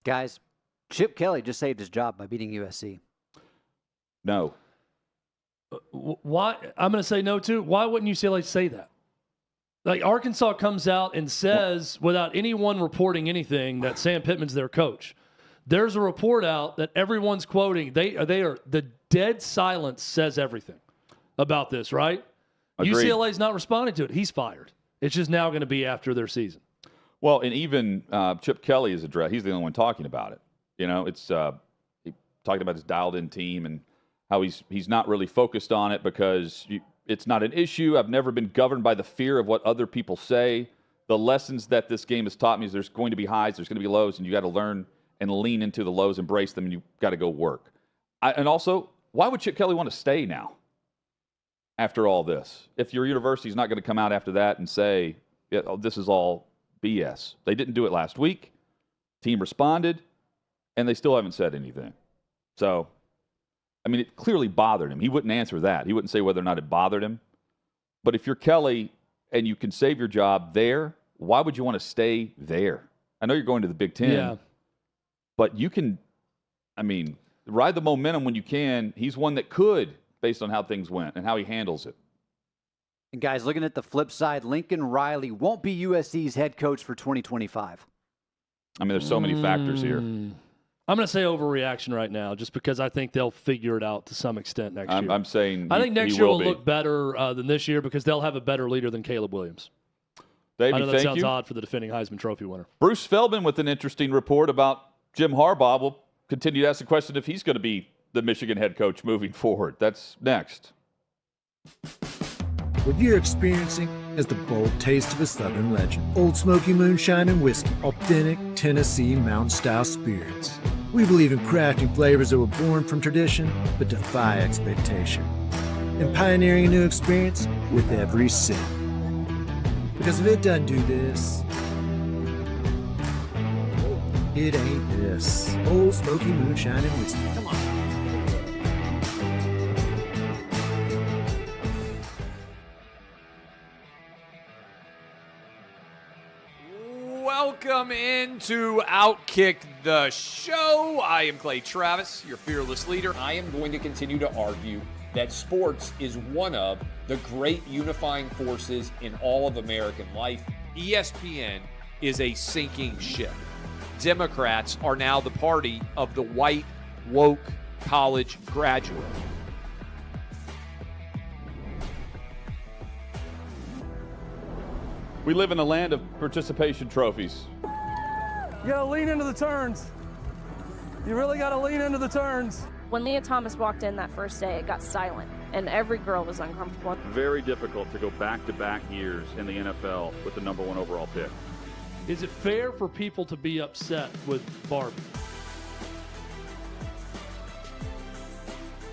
guys, Chip Kelly just saved his job by beating USC. No. Why? I'm going to say no, too. Why wouldn't UCLA say that? Like, Arkansas comes out and says, without anyone reporting anything, that Sam Pittman's their coach. There's a report out that everyone's quoting. They are the dead silence says everything about this, right? Agreed. UCLA's not responding to it. He's fired. It's just now going to be after their season. Well, and even Chip Kelly is addressed. He's the only one talking about it. You know, it's he talking about his dialed-in team and how he's not really focused on it because it's not an issue. I've never been governed by the fear of what other people say. The lessons that this game has taught me is there's going to be highs, there's going to be lows, and you got to learn and lean into the lows, embrace them, and you got to go work. And also, why would Chip Kelly want to stay now after all this? If your university's not going to come out after that and say, yeah, oh, this is all BS. They didn't do it last week. Team responded, and they still haven't said anything. So, I mean, it clearly bothered him. He wouldn't answer that. He wouldn't say whether or not it bothered him. But if you're Kelly and you can save your job there, why would you want to stay there? I know you're going to the Big Ten. Yeah. But you can, I mean, ride the momentum when you can. He's one that could, based on how things went and how he handles it. And guys, looking at the flip side, Lincoln Riley won't be USC's head coach for 2025. I mean, there's so many factors here. I'm going to say overreaction right now just because I think they'll figure it out to some extent next year. I'm saying I think next year will look better than this year because they'll have a better leader than Caleb Williams. Davey, I know that thank sounds you. odd for the defending Heisman Trophy winner. Bruce Feldman with an interesting report about Jim Harbaugh. We'll continue to ask the question if he's going to be the Michigan head coach moving forward. That's next. What you're experiencing is the bold taste of a Southern legend. Old Smoky Moonshine and Whiskey, authentic Tennessee mountain-style spirits. We believe in crafting flavors that were born from tradition but defy expectation, and pioneering a new experience with every sip. Because if it doesn't do this, It ain't this. Old Smoky Moonshine and Whiskey. Come on. Welcome into OutKick the show. I am Clay Travis, your fearless leader. I am going to continue to argue that sports is one of the great unifying forces in all of American life. ESPN is a sinking ship. Democrats are now the party of the white, woke college graduate. We live in a land of participation trophies. You gotta lean into the turns. You really gotta lean into the turns. When Leah Thomas walked in that first day, it got silent, and every girl was uncomfortable. Very difficult to go back-to-back years in the NFL with the number 1 overall pick. Is it fair for people to be upset with Barbie?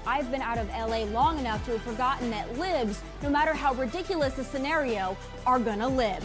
I've been out of LA long enough to have forgotten that libs, no matter how ridiculous the scenario, are gonna lib.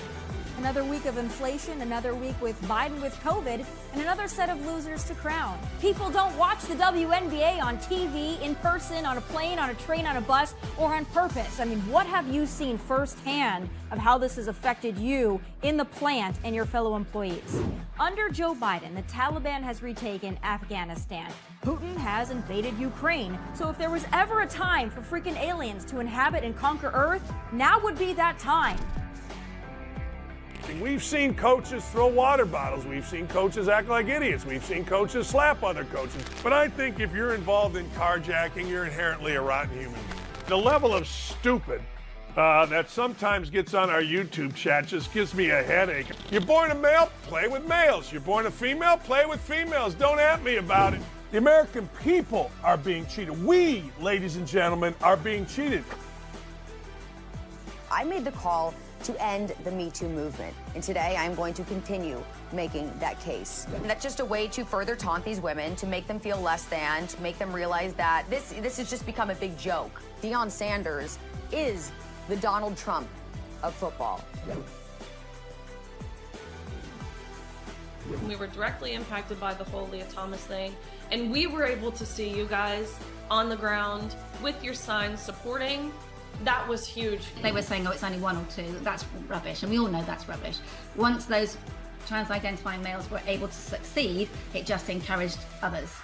Another week of inflation, another week with Biden with COVID, and another set of losers to crown. People don't watch the WNBA on TV, in person, on a plane, on a train, on a bus, or on purpose. I mean, what have you seen firsthand of how this has affected you in the plant and your fellow employees? Under Joe Biden, the Taliban has retaken Afghanistan. Putin has invaded Ukraine. So if there was ever a time for freaking aliens to inhabit and conquer Earth, now would be that time. We've seen coaches throw water bottles. We've seen coaches act like idiots. We've seen coaches slap other coaches. But I think if you're involved in carjacking, you're inherently a rotten human being. The level of stupid that sometimes gets on our YouTube chat just gives me a headache. You're born a male, play with males. You're born a female, play with females. Don't at me about it. The American people are being cheated. We, ladies and gentlemen, are being cheated. I made the call to end the Me Too movement. And today I'm going to continue making that case. And that's just a way to further taunt these women, to make them feel less than, to make them realize that this has just become a big joke. Deion Sanders is the Donald Trump of football. We were directly impacted by the whole Leah Thomas thing, and we were able to see you guys on the ground with your signs supporting. That was huge. They were saying, oh, it's only 1 or 2. That's rubbish, and we all know that's rubbish. Once those trans-identifying males were able to succeed, it just encouraged others.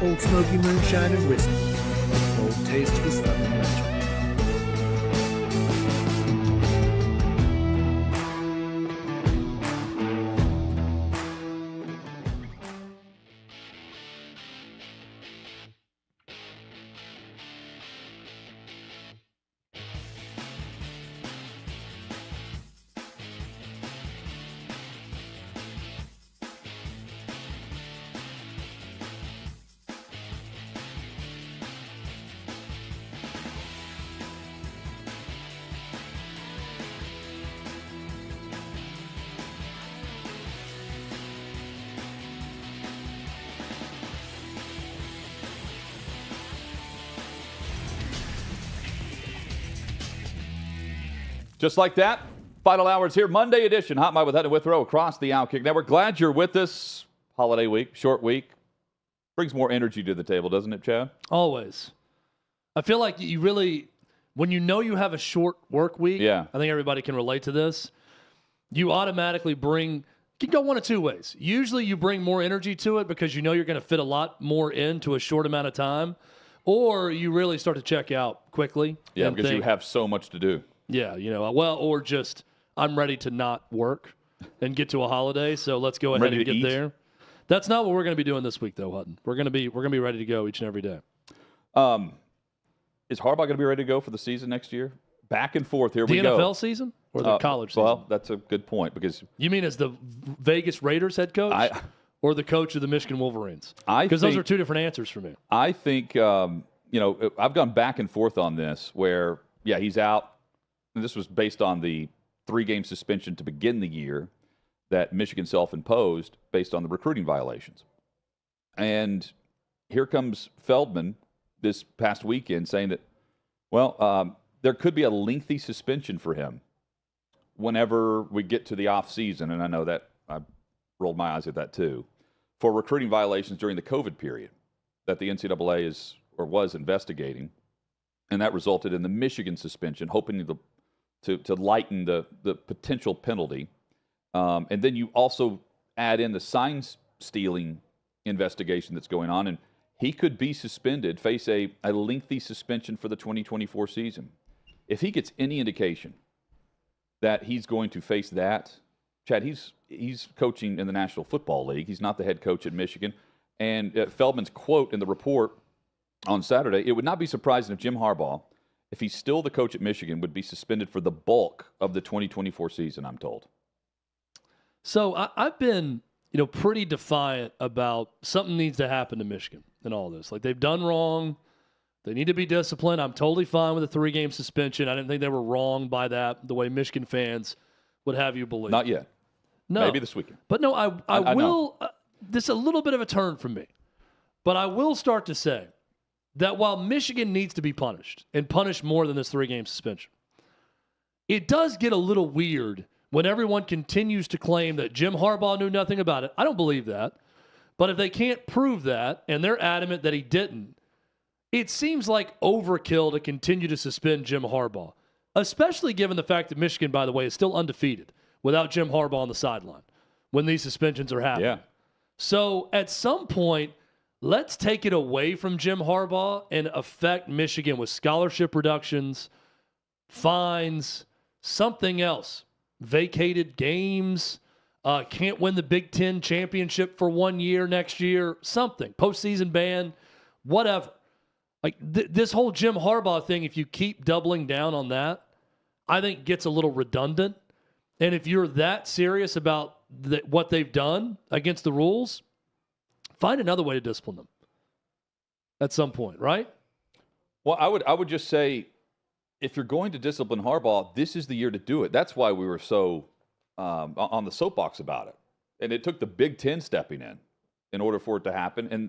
Old Smoky Moonshine and Whiskey. Old taste of the Southern Legend. Just like that, final hours here, Monday edition, Hot Mic with Head and Withrow across the OutKick Network. Glad you're with us. Holiday week, short week. Brings more energy to the table, doesn't it, Chad? Always. I feel like you really, when you know you have a short work week, I think everybody can relate to this, you automatically bring, you can go one of 2 ways. Usually you bring more energy to it because you know you're going to fit a lot more into a short amount of time, or you really start to check out quickly. Yeah, because you have so much to do. Yeah, you know, well, or just I'm ready to not work and get to a holiday, so let's go ahead and get there. That's not what we're going to be doing this week, though, Hutton. We're going to be ready to go each and every day. Is Harbaugh going to be ready to go for the season next year? Back and forth, here we go. The NFL season or the college season? Well, that's a good point because you mean as the Vegas Raiders head coach or the coach of the Michigan Wolverines? Because those are 2 different answers for me. I think you know, I've gone back and forth on this. Where he's out. And this was based on the 3-game suspension to begin the year that Michigan self-imposed based on the recruiting violations. And here comes Feldman this past weekend saying that, well, there could be a lengthy suspension for him whenever we get to the off-season, and I know that I rolled my eyes at that too, for recruiting violations during the COVID period that the NCAA was investigating, and that resulted in the Michigan suspension, hoping to lighten the potential penalty. And then you also add in the sign stealing investigation that's going on, and he could be suspended, face a lengthy suspension for the 2024 season. If he gets any indication that he's going to face that, Chad, he's coaching in the National Football League. He's not the head coach at Michigan. And Feldman's quote in the report on Saturday, it would not be surprising if Jim Harbaugh, if he's still the coach at Michigan, would be suspended for the bulk of the 2024 season, I'm told. So I've been, pretty defiant about something needs to happen to Michigan in all this. Like, they've done wrong. They need to be disciplined. I'm totally fine with a 3-game suspension. I didn't think they were wrong by that, the way Michigan fans would have you believe. Not yet. No. Maybe this weekend. But no, I will. This is a little bit of a turn for me. But I will start to say that while Michigan needs to be punished, and punished more than this 3-game suspension, it does get a little weird when everyone continues to claim that Jim Harbaugh knew nothing about it. I don't believe that. But if they can't prove that, and they're adamant that he didn't, it seems like overkill to continue to suspend Jim Harbaugh, especially given the fact that Michigan, by the way, is still undefeated without Jim Harbaugh on the sideline when these suspensions are happening. Yeah. So at some point, let's take it away from Jim Harbaugh and affect Michigan with scholarship reductions, fines, something else. Vacated games, can't win the Big Ten championship for 1 year next year, something. Postseason ban, whatever. Like this whole Jim Harbaugh thing, if you keep doubling down on that, I think gets a little redundant. And if you're that serious about what they've done against the rules, find another way to discipline them at some point, right? Well, I would just say, if you're going to discipline Harbaugh, this is the year to do it. That's why we were so on the soapbox about it. And it took the Big Ten stepping in order for it to happen. And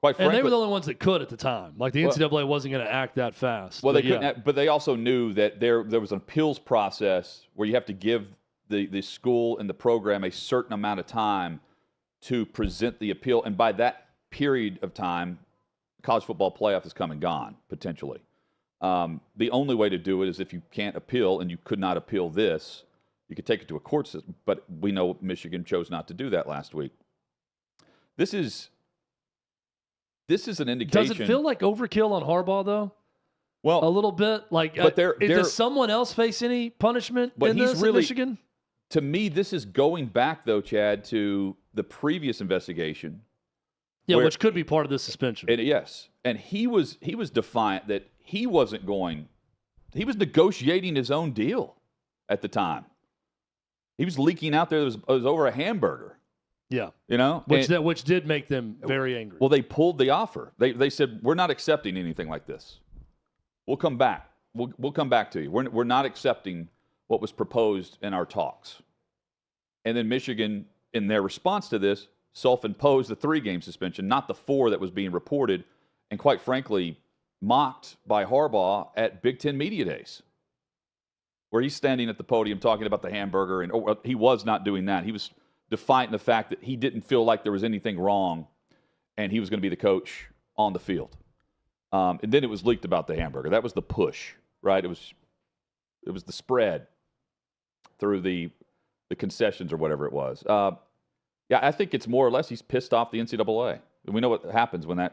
quite frankly, and they were the only ones that could at the time. Like, the NCAA wasn't going to act that fast. Well, they couldn't, but they also knew that there was an appeals process where you have to give the school and the program a certain amount of time to present the appeal. And by that period of time, college football playoff is come and gone, potentially. The only way to do it is if you can't appeal, and you could not appeal this, you could take it to a court system. But we know Michigan chose not to do that last week. This is an indication. Does it feel like overkill on Harbaugh, though? Well, a little bit. Like, but does someone else face any punishment in this in Michigan? To me, this is going back, though, Chad, to the previous investigation. Yeah, which could be part of the suspension. Yes, and he was defiant that he wasn't going. He was negotiating his own deal at the time. He was leaking out there. It was over a hamburger. Yeah, which did make them very angry. Well, they pulled the offer. They said, we're not accepting anything like this. We'll come back. We'll come back to you. We're not accepting what was proposed in our talks. And then Michigan, in their response to this, self-imposed the 3-game suspension, not the 4 that was being reported, and quite frankly, mocked by Harbaugh at Big Ten Media Days, where he's standing at the podium talking about the hamburger, and he was not doing that. He was defiant in the fact that he didn't feel like there was anything wrong, and he was going to be the coach on the field. And then it was leaked about the hamburger. That was the push, right? It was the spread through the concessions or whatever it was. Yeah, I think it's more or less he's pissed off the NCAA. And we know what happens when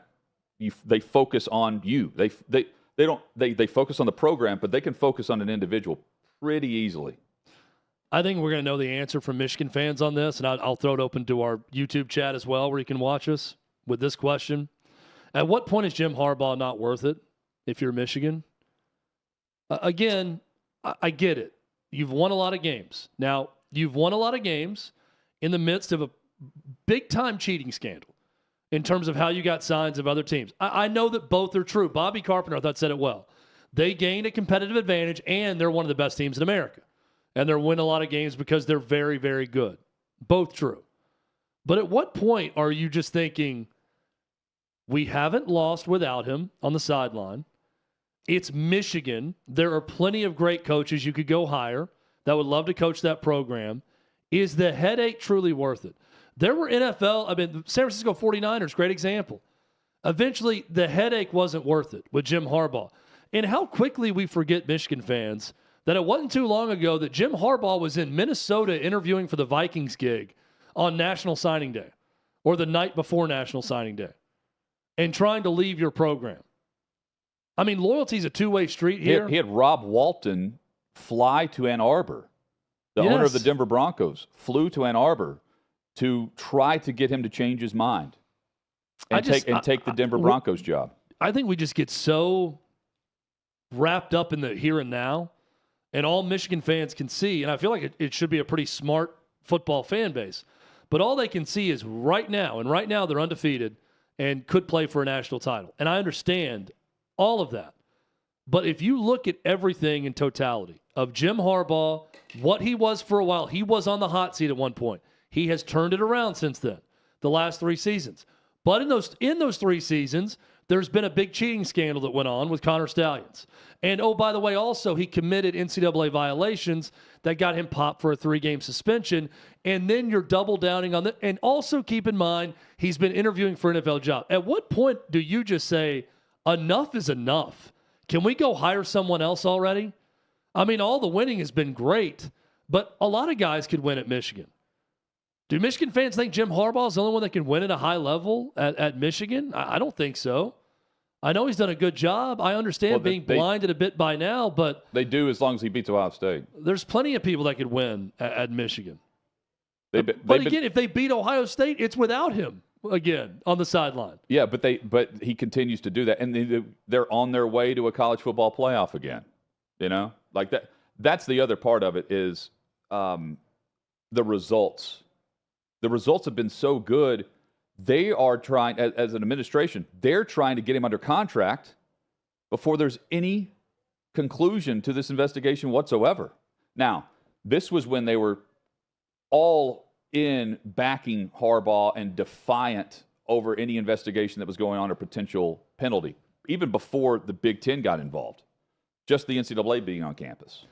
they focus on you. They focus on the program, but they can focus on an individual pretty easily. I think we're going to know the answer from Michigan fans on this, and I'll throw it open to our YouTube chat as well, where you can watch us with this question. At what point is Jim Harbaugh not worth it if you're Michigan? Again, I get it. You've won a lot of games. Now, you've won a lot of games in the midst of a big-time cheating scandal in terms of how you got signs of other teams. I know that both are true. Bobby Carpenter, I thought, said it well. They gained a competitive advantage, and they're one of the best teams in America. and they're winning a lot of games because they're very, very good. Both true. But at what point are you just thinking, we haven't lost without him on the sideline? It's Michigan. There are plenty of great coaches you could go hire that would love to coach that program. Is the headache truly worth it? There were the San Francisco 49ers, great example. Eventually, the headache wasn't worth it with Jim Harbaugh. And how quickly we forget, Michigan fans, that it wasn't too long ago that Jim Harbaugh was in Minnesota interviewing for the Vikings gig on National Signing Day or the night before National Signing Day and trying to leave your program. I mean, loyalty is a two-way street here. He had Rob Walton fly to Ann Arbor. The owner of the Denver Broncos flew to Ann Arbor to try to get him to change his mind and take the Denver Broncos job. I think we just get so wrapped up in the here and now, and all Michigan fans can see, and I feel like it should be a pretty smart football fan base, but all they can see is right now, and right now they're undefeated and could play for a national title. And I understand all of that. But if you look at everything in totality of Jim Harbaugh, what he was for a while, he was on the hot seat at one point. He has turned it around since then, the last 3 seasons. But in those 3 seasons, there's been a big cheating scandal that went on with Connor Stallions. And, oh, by the way, also he committed NCAA violations that got him popped for a 3-game suspension. And then you're double downing on that. And also keep in mind, he's been interviewing for an NFL job. At what point do you just say, enough is enough? Can we go hire someone else already? I mean, all the winning has been great, but a lot of guys could win at Michigan. Do Michigan fans think Jim Harbaugh is the only one that can win at a high level at Michigan? I don't think so. I know he's done a good job. I understand being blinded a bit by now, but they do as long as he beats Ohio State. There's plenty of people that could win at Michigan. But again, if they beat Ohio State, it's without him again on the sideline. Yeah, but he continues to do that, and they're on their way to a college football playoff again. You know, like that. That's the other part of it is the results. The results have been so good. They are trying, as an administration, they're trying to get him under contract before there's any conclusion to this investigation whatsoever. Now, this was when they were all in backing Harbaugh and defiant over any investigation that was going on or potential penalty, even before the Big Ten got involved, just the NCAA being on campus.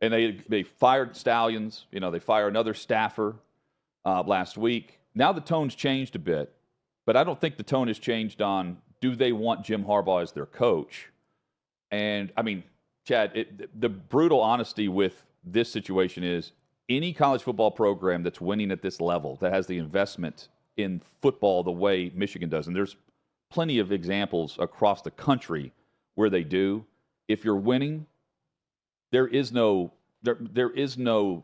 And they fired Stallions. You know, they fired another staffer last week. Now the tone's changed a bit, but I don't think the tone has changed on, do they want Jim Harbaugh as their coach? And, I mean, Chad, the brutal honesty with this situation is any college football program that's winning at this level, that has the investment in football the way Michigan does, and there's plenty of examples across the country where they do, if you're winning, there is no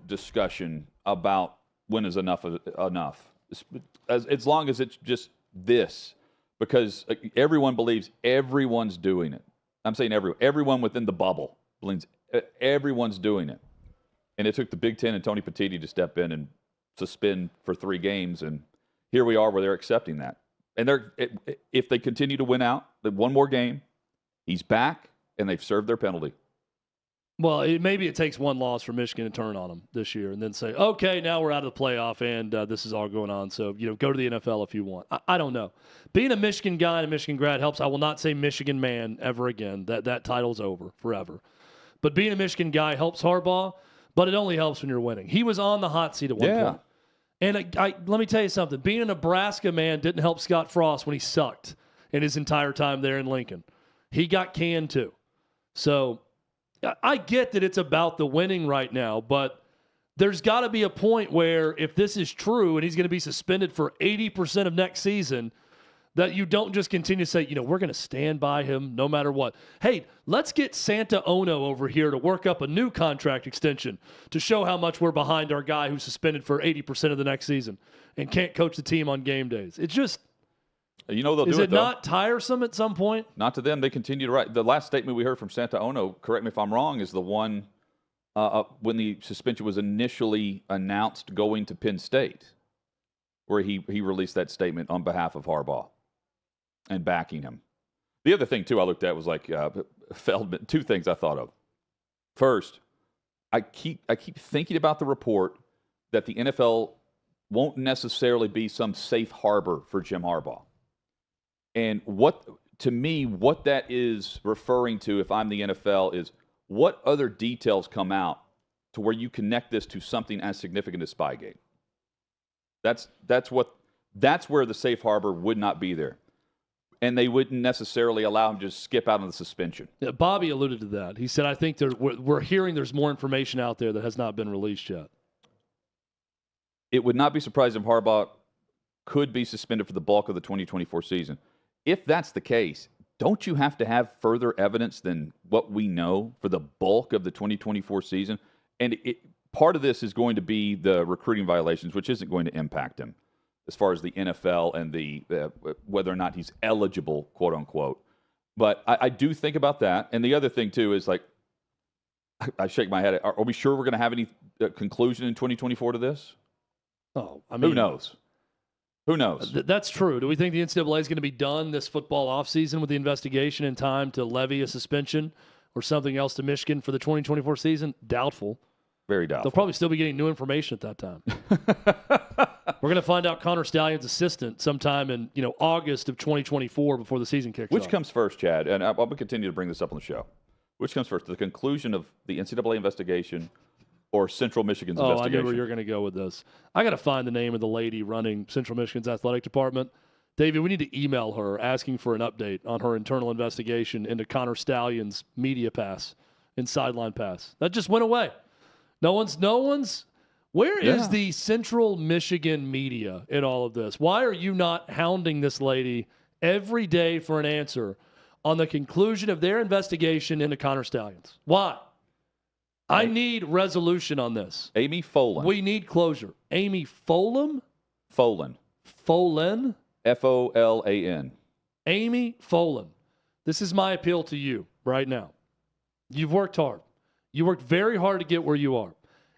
discussion about when is enough enough. As long as it's just this, because everyone believes everyone's doing it. I'm saying everyone within the bubble believes everyone's doing it. And it took the Big Ten and Tony Petitti to step in and suspend for 3 games, and here we are where they're accepting that. And if they continue to win out, one more game, he's back, and they've served their penalty. Well, maybe it takes one loss for Michigan to turn on them this year and then say, okay, now we're out of the playoff and this is all going on. So, go to the NFL if you want. I don't know. Being a Michigan guy and a Michigan grad helps. I will not say Michigan man ever again. That title's over forever. But being a Michigan guy helps Harbaugh, but it only helps when you're winning. He was on the hot seat at one point. And let me tell you something. Being a Nebraska man didn't help Scott Frost when he sucked in his entire time there in Lincoln. He got canned too. So I get that it's about the winning right now, but there's got to be a point where if this is true and he's going to be suspended for 80% of next season, that you don't just continue to say, we're going to stand by him no matter what. Hey, let's get Santa Ono over here to work up a new contract extension to show how much we're behind our guy who's suspended for 80% of the next season and can't coach the team on game days. It's just... they'll do it, though. Is it not tiresome at some point? Not to them. They continue to write. The last statement we heard from Santa Ono, correct me if I'm wrong, is the one when the suspension was initially announced going to Penn State, where he released that statement on behalf of Harbaugh and backing him. The other thing, too, I looked at was like Feldman. 2 things I thought of. First, I keep thinking about the report that the NFL won't necessarily be some safe harbor for Jim Harbaugh. And what that is referring to, if I'm the NFL, is what other details come out to where you connect this to something as significant as Spygate. That's where the safe harbor would not be there. And they wouldn't necessarily allow him to just skip out on the suspension. Yeah, Bobby alluded to that. He said, I think we're hearing there's more information out there that has not been released yet. It would not be surprised if Harbaugh could be suspended for the bulk of the 2024 season. If that's the case, don't you have to have further evidence than what we know for the bulk of the 2024 season? And part of this is going to be the recruiting violations, which isn't going to impact him as far as the NFL and the whether or not he's eligible, quote unquote. But I do think about that. And the other thing, too, is like, I shake my head. Are we sure we're going to have any conclusion in 2024 to this? Oh, I mean, who knows? Who knows? That's true. Do we think the NCAA is going to be done this football offseason with the investigation in time to levy a suspension or something else to Michigan for the 2024 season? Doubtful. Very doubtful. They'll probably still be getting new information at that time. We're going to find out Connor Stalions' assistant sometime in August of 2024 before the season kicks off. Which comes first, Chad? And I'll continue to bring this up on the show. Which comes first, the conclusion of the NCAA investigation or Central Michigan's investigation? I knew where you're going to go with this. I got to find the name of the lady running Central Michigan's athletic department. David, we need to email her asking for an update on her internal investigation into Connor Stalions' media pass and sideline pass. That just went away. No one's. Where is the Central Michigan media in all of this? Why are you not hounding this lady every day for an answer on the conclusion of their investigation into Connor Stalions? Why? I need resolution on this. Amy Folan. We need closure. Amy Folan? Folan. Folan? Folan. Amy Folan. This is my appeal to you right now. You've worked hard. You worked very hard to get where you are.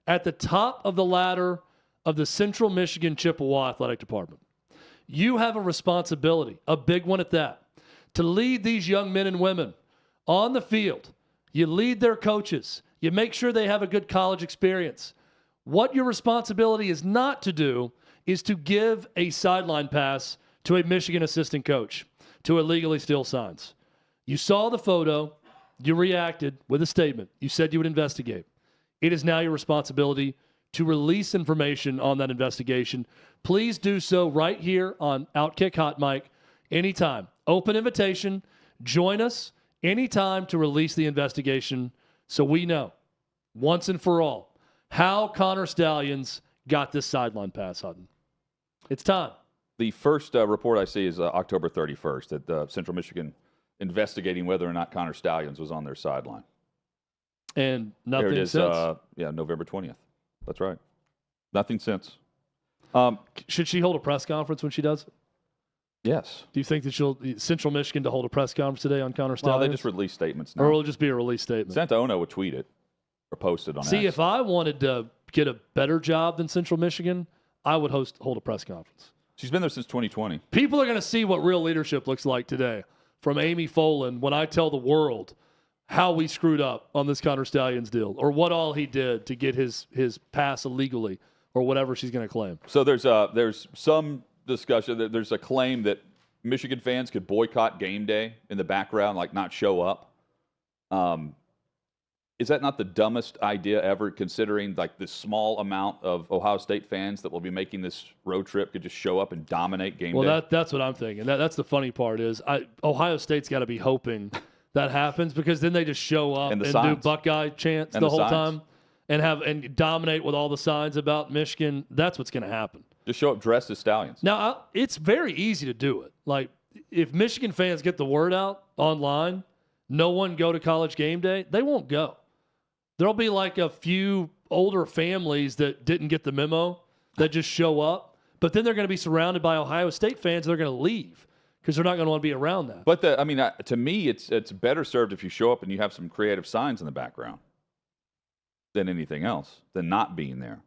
At the top of the ladder of the Central Michigan Chippewa Athletic Department. You have a responsibility, a big one at that, to lead these young men and women on the field. You lead their coaches. You make sure they have a good college experience. What your responsibility is not to do is to give a sideline pass to a Michigan assistant coach to illegally steal signs. You saw the photo. You reacted with a statement. You said you would investigate. It is now your responsibility to release information on that investigation. Please do so right here on OutKick Hot Mic anytime. Open invitation. Join us anytime to release the investigation so we know once and for all how Connor Stalions got this sideline pass, Hutton. It's time. The first report I see is October 31st at Central Michigan investigating whether or not Connor Stalions was on their sideline. And nothing there it is, since. November 20th. That's right. Nothing since. Should she hold a press conference when she does it? Yes. Do you think that Central Michigan to hold a press conference today on Connor Stalions? Well, they just release statements now. Or will it just be a release statement? Santaona would tweet it or post it on See, X. if I wanted to get a better job than Central Michigan, I would hold a press conference. She's been there since 2020. People are going to see what real leadership looks like today from Amy Folan when I tell the world how we screwed up on this Connor Stalions deal or what all he did to get his pass illegally or whatever she's going to claim. So there's some discussion that there's a claim that Michigan fans could boycott game day in the background, like not show up. Is that not the dumbest idea ever, considering like the small amount of Ohio State fans that will be making this road trip could just show up and dominate game day? Well, that's what I'm thinking. That's the funny part is Ohio State's got to be hoping that happens because then they just show up and do Buckeye chants the whole time and dominate with all the signs about Michigan. That's what's going to happen. Just show up dressed as Stallions. Now, it's very easy to do it. Like, if Michigan fans get the word out online, no one go to college game day, they won't go. There'll be like a few older families that didn't get the memo that just show up, but then they're going to be surrounded by Ohio State fans and they're going to leave because they're not going to want to be around that. But, to me, it's better served if you show up and you have some creative signs in the background than anything else, than not being there.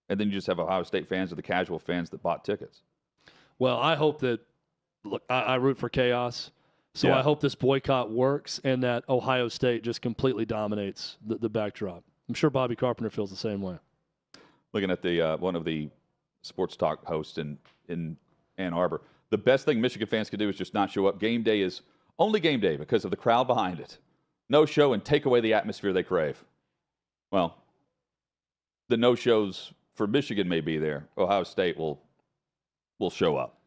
And then you just have Ohio State fans or the casual fans that bought tickets. Well, I hope that, look, I root for chaos. So I hope this boycott works and that Ohio State just completely dominates the backdrop. I'm sure Bobby Carpenter feels the same way. Looking at the one of the sports talk hosts in Ann Arbor, the best thing Michigan fans can do is just not show up. Game day is only game day because of the crowd behind it. No show and take away the atmosphere they crave. Well, the no-shows for Michigan may be there. Ohio State will show up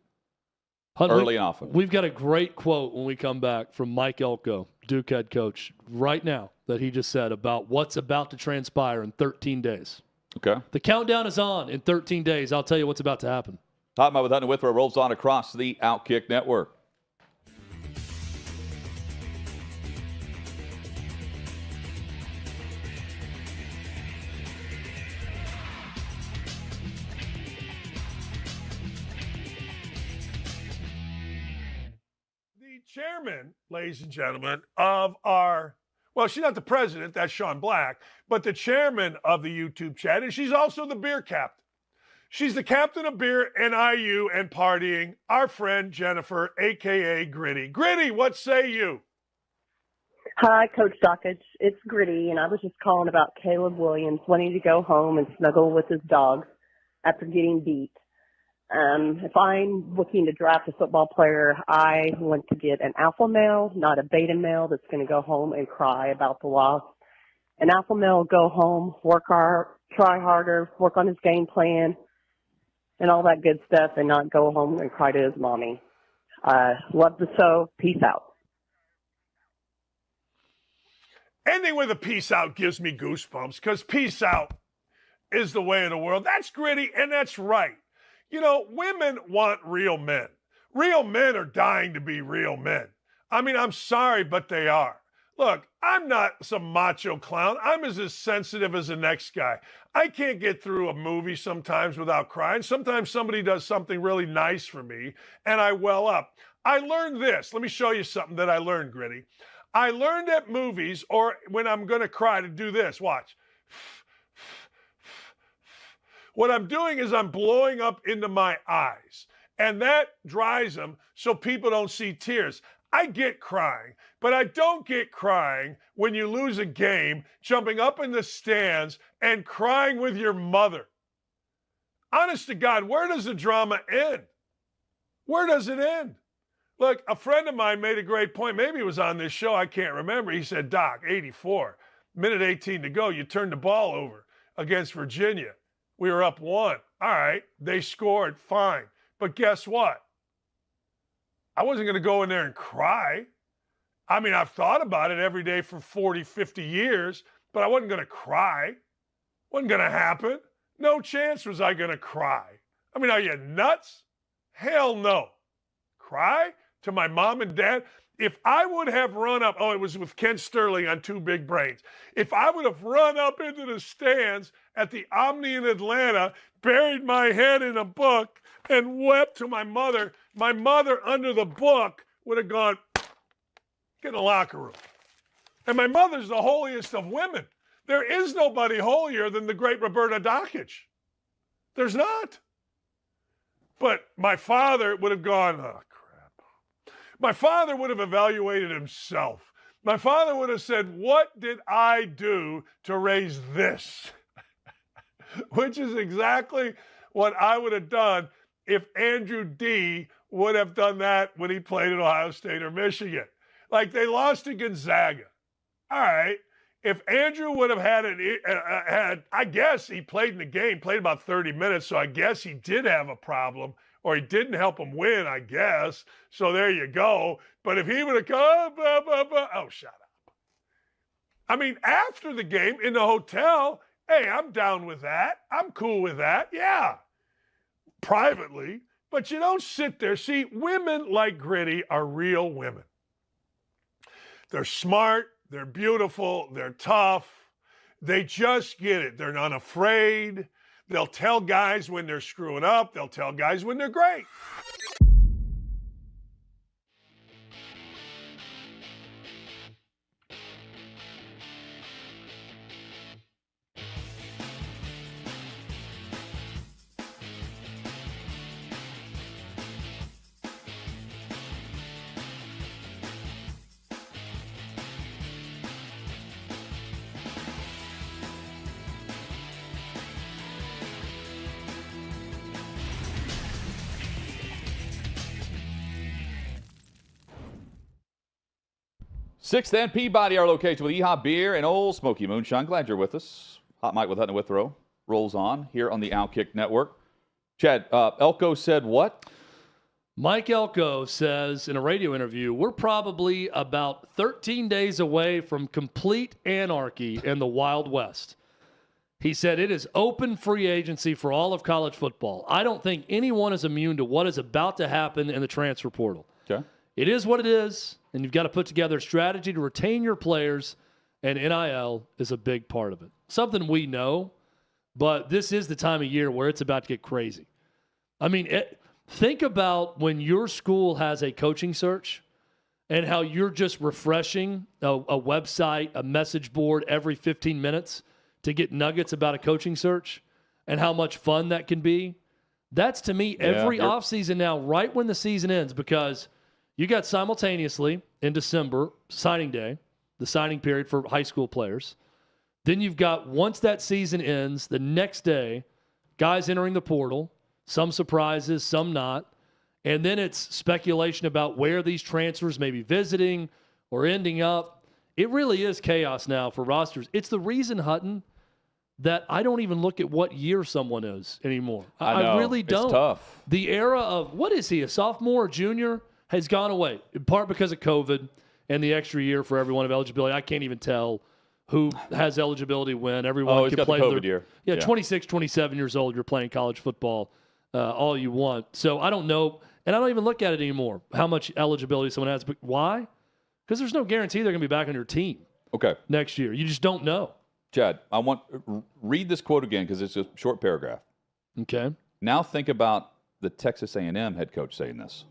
early and often. We've got a great quote when we come back from Mike Elko, Duke head coach, right now that he just said about what's about to transpire in 13 days. Okay. The countdown is on. In 13 days, I'll tell you what's about to happen. Hot Mike with Hutton and Withrow rolls on across the OutKick network. The chairman, ladies and gentlemen, of our, well, she's not the president, that's Sean Black, but the chairman of the YouTube chat, and she's also the beer captain. She's the captain of beer and IU and partying, our friend Jennifer, a.k.a. Gritty. Gritty, what say you? Hi, Coach Dockage. It's Gritty, and I was just calling about Caleb Williams wanting to go home and snuggle with his dog after getting beat. If I'm looking to draft a football player, I want to get an alpha male, not a beta male that's going to go home and cry about the loss. An alpha male will go home, work hard, try harder, work on his game plan, and all that good stuff, and not go home and cry to his mommy. Love the show. Peace out. Ending with a peace out gives me goosebumps because peace out is the way of the world. That's Gritty, and that's right. You know, women want real men. Real men are dying to be real men. I mean, I'm sorry, but they are. Look, I'm not some macho clown. I'm as sensitive as the next guy. I can't get through a movie sometimes without crying. Sometimes somebody does something really nice for me, and I well up. I learned this. Let me show you something that I learned, Gritty. I learned at movies, or when I'm going to cry, to do this. Watch. What I'm doing is I'm blowing up into my eyes, and that dries them so people don't see tears. I get crying, but I don't get crying when you lose a game, jumping up in the stands and crying with your mother. Honest to God, where does the drama end? Where does it end? Look, a friend of mine made a great point. Maybe it was on this show. I can't remember. He said, Doc, 84, minute 18 to go. You turned the ball over against Virginia. We were up 1. All right, they scored, fine. But guess what? I wasn't going to go in there and cry. I mean, I've thought about it every day for 40, 50 years, but I wasn't going to cry. Wasn't going to happen. No chance was I going to cry. I mean, are you nuts? Hell no. Cry to my mom and dad? If I would have run up, it was with Ken Sterling on Two Big Brains. If I would have run up into the stands at the Omni in Atlanta, buried my head in a book, and wept to my mother under the book would have gone, get in the locker room. And my mother's the holiest of women. There is nobody holier than the great Roberta Dockage. There's not. But my father would have gone, oh, crap. My father would have evaluated himself. My father would have said, what did I do to raise this? Which is exactly what I would have done if Andrew D. would have done that when he played at Ohio State or Michigan. Like, they lost to Gonzaga. All right. If Andrew would have had I guess he played in the game, played about 30 minutes, so I guess he did have a problem, or he didn't help him win, I guess. So there you go. But if he would have come, shut up. I mean, after the game in the hotel, hey, I'm down with that. I'm cool with that. Yeah. Privately. But you don't sit there. See, women like Gritty are real women. They're smart. They're beautiful. They're tough. They just get it. They're unafraid. They'll tell guys when they're screwing up. They'll tell guys when they're great. 6th and Peabody, our location with EHOP Beer and Old Smoky Moonshine. Glad you're with us. Hot Mike with Hutton and Withrow rolls on here on the OutKick Network. Chad, Elko said what? Mike Elko says in a radio interview, we're probably about 13 days away from complete anarchy in the Wild West. He said it is open free agency for all of college football. I don't think anyone is immune to what is about to happen in the transfer portal. Okay. It is what it is, and you've got to put together a strategy to retain your players, and NIL is a big part of it. Something we know, but this is the time of year where it's about to get crazy. I mean, think about when your school has a coaching search and how you're just refreshing a website, a message board every 15 minutes to get nuggets about a coaching search and how much fun that can be. That's, to me, every offseason now, right when the season ends, because you got simultaneously in December, signing day, the signing period for high school players. Then you've got, once that season ends, the next day, guys entering the portal, some surprises, some not. And then it's speculation about where these transfers may be visiting or ending up. It really is chaos now for rosters. It's the reason, Hutton, that I don't even look at what year someone is anymore. I really don't. It's tough. The era of, what is he, a sophomore or junior, has gone away, in part because of COVID and the extra year for everyone of eligibility. I can't even tell who has eligibility when. Everyone he's can got play the COVID year. Yeah, 26, 27 years old, you're playing college football all you want. So I don't know, and I don't even look at it anymore, how much eligibility someone has. But why? Because there's no guarantee they're going to be back on your team next year. You just don't know. Chad, I want read this quote again because it's a short paragraph. Okay. Now think about the Texas A&M head coach saying this.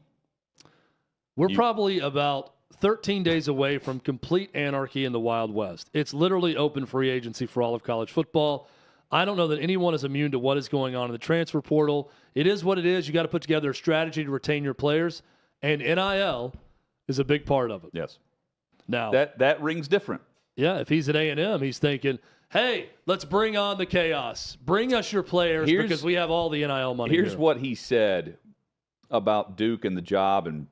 We're probably about 13 days away from complete anarchy in the Wild West. It's literally open free agency for all of college football. I don't know that anyone is immune to what is going on in the transfer portal. It is what it is. You got to put together a strategy to retain your players, and NIL is a big part of it. Yes. Now that rings different. Yeah, if he's at A&M, he's thinking, hey, let's bring on the chaos. Bring us your players because we have all the NIL money. Here's here. what he said about Duke and the job and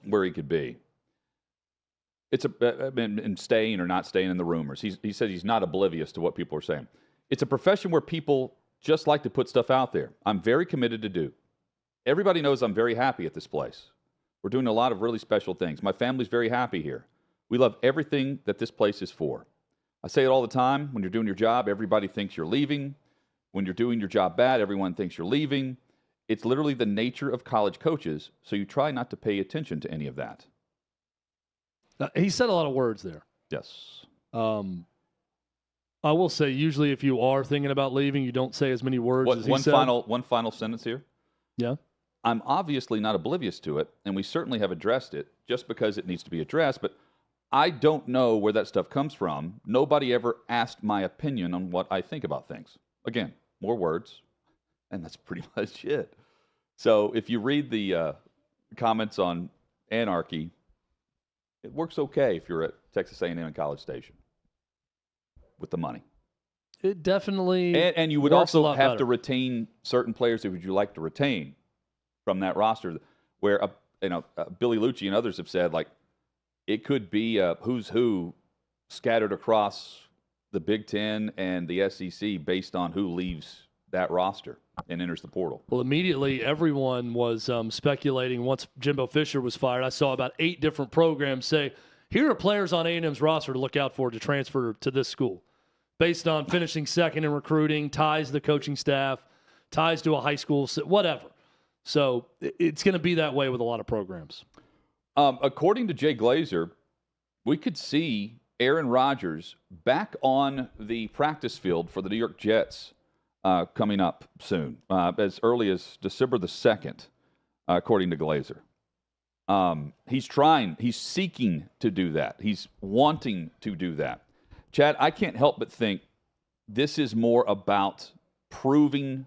where he could be. It's and staying or not staying in the rumors. He said he's not oblivious to what people are saying. It's a profession where people just like to put stuff out there. I'm very committed to Duke. Everybody knows I'm very happy at this place. We're doing a lot of really special things. My family's very happy here. We love everything that this place is for. I say it all the time. When you're doing your job, everybody thinks you're leaving. When you're doing your job bad, everyone thinks you're leaving. It's literally the nature of college coaches, so you try not to pay attention to any of that. He said a lot of words there. Yes. I will say, usually if you are thinking about leaving, you don't say as many words as he said. One final sentence here. Yeah. I'm obviously not oblivious to it, and we certainly have addressed it just because it needs to be addressed, but I don't know where that stuff comes from. Nobody ever asked my opinion on what I think about things. Again, more words, and that's pretty much it. So if you read the comments on anarchy, it works okay if you're at Texas A&M and College Station with the money. It definitely and you would also have to retain certain players that would you like to retain from that roster, where Billy Lucci and others have said, like, it could be a who's who scattered across the Big Ten and the SEC based on who leaves that roster and enters the portal. Well, immediately everyone was speculating once Jimbo Fisher was fired. I saw about 8 different programs say, here are players on A&M's roster to look out for to transfer to this school based on finishing second in recruiting, ties to the coaching staff, ties to a high school, whatever. So it's going to be that way with a lot of programs. According to Jay Glazer, we could see Aaron Rodgers back on the practice field for the New York Jets coming up soon, as early as December the 2nd, according to Glazer. He's seeking to do that. He's wanting to do that. Chad, I can't help but think this is more about proving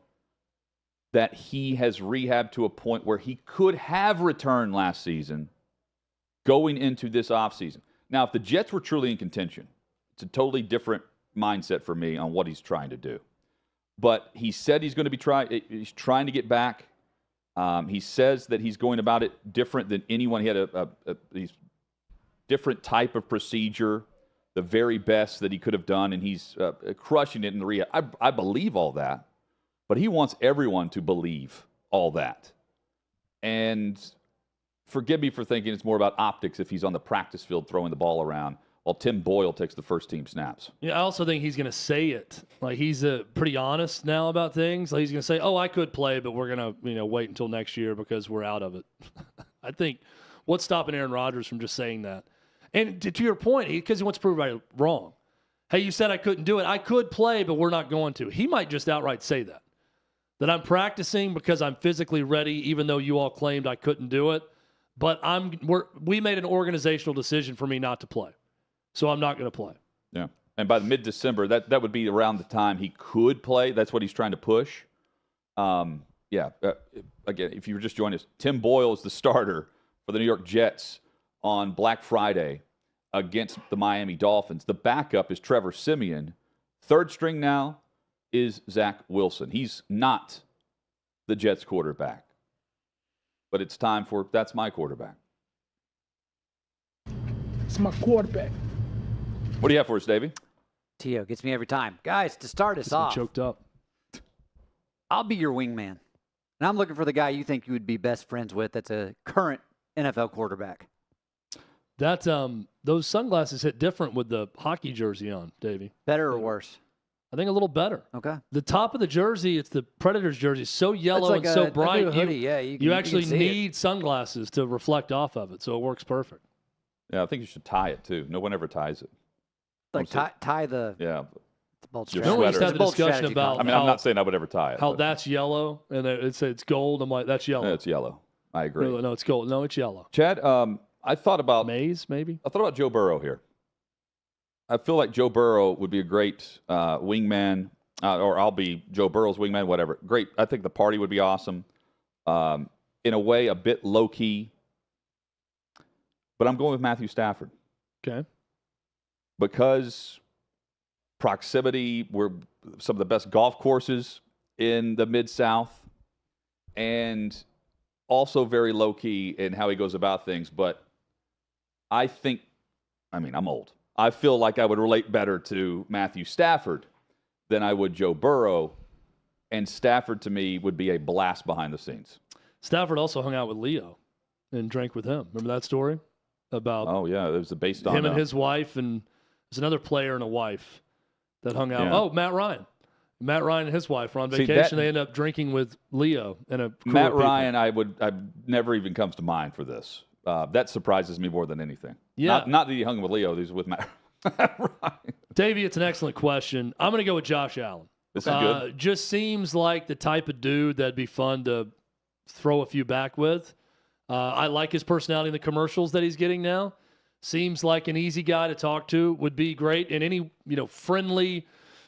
that he has rehabbed to a point where he could have returned last season going into this offseason. Now, if the Jets were truly in contention, it's a totally different mindset for me on what he's trying to do. But he said he's going to be he's trying to get back. He says that he's going about it different than anyone. He had he's different type of procedure, the very best that he could have done, and he's crushing it in the rehab. I believe all that, but he wants everyone to believe all that. And forgive me for thinking it's more about optics if he's on the practice field throwing the ball around while Tim Boyle takes the first team snaps. Yeah, I also think he's going to say it. Like, he's pretty honest now about things. Like, he's going to say, I could play, but we're going to wait until next year because we're out of it. I think what's stopping Aaron Rodgers from just saying that? And to your point, because he wants to prove everybody wrong. Hey, you said I couldn't do it. I could play, but we're not going to. He might just outright say that. That I'm practicing because I'm physically ready, even though you all claimed I couldn't do it. But we made an organizational decision for me not to play. So I'm not going to play. Yeah. And by mid-December, that would be around the time he could play. That's what he's trying to push. Again, if you were just joining us, Tim Boyle is the starter for the New York Jets on Black Friday against the Miami Dolphins. The backup is Trevor Siemian. Third string now is Zach Wilson. He's not the Jets quarterback. But it's time for that's my quarterback. It's my quarterback. What do you have for us, Davey? Tio gets me every time. Guys, to start us off, choked up. I'll be your wingman. And I'm looking for the guy you think you would be best friends with that's a current NFL quarterback. That those sunglasses hit different with the hockey jersey on, Davey. Better or worse? I think a little better. Okay. The top of the jersey, it's the Predators jersey, so yellow and so bright. You actually need sunglasses to reflect off of it, so it works perfect. Yeah, I think you should tie it too. No one ever ties it. Like tie the bolt strategy. No, we used to have the discussion about. I mean, I'm not saying I would ever tie it. How that's yellow and it's gold. I'm like, that's yellow. Yeah, it's yellow. I agree. No, it's gold. No, it's yellow. Chad, I thought about maize, maybe. I thought about Joe Burrow here. I feel like Joe Burrow would be a great wingman, or I'll be Joe Burrow's wingman, whatever. Great. I think the party would be awesome. In a way, a bit low key. But I'm going with Matthew Stafford. Okay. Because proximity, we're some of the best golf courses in the Mid-South, and also very low-key in how he goes about things. But I'm old. I feel like I would relate better to Matthew Stafford than I would Joe Burrow, and Stafford, to me, would be a blast behind the scenes. Stafford also hung out with Leo and drank with him. Remember that story? About it was based on him and his wife, and there's another player and a wife that hung out. Yeah. Oh, Matt Ryan. Matt Ryan and his wife were on vacation. They end up drinking with Leo and a crew Matt of people. Ryan. I never even comes to mind for this. That surprises me more than anything. Yeah, not that he hung with Leo. He's with Matt Ryan. Davey, it's an excellent question. I'm going to go with Josh Allen. This is good. Just seems like the type of dude that'd be fun to throw a few back with. I like his personality in the commercials that he's getting now. Seems like an easy guy to talk to. Would be great in any friendly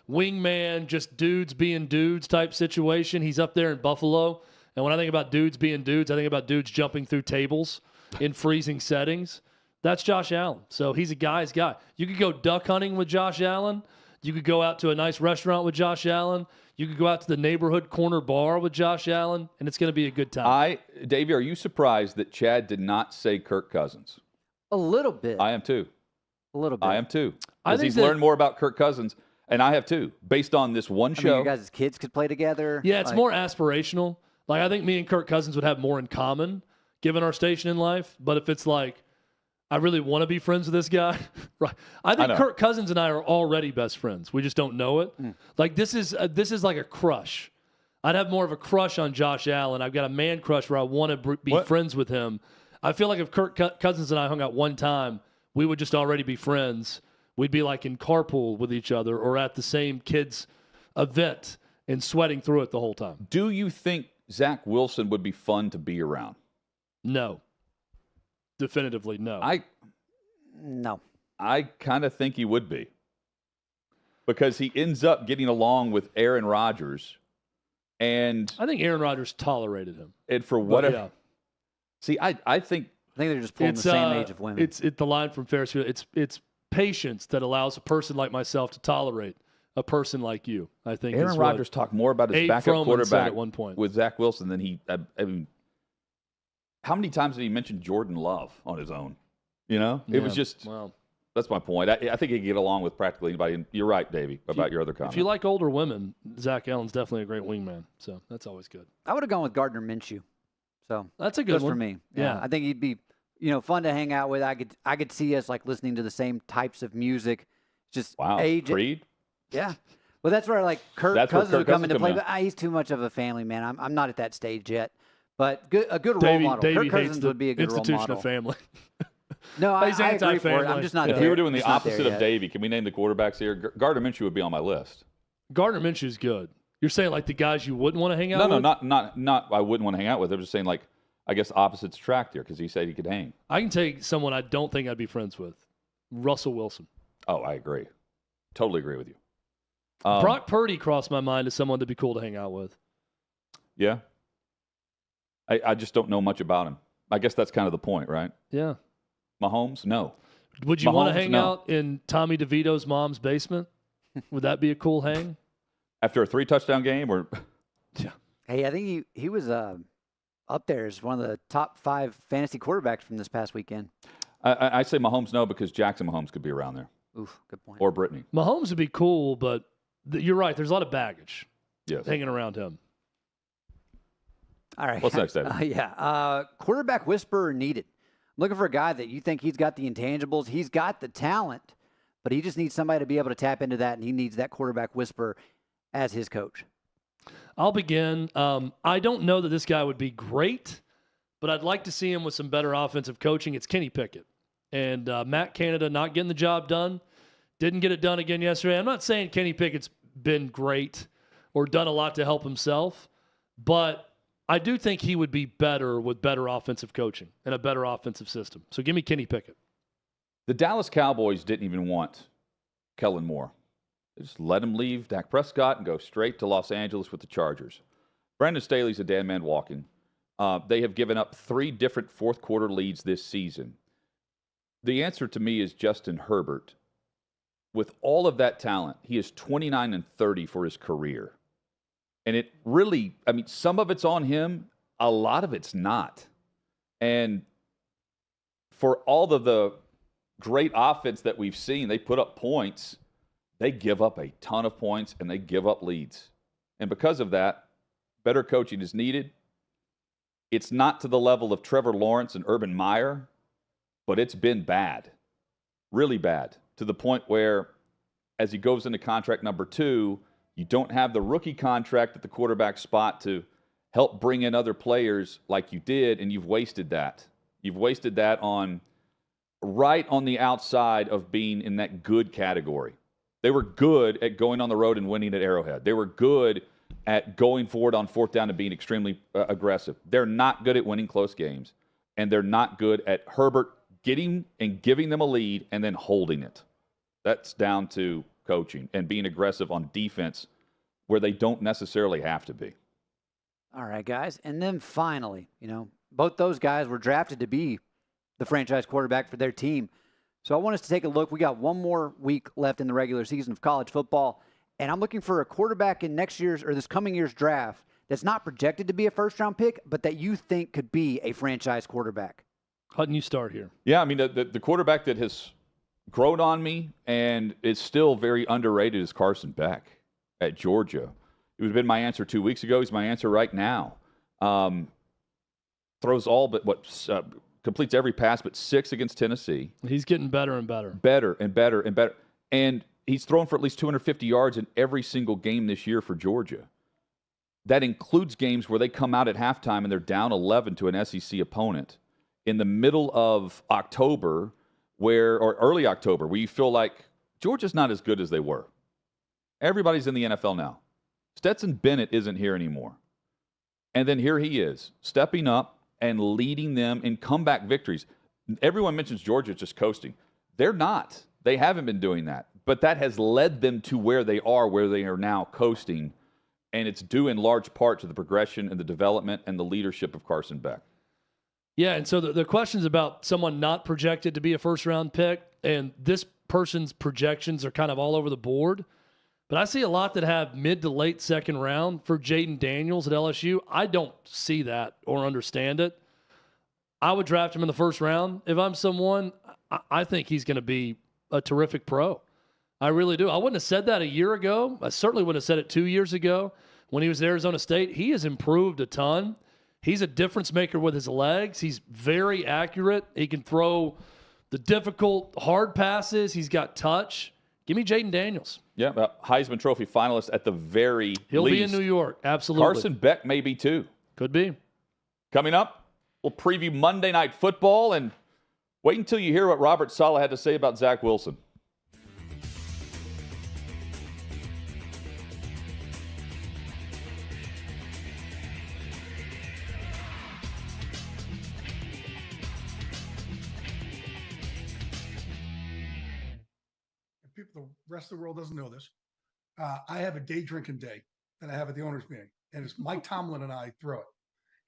wingman, just dudes being dudes type situation. He's up there in Buffalo, and when I think about dudes being dudes, I think about dudes jumping through tables in freezing settings. That's Josh Allen. So he's a guy's guy. You could go duck hunting with Josh Allen. You could go out to a nice restaurant with Josh Allen. You could go out to the neighborhood corner bar with Josh Allen, and it's going to be a good time. Davey, are you surprised that Chad did not say Kirk Cousins? A little bit. I am too. A little bit. I am too. Because he's learned more about Kirk Cousins, and I have too, based on this one show. You guys' kids could play together. Yeah, it's more aspirational. Like, I think me and Kirk Cousins would have more in common, given our station in life. But if it's like, I really want to be friends with this guy, right? I think Kirk Cousins and I are already best friends. We just don't know it. Like, this is like a crush. I'd have more of a crush on Josh Allen. I've got a man crush where I want to be friends with him. I feel like if Kirk Cousins and I hung out one time, we would just already be friends. We'd be like in carpool with each other or at the same kids' event and sweating through it the whole time. Do you think Zach Wilson would be fun to be around? No. Definitively no. No. I kind of think he would be. Because he ends up getting along with Aaron Rodgers. And I think Aaron Rodgers tolerated him. And for whatever. Yeah. See, I think they're just pulling the same age of women. It's the line from Ferris Bueller. It's patience that allows a person like myself to tolerate a person like you. I think Aaron Rodgers talked more about his backup quarterback at one point with Zach Wilson than he. I mean, how many times did he mention Jordan Love on his own? It was just that's my point. I think he can get along with practically anybody. And you're right, Davey, about your other comment. If you like older women, Zach Allen's definitely a great wingman. So that's always good. I would have gone with Gardner Minshew. So that's a good just one for me. Yeah. I think he'd be, fun to hang out with. I could see us like listening to the same types of music. Just age. Creed? Yeah. Well, that's where like Kirk Cousins would come into play, but he's too much of a family man. I'm not at that stage yet. But a good role model. Davey Kirk Cousins would be a good role model. Institution of family. No, I agree for it. I'm just not there. If you were doing the opposite of Davey, can we name the quarterbacks here? Gardner Minshew would be on my list. Gardner Minshew's good. You're saying like the guys you wouldn't want to hang out with? No, not I wouldn't want to hang out with. I'm just saying like I guess opposites attract here because he said he could hang. I can take someone I don't think I'd be friends with. Russell Wilson. Oh, I agree. Totally agree with you. Brock Purdy crossed my mind as someone to be cool to hang out with. Yeah. I just don't know much about him. I guess that's kind of the point, right? Yeah. Mahomes? No. Would you want to hang out in Tommy DeVito's mom's basement? Would that be a cool hang? After a 3-touchdown game? Or yeah. Hey, I think he was up there as one of the top 5 fantasy quarterbacks from this past weekend. I say Mahomes no because Jackson Mahomes could be around there. Oof, good point. Or Brittany. Mahomes would be cool, but you're right. There's a lot of baggage hanging around him. All right. What's next, David? Quarterback whisperer needed. I'm looking for a guy that you think he's got the intangibles. He's got the talent, but he just needs somebody to be able to tap into that, and he needs that quarterback whisperer as his coach. I'll begin. I don't know that this guy would be great, but I'd like to see him with some better offensive coaching. It's Kenny Pickett. And Matt Canada not getting the job done. Didn't get it done again yesterday. I'm not saying Kenny Pickett's been great or done a lot to help himself, but I do think he would be better with better offensive coaching and a better offensive system. So give me Kenny Pickett. The Dallas Cowboys didn't even want Kellen Moore. They just let him leave Dak Prescott and go straight to Los Angeles with the Chargers. Brandon Staley's a dead man walking. They have given up 3 different fourth-quarter leads this season. The answer to me is Justin Herbert. With all of that talent, he is 29-30 for his career. And it really, some of it's on him, a lot of it's not. And for all of the great offense that we've seen, they put up points, they give up a ton of points, and they give up leads. And because of that, better coaching is needed. It's not to the level of Trevor Lawrence and Urban Meyer, but it's been bad, really bad, to the point where as he goes into contract number 2, you don't have the rookie contract at the quarterback spot to help bring in other players like you did, and you've wasted that. You've wasted that right on the outside of being in that good category. They were good at going on the road and winning at Arrowhead. They were good at going forward on 4th down and being extremely aggressive. They're not good at winning close games, and they're not good at Herbert getting and giving them a lead and then holding it. That's down to coaching and being aggressive on defense where they don't necessarily have to be. All right, guys. And then finally, both those guys were drafted to be the franchise quarterback for their team. So I want us to take a look. We got one more week left in the regular season of college football, and I'm looking for a quarterback in this coming year's draft that's not projected to be a first-round pick, but that you think could be a franchise quarterback. How can you start here? Yeah, the quarterback that has grown on me and is still very underrated is Carson Beck at Georgia. It would have been my answer 2 weeks ago. He's my answer right now. Throws all but completes every pass but 6 against Tennessee. He's getting better and better. Better and better and better. And he's thrown for at least 250 yards in every single game this year for Georgia. That includes games where they come out at halftime and they're down 11 to an SEC opponent in the middle of October or early October, where you feel like Georgia's not as good as they were. Everybody's in the NFL now. Stetson Bennett isn't here anymore. And then here he is, stepping up and leading them in comeback victories. Everyone mentions Georgia just coasting. They're not. They haven't been doing that. But that has led them to where they are now coasting. And it's due in large part to the progression and the development and the leadership of Carson Beck. Yeah, and so the question's about someone not projected to be a first-round pick, and this person's projections are kind of all over the board. But I see a lot that have mid to late second round for Jaden Daniels at LSU. I don't see that or understand it. I would draft him in the first round. If I'm someone, I think he's going to be a terrific pro. I really do. I wouldn't have said that a year ago. I certainly wouldn't have said it 2 years ago when he was at Arizona State. He has improved a ton. He's a difference maker with his legs. He's very accurate. He can throw the difficult, hard passes. He's got touch. Give me Jaden Daniels. Yeah, Heisman Trophy finalist at the very He'll least. be in New York. Absolutely. Carson Beck may be too. Could be. Coming up, we'll preview Monday Night Football, and wait until you hear what Robert Saleh had to say about Zach Wilson. The rest of the world doesn't know this. I have a day drinking day that I have at the owners meeting, and it's Mike Tomlin and I throw it,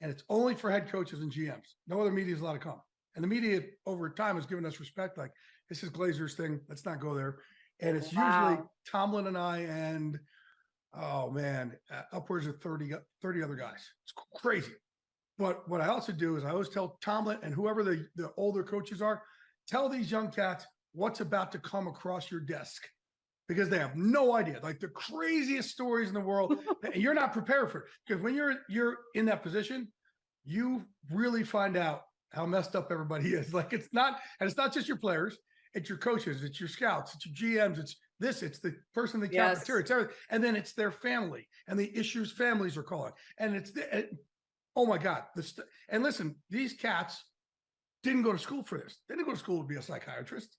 and it's only for head coaches and GMs. No other media is allowed to come, and the media over time has given us respect. Like, this is Glazer's thing. Let's not go there. And it's usually Tomlin and I and upwards of 30 other guys. It's crazy. But what I also do is I always tell Tomlin and whoever the older coaches are, tell these young cats what's about to come across your desk, because they have no idea. Like, the craziest stories in the world, and you're not prepared for it. Because when you're in that position, you really find out how messed up everybody is. Like, it's not just your players, it's your coaches, it's your scouts, it's your GMs, it's the person in the cafeteria, it's everything. And then it's their family and the issues families are calling. And oh my God. And listen, these cats didn't go to school for this. They didn't go to school to be a psychiatrist.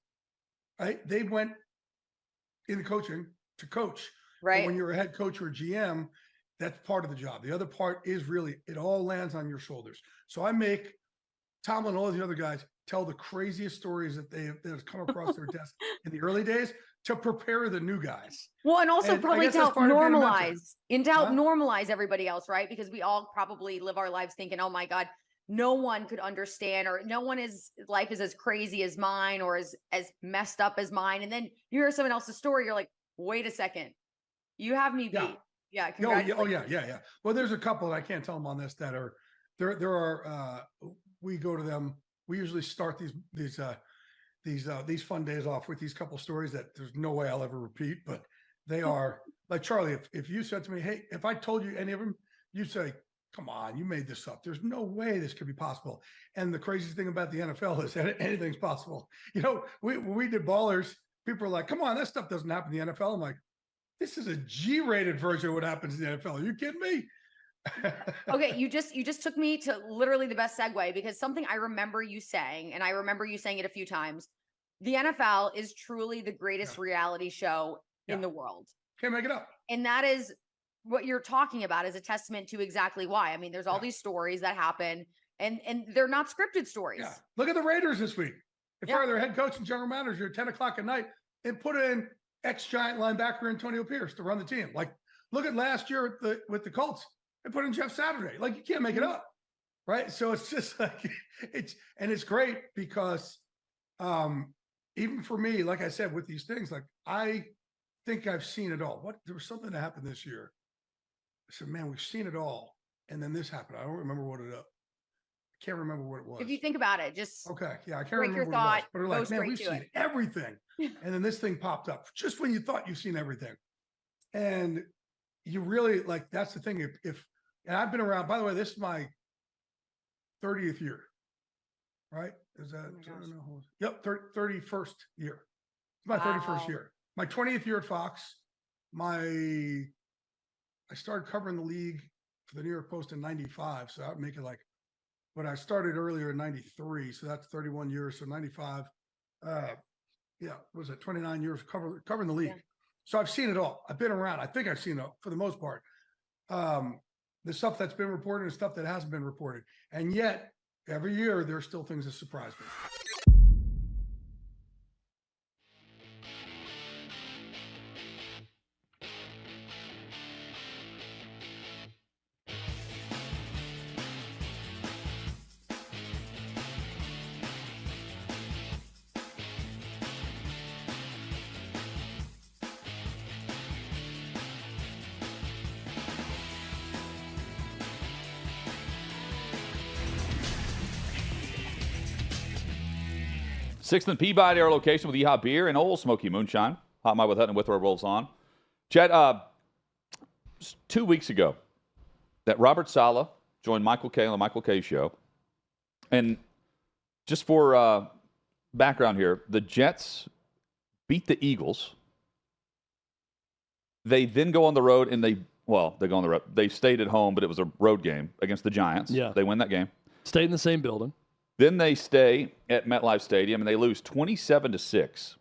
Right? They went into coaching to coach. Right. But when you're a head coach or a GM, that's part of the job. The other part is really, it all lands on your shoulders. So I make Tomlin and all the other guys tell the craziest stories that have come across their desk in the early days to prepare the new guys. Well, and also probably to help normalize everybody else, right? Because we all probably live our lives thinking, oh my God, no one could understand, or no one life is as crazy as mine, or as messed up as mine. And then you hear someone else's story, you're like, wait a second, you have me beat. Yeah. Yeah. Well, there's a couple, and I can't tell them on this, that are there are we go to them. We usually start these fun days off with these couple stories that there's no way I'll ever repeat, but they are like, Charlie, if you said to me, hey, if I told you any of them, you'd say, come on, you made this up. There's no way this could be possible. And the craziest thing about the NFL is that anything's possible. You know, when we did Ballers, people were like, come on, that stuff doesn't happen in the NFL. I'm like, this is a G-rated version of what happens in the NFL. Are you kidding me? Okay, you just took me to literally the best segue, because something I remember you saying, and I remember you saying it a few times, the NFL is truly the greatest reality show in the world. Can't make it up. And that is what you're talking about, is a testament to exactly why. I mean, there's all these stories that happen, and they're not scripted stories. Yeah. Look at the Raiders this week. They fired their head coach and general manager at 10 o'clock at night and put in ex-Giant linebacker Antonio Pierce to run the team. Like, look at last year with the Colts. They put in Jeff Saturday. Like, you can't make it up, right? So it's just like, it's great because even for me, like I said, with these things, like, I think I've seen it all. There was something that happened this year. I said, man, we've seen it all. And then this happened. I don't remember I can't remember what it was. If you think about it, just okay. Yeah, I can't break remember your thought, what it was. But like, man, we've seen everything. And then this thing popped up just when you thought you've seen everything. And you really, like, that's the thing. And I've been around, by the way, this is my 30th year, right? Is that, I don't know. Yep, 31st year. It's my 31st year. My 20th year at Fox. I started covering the league for the New York Post in 95. So that would make it like, but I started earlier in 93. So that's 31 years. So 95, was it 29 years covering the league. Yeah. So I've seen it all. I've been around. I think I've seen it for the most part. The stuff that's been reported and stuff that hasn't been reported. And yet, every year, there are still things that surprise me. 6th and Peabody, our location with Yeehaw Beer and Old Smoky Moonshine. Hot Mike with Hutton with our rolls on. Chad, 2 weeks ago, that Robert Saleh joined Michael Kay on the Michael Kay Show. And just for background here, the Jets beat the Eagles. They then go on the road and they go on the road. They stayed at home, but it was a road game against the Giants. Yeah. They win that game. Stayed in the same building. Then they stay at MetLife Stadium and they lose 27-6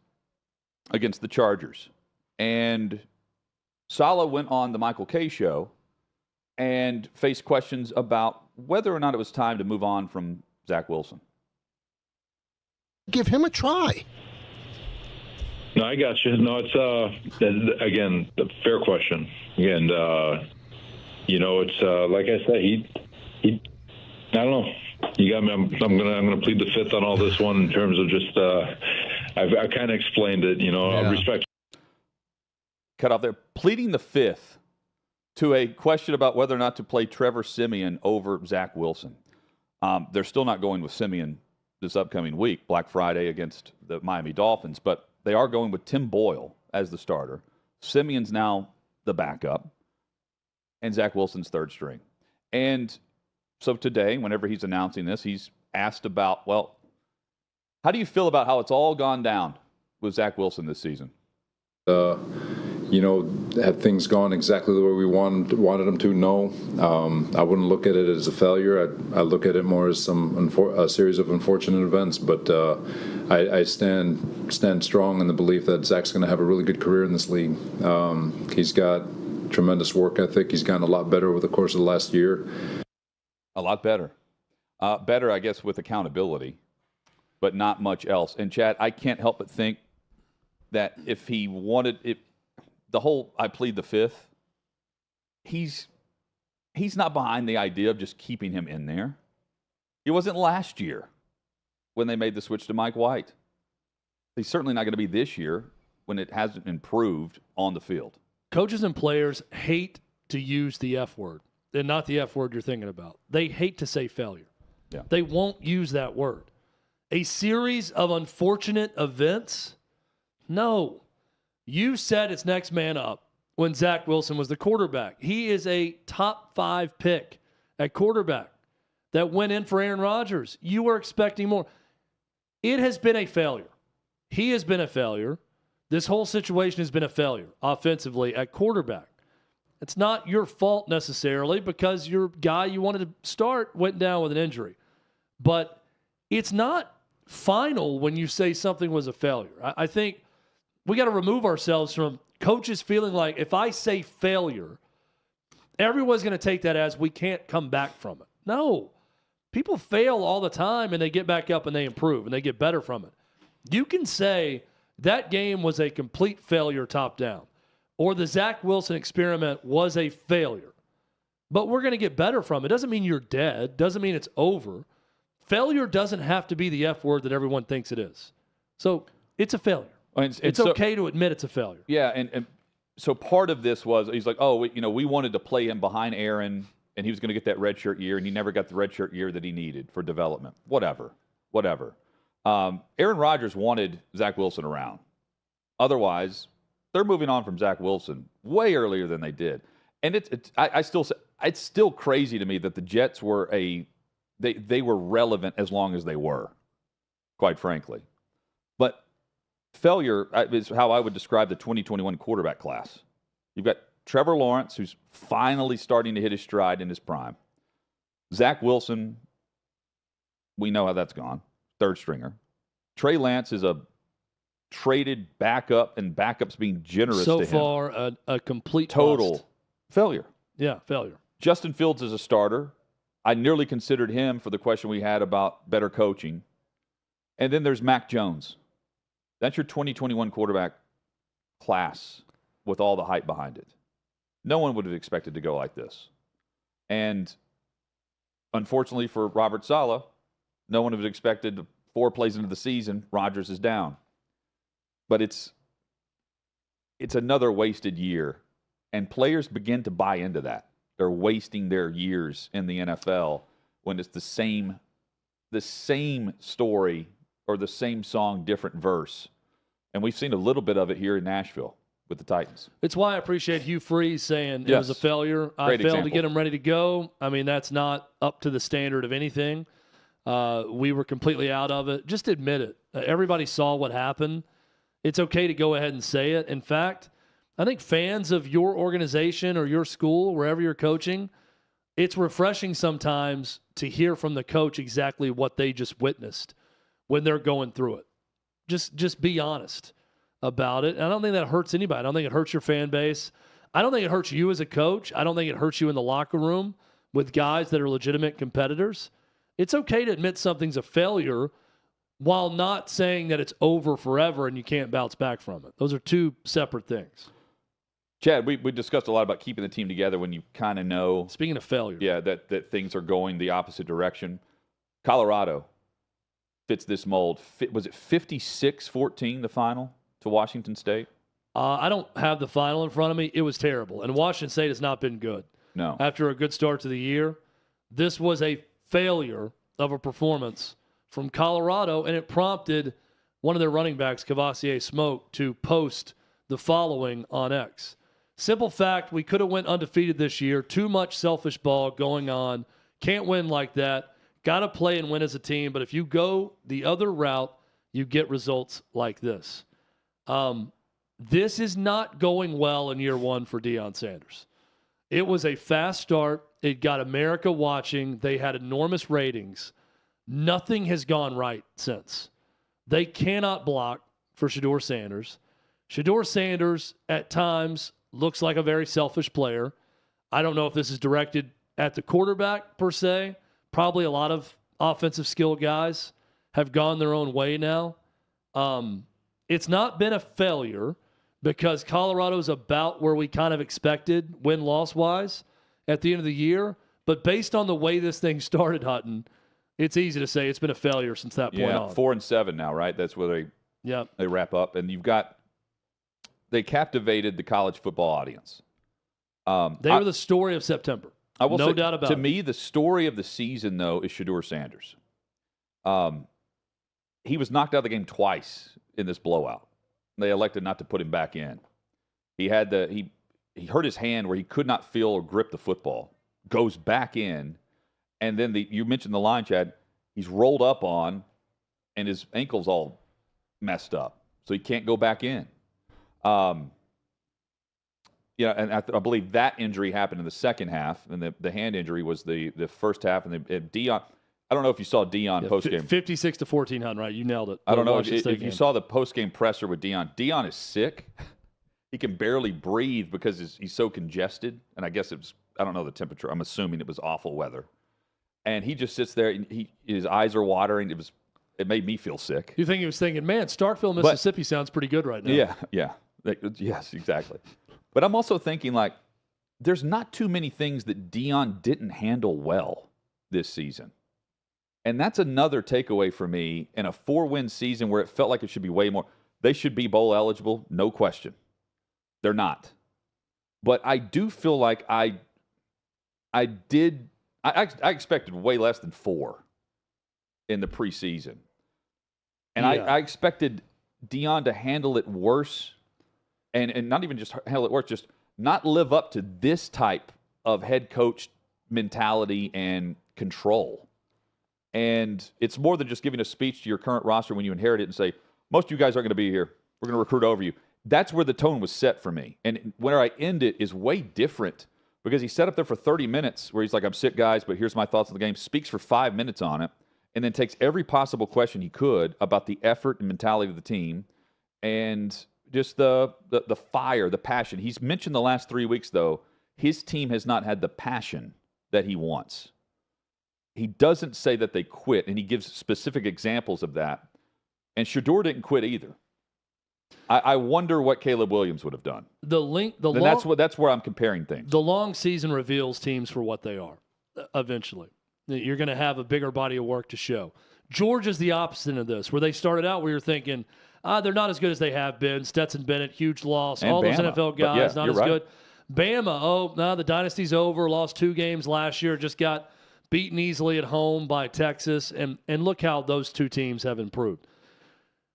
against the Chargers. And Saleh went on the Michael Kay Show and faced questions about whether or not it was time to move on from Zach Wilson. Give him a try. No, I got you. No, it's again a fair question, and it's like I said, he. I don't know. You got me. I'm gonna plead the fifth on all this one in terms of just. I kind of explained it. Respect. Cut off there. Pleading the fifth to a question about whether or not to play Trevor Siemian over Zach Wilson. They're still not going with Siemian this upcoming week, Black Friday against the Miami Dolphins, but they are going with Tim Boyle as the starter. Siemian's now the backup, and Zach Wilson's third string. And so today, whenever he's announcing this, he's asked about, well, how do you feel about how it's all gone down with Zach Wilson this season? Have things gone exactly the way we wanted them to? No. I wouldn't look at it as a failure. I look at it more as a series of unfortunate events. But I stand strong in the belief that Zach's going to have a really good career in this league. He's got tremendous work ethic. He's gotten a lot better over the course of the last year. A lot better. Better, I guess, with accountability, but not much else. And, Chad, I can't help but think that if he wanted it, the whole I plead the fifth, he's not behind the idea of just keeping him in there. He wasn't last year when they made the switch to Mike White. He's certainly not going to be this year when it hasn't improved on the field. Coaches and players hate to use the F word, and not the F word you're thinking about. They hate to say failure. Yeah. They won't use that word. A series of unfortunate events? No. You said it's next man up when Zach Wilson was the quarterback. He is a top 5 pick at quarterback that went in for Aaron Rodgers. You were expecting more. It has been a failure. He has been a failure. This whole situation has been a failure offensively at quarterback. It's not your fault necessarily because your guy you wanted to start went down with an injury. But it's not final when you say something was a failure. I think we got to remove ourselves from coaches feeling like if I say failure, everyone's going to take that as we can't come back from it. No. People fail all the time and they get back up and they improve and they get better from it. You can say that game was a complete failure top down or the Zach Wilson experiment was a failure, but we're going to get better from it. Doesn't mean you're dead. Doesn't mean it's over. Failure doesn't have to be the F word that everyone thinks it is. So it's a failure. It's okay to admit it's a failure. Yeah, and so part of this was he's like, we wanted to play him behind Aaron, and he was going to get that redshirt year, and he never got the redshirt year that he needed for development. Whatever. Aaron Rodgers wanted Zach Wilson around. Otherwise, they're moving on from Zach Wilson way earlier than they did. And it's still crazy to me that the Jets were they were relevant as long as they were, quite frankly. But failure is how I would describe the 2021 quarterback class. You've got Trevor Lawrence, who's finally starting to hit his stride in his prime. Zach Wilson, we know how that's gone, third stringer. Trey Lance is a traded backup, and backups being generous to him. So far, a complete total bust. failure. Yeah, failure. Justin Fields is a starter. I nearly considered him for the question we had about better coaching. And then there's Mac Jones. That's your 2021 quarterback class with all the hype behind it. No one would have expected to go like this. And unfortunately for Robert Saleh, no one would have expected 4 plays into the season, Rodgers is down. But it's another wasted year. And players begin to buy into that. They're wasting their years in the NFL when it's the same story or the same song, different verse. And we've seen a little bit of it here in Nashville with the Titans. It's why I appreciate Hugh Freeze saying it was a failure. I Great failed example. to get him ready to go. I mean, that's not up to the standard of anything. We were completely out of it. Just admit it. Everybody saw what happened. It's okay to go ahead and say it. In fact, I think fans of your organization or your school, wherever you're coaching, it's refreshing sometimes to hear from the coach exactly what they just witnessed when they're going through it. Just be honest about it. And I don't think that hurts anybody. I don't think it hurts your fan base. I don't think it hurts you as a coach. I don't think it hurts you in the locker room with guys that are legitimate competitors. It's okay to admit something's a failure while not saying that it's over forever and you can't bounce back from it. Those are two separate things. Chad, we discussed a lot about keeping the team together when you kind of know. Speaking of failure. Yeah, that things are going the opposite direction. Colorado fits this mold. Was it 56-14 the final to Washington State? I don't have the final in front of me. It was terrible. And Washington State has not been good. No. After a good start to the year, this was a failure of a performance from Colorado, and it prompted one of their running backs, Cavassier Smoke, to post the following on X. Simple fact, we could have went undefeated this year. Too much selfish ball going on. Can't win like that. Got to play and win as a team. But if you go the other route, you get results like this. This is not going well in year one for Deion Sanders. It was a fast start. It got America watching. They had enormous ratings. Nothing has gone right since. They cannot block for Shedeur Sanders. Shedeur Sanders, at times, looks like a very selfish player. I don't know if this is directed at the quarterback, per se. Probably a lot of offensive skill guys have gone their own way now. It's not been a failure because Colorado's about where we kind of expected win-loss-wise at the end of the year. But based on the way this thing started, Hutton, it's easy to say it's been a failure since that point on. 4-7 now, right? That's where they wrap up. And they captivated the college football audience. They were the story of September. I will no say, doubt about to it. me, the story of the season, though, is Shedeur Sanders. He was knocked out of the game twice in this blowout. They elected not to put him back in. He had he hurt his hand where he could not feel or grip the football. Goes back in, and then you mentioned the line, Chad. He's rolled up on, and his ankle's all messed up, so he can't go back in. And I believe that injury happened in the second half, and the hand injury was the first half. And Deion, I don't know if you saw Deion postgame. 56-14, right? You nailed it. I don't know if you saw the postgame presser with Deion. Deion is sick. He can barely breathe because he's so congested. And I guess I don't know the temperature. I'm assuming it was awful weather. And he just sits there, and his eyes are watering. It made me feel sick. You think he was thinking, man, Starkville, Mississippi sounds pretty good right now. Yeah. Yes, exactly. But I'm also thinking, there's not too many things that Deion didn't handle well this season. And that's another takeaway for me in a 4-win season where it felt like it should be way more. They should be bowl eligible, no question. They're not. But I do feel like I expected way less than 4 in the preseason. And I expected Deion to handle it worse. And not even just handle it worse, just not live up to this type of head coach mentality and control. And it's more than just giving a speech to your current roster when you inherit it and say, most of you guys aren't going to be here. We're going to recruit over you. That's where the tone was set for me. And where I end it is way different because he sat up there for 30 minutes where he's like, I'm sick, guys, but here's my thoughts on the game, speaks for 5 minutes on it, and then takes every possible question he could about the effort and mentality of the team and just the fire, the passion. He's mentioned the last 3 weeks, though, his team has not had the passion that he wants. He doesn't say that they quit, and he gives specific examples of that. And Shedeur didn't quit either. I wonder what Caleb Williams would have done. That's where I'm comparing things. The long season reveals teams for what they are eventually. You're going to have a bigger body of work to show. Georgia's the opposite of this, where they started out where you're thinking, they're not as good as they have been. Stetson Bennett, huge loss. And all Bama. Those NFL guys, not as right. good. Bama, the dynasty's over. Lost 2 games last year. Just got beaten easily at home by Texas. And look how those 2 teams have improved.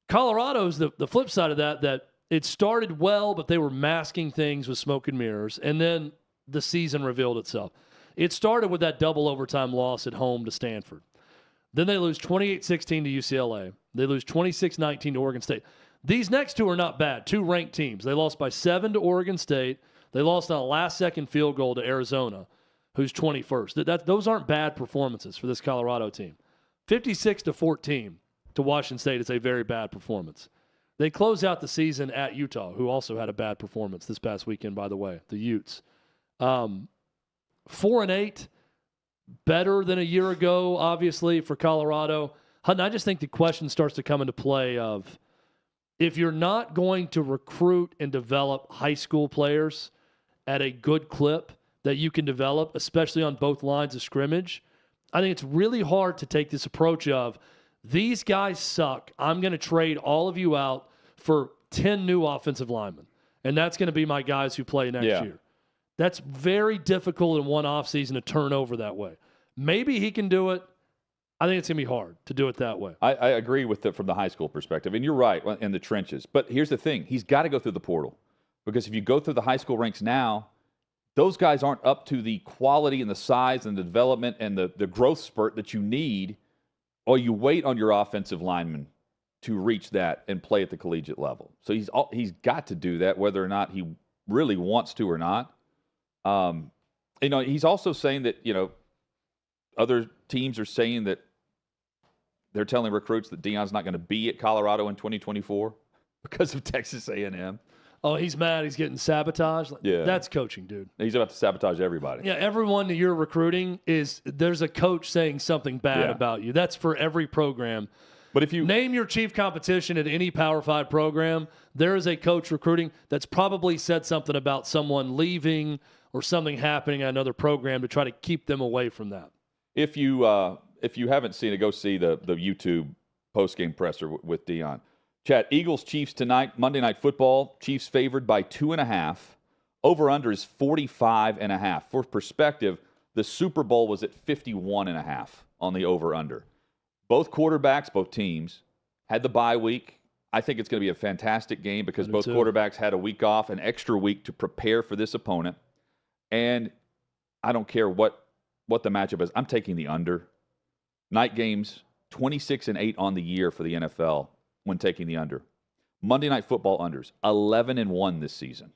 Colorado's the flip side of that it started well, but they were masking things with smoke and mirrors, and then the season revealed itself. It started with that double overtime loss at home to Stanford. Then they lose 28-16 to UCLA. They lose 26-19 to Oregon State. These next two are not bad, two ranked teams. They lost by 7 to Oregon State. They lost on a last-second field goal to Arizona, who's 21st. Those aren't bad performances for this Colorado team. 56-14 to Washington State is a very bad performance. They close out the season at Utah, who also had a bad performance this past weekend, by the way, the Utes. 4-8, better than a year ago, obviously, for Colorado. Hutton, I just think the question starts to come into play of, if you're not going to recruit and develop high school players at a good clip that you can develop, especially on both lines of scrimmage, I think it's really hard to take this approach of, these guys suck. I'm going to trade all of you out for 10 new offensive linemen, and that's going to be my guys who play next year. That's very difficult in one offseason to turn over that way. Maybe he can do it. I think it's going to be hard to do it that way. I agree with it from the high school perspective, and you're right in the trenches. But here's the thing. He's got to go through the portal, because if you go through the high school ranks now, those guys aren't up to the quality and the size and the development and the growth spurt that you need, or you wait on your offensive lineman to reach that and play at the collegiate level. So he's got to do that, whether or not he really wants to or not. He's also saying that, other teams are saying that they're telling recruits that Deion's not going to be at Colorado in 2024 because of Texas A&M. Oh, he's mad. He's getting sabotaged. Yeah. That's coaching, dude. He's about to sabotage everybody. Yeah, everyone that you're recruiting there's a coach saying something bad about you. That's for every program. But if you name your chief competition at any Power 5 program, there is a coach recruiting that's probably said something about someone leaving or something happening at another program to try to keep them away from that. If you haven't seen it, go see the YouTube postgame presser with Deion. Chad, Eagles-Chiefs tonight, Monday Night Football. Chiefs favored by 2.5. Over-under is 45.5. For perspective, the Super Bowl was at 51.5 on the over-under. Both quarterbacks, both teams, had the bye week. I think it's going to be a fantastic game because both quarterbacks had a week off, an extra week to prepare for this opponent. And I don't care what the matchup is. I'm taking the under. Night games, 26-8 on the year for the NFL when taking the under. Monday Night Football unders, 11-1 this season.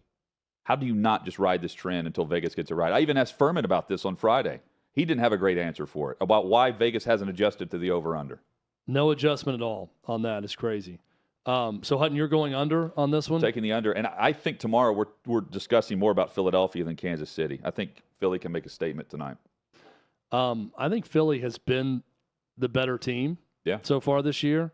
How do you not just ride this trend until Vegas gets it right? I even asked Furman about this on Friday. He didn't have a great answer for it, about why Vegas hasn't adjusted to the over-under. No adjustment at all on that. It's crazy. So, Hutton, you're going under on this one? Taking the under. And I think tomorrow we're discussing more about Philadelphia than Kansas City. I think Philly can make a statement tonight. I think Philly has been the better team so far this year.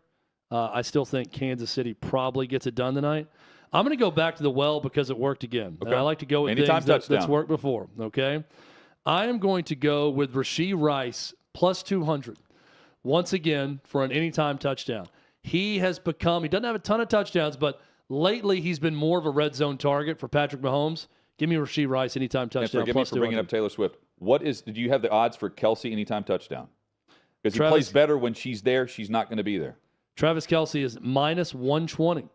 I still think Kansas City probably gets it done tonight. I'm going to go back to the well because it worked again. Okay. And I like to go with Anytime things that's worked before, okay? I am going to go with Rashee Rice plus 200 once again for an anytime touchdown. He doesn't have a ton of touchdowns, but lately he's been more of a red zone target for Patrick Mahomes. Give me Rashee Rice anytime touchdown. And forgive me for bringing up Taylor Swift. Do you have the odds for Kelsey anytime touchdown? Because he plays better when she's there. She's not going to be there. Travis Kelce is minus 120.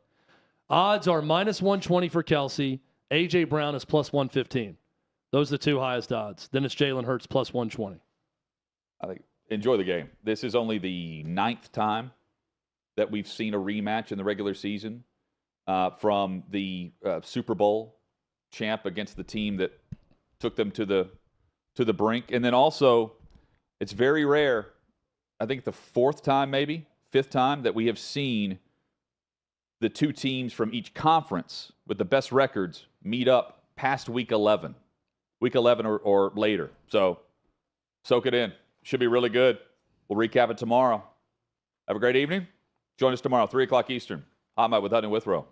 Odds are minus 120 for Kelsey. A.J. Brown is plus 115. Those are the two highest odds. Then it's Jalen Hurts plus 120. I think enjoy the game. This is only the 9th time that we've seen a rematch in the regular season from the Super Bowl champ against the team that took them to the brink. And then also, it's very rare, I think the 4th time maybe, 5th time that we have seen the two teams from each conference with the best records meet up past week 11 or later. So soak it in. Should be really good. We'll recap it tomorrow. Have a great evening. Join us tomorrow, 3 o'clock Eastern. Hot Mic with Hutton and Withrow.